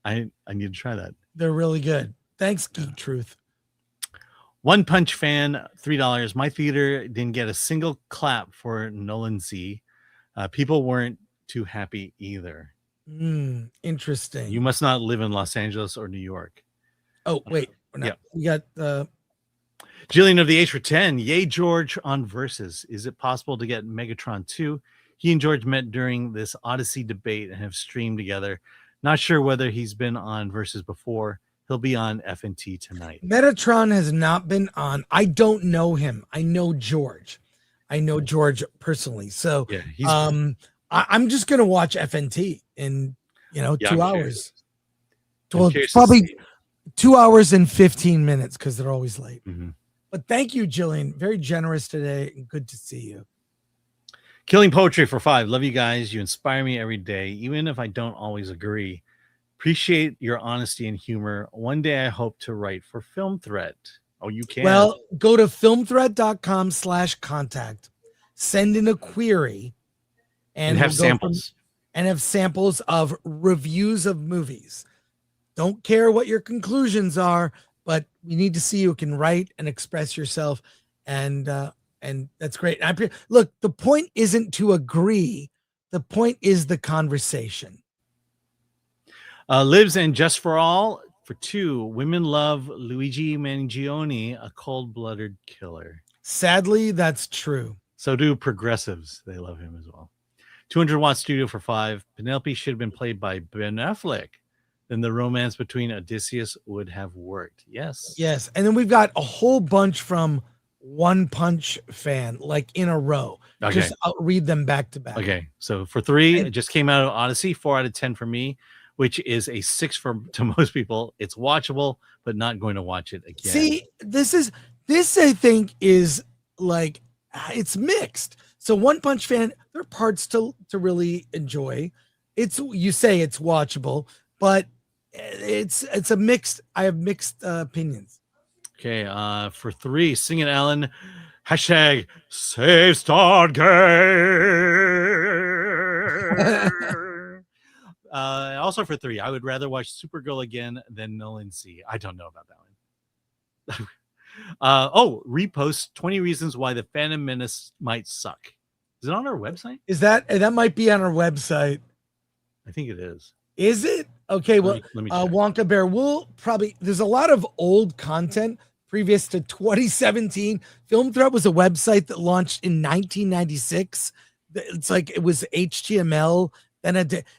I need to try that. They're really good. Thanks, Geek Truth. One Punch fan, $3. My theater didn't get a single clap for Nolan Z. People weren't too happy either. Interesting. You must not live in Los Angeles or New York. Oh, wait. We got Jillian of the H for 10. Yay, George on Versus. Is it possible to get Megatron 2? He and George met during this Odyssey debate and have streamed together. Not sure whether he's been on Versus before. He'll be on FNT tonight. Metatron has not been on. I don't know him. I know George. I know George personally. So yeah, I'm just going to watch FNT in 2 hours. Well, curious probably 2 hours and 15 minutes because they're always late. Mm-hmm. But thank you, Jillian. Very generous today and good to see you. Killing Poetry for 5. Love you guys. You inspire me every day, even if I don't always agree. Appreciate your honesty and humor. One day I hope to write for Film Threat. Oh, you can. Well, go to filmthreat.com/contact. Send in a query. And have samples. And have samples of reviews of movies. Don't care what your conclusions are, but we need to see you can write and express yourself. And that's great. Look, the point isn't to agree. The point is the conversation. Lives and Just for All for 2. Women love Luigi Mangione, a cold-blooded killer. Sadly, that's true. So do progressives. They love him as well. 200 Watt Studio for 5. Penelope should have been played by Ben Affleck. Then the romance between Odysseus would have worked. Yes. Yes. And then we've got a whole bunch from One Punch Fan, like in a row. Okay. Just I'll read them back to back. Okay. So for 3, it just came out of Odyssey, 4 out of 10 for me, which is a 6 to most people. It's watchable, but not going to watch it again. See, this I think is like, it's mixed. So One Punch Fan, there are parts to really enjoy. You say it's watchable, but it's a mixed. I have mixed opinions. Okay, for 3, Sing It Alan, hashtag save Stargate. Also for 3, I would rather watch Supergirl again than Nolan C. I don't know about that one. Repost 20 reasons why the Phantom Menace might suck. Is it on our website? Is that might be on our website? I think it is. Is it? Okay, well, let me check. Wonka Bear will probably, there's a lot of old content previous to 2017. Film Threat was a website that launched in 1996. It's like it was HTML.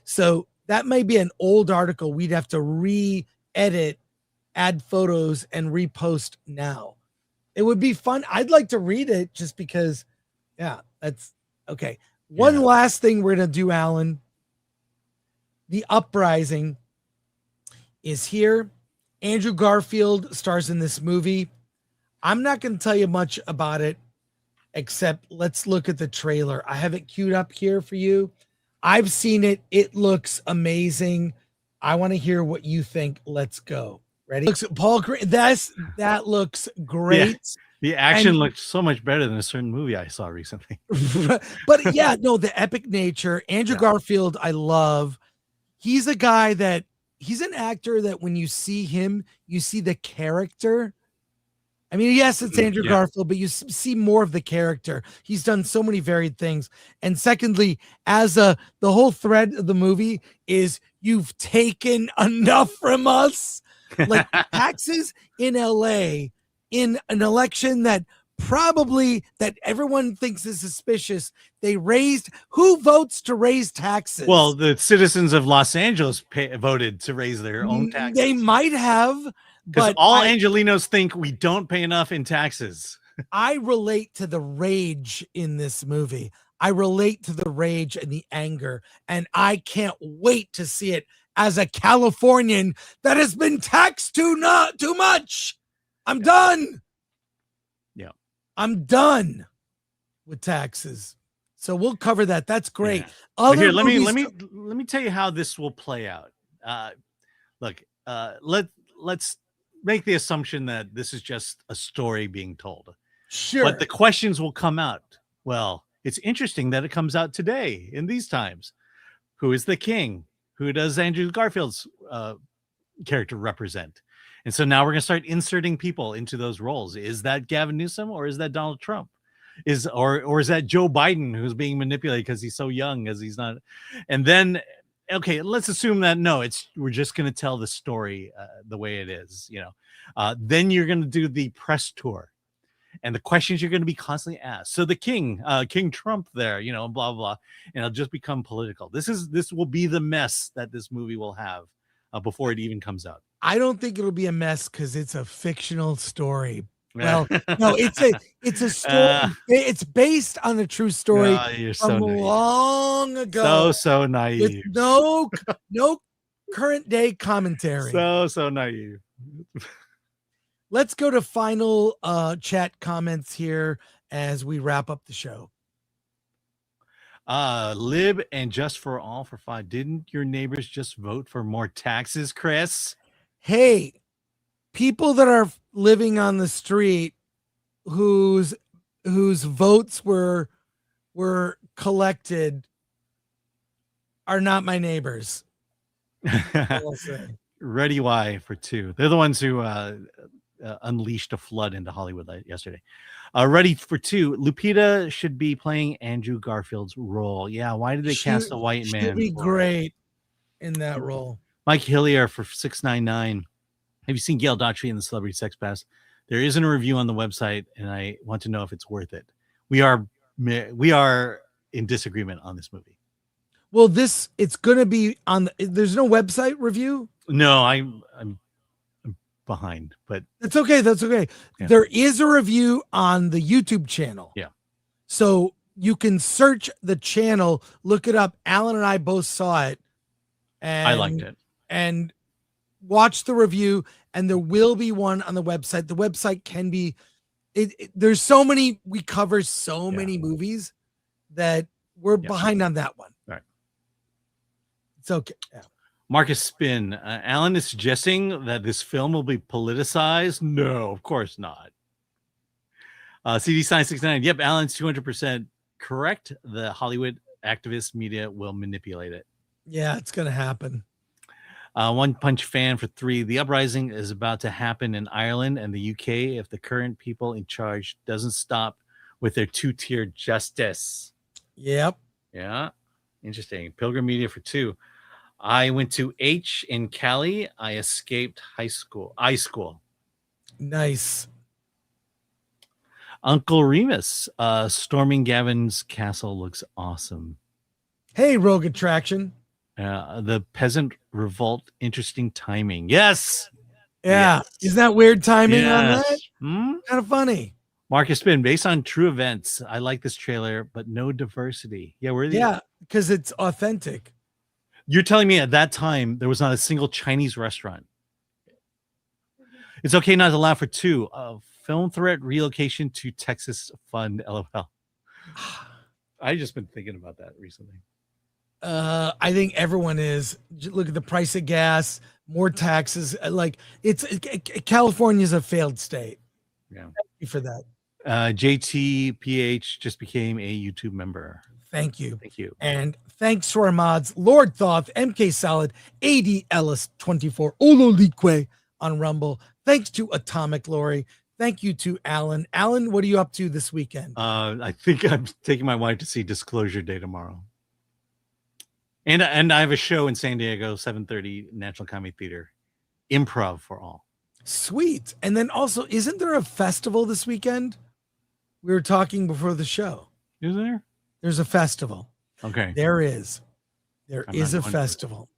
So that may be an old article we'd have to re-edit, add photos, and repost now. It would be fun. I'd like to read it just because, yeah, that's okay. One last thing we're going to do, Alan. The Uprising is here. Andrew Garfield stars in this movie. I'm not going to tell you much about it, except let's look at the trailer. I have it queued up here for you. I've seen it. It looks amazing. I want to hear what you think. Let's go. Ready? Paul, that looks great. Yeah, the action looked so much better than a certain movie I saw recently. But yeah, no, the epic nature. Andrew Garfield, I love. He's a guy he's an actor that when you see him, you see the character. I mean, yes, it's Andrew Garfield, but you see more of the character. He's done so many varied things. And secondly, the whole thread of the movie is you've taken enough from us. Like taxes in LA in an election that everyone thinks is suspicious. Who votes to raise taxes? Well, the citizens of Los Angeles voted to raise their own taxes. They might have, because but all Angelinos think we don't pay enough in taxes. I relate to the rage in this movie. I relate to the rage and the anger, and I can't wait to see it as a Californian that has been taxed too much. I'm done. Yeah. I'm done with taxes. So we'll cover that. That's great. Yeah. Here, let me tell you how this will play out. Let's make the assumption that this is just a story being told. Sure. But the questions will come out. Well, it's interesting that it comes out today in these times. Who is the king? Who does Andrew Garfield's character represent? And so now we're going to start inserting people into those roles. Is that Gavin Newsom or is that Donald Trump? Or is that Joe Biden who's being manipulated because he's so young as he's not? And then, okay, let's assume that we're just going to tell the story the way it is. Then you're going to do the press tour, and the questions you're going to be constantly asked. So the King Trump there, blah blah, and it'll just become political. This will be the mess that this movie will have before it even comes out. I don't think it'll be a mess because it's a fictional story. Well, no, it's a story. It's based on a true story from long ago. So naive. With no current day commentary. So naive. Let's go to final chat comments here as we wrap up the show. Lib and Just for All for 5. Didn't your neighbors just vote for more taxes, Chris? Hey, people that are living on the street whose votes were collected are not my neighbors. Ready Y for 2. They're the ones who unleashed a flood into Hollywood yesterday. Ready for 2. Lupita should be playing Andrew Garfield's role. Yeah, why did they cast a white man? She'd be great in that role. Mike Hillier for 699. Have you seen Gail Daughtry in the Celebrity Sex Pass? There isn't a review on the website, and I want to know if it's worth it. We are in disagreement on this movie. Well, it's going to be on. There's no website review. No, I'm behind, but that's okay. That's okay. Yeah. There is a review on the YouTube channel. Yeah. So you can search the channel, look it up. Alan and I both saw it, and I liked it. And watch the review. And there will be one on the website. The website can be. There's so many. We cover so many movies that we're behind on that one. Right. It's okay. Yeah. Marcus Spin. Alan is suggesting that this film will be politicized. No, of course not. CD Sign 69. Yep, Alan's 200% correct. The Hollywood activist media will manipulate it. Yeah, it's going to happen. One Punch Fan for 3. The uprising is about to happen in Ireland and the UK if the current people in charge doesn't stop with their 2-tier justice. Yep. Yeah. Interesting. Pilgrim Media for 2. I went to H in Cali. I escaped high school. Nice. Uncle Remus. Storming Gavin's castle looks awesome. Hey, Rogue Attraction. The Peasant Revolt. Interesting timing. Yes. Yeah. Yes. Isn't that weird timing on Yes. that? Kind of funny. Marcus Spin. Based on true events. I like this trailer, but no diversity. Yeah, Yeah, because it's authentic. You're telling me at that time there was not a single Chinese restaurant. It's okay not to laugh for 2. Film threat relocation to Texas fund. LOL. I just been thinking about that recently. I think everyone is. Look at the price of gas, more taxes. Like California's a failed state. Yeah. Thank you for that. JTPH just became a YouTube member. Thank you. Thank you. And thanks to our mods, Lord Thoth, MK Solid, AD Ellis 24, Ololique on Rumble. Thanks to Atomic Lori. Thank you to Alan. Alan, what are you up to this weekend? I think I'm taking my wife to see Disclosure Day tomorrow. And I have a show in San Diego, 7:30, National Comedy Theater. Improv for all. Sweet. And then also, isn't there a festival this weekend? We were talking before the show. Is there? There's a festival. Okay. There is. There is a festival.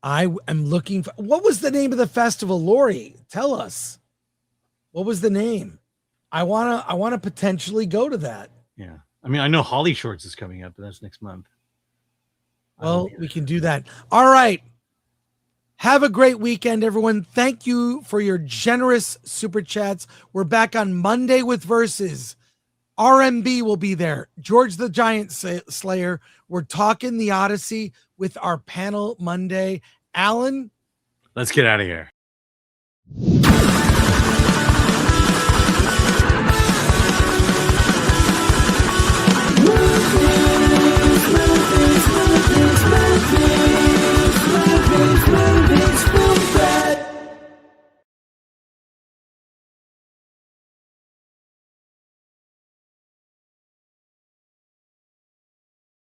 I am looking for. What was the name of the festival, Lori? Tell us. What was the name? I wanna potentially go to that. Yeah. I mean, I know Holly Shorts is coming up, but that's next month. Well, we can do that. All right. Have a great weekend, everyone. Thank you for your generous super chats. We're back on Monday with Versus. RMB will be there. George the Giant Slayer. We're talking the Odyssey with our panel Monday. Alan? Let's get out of here.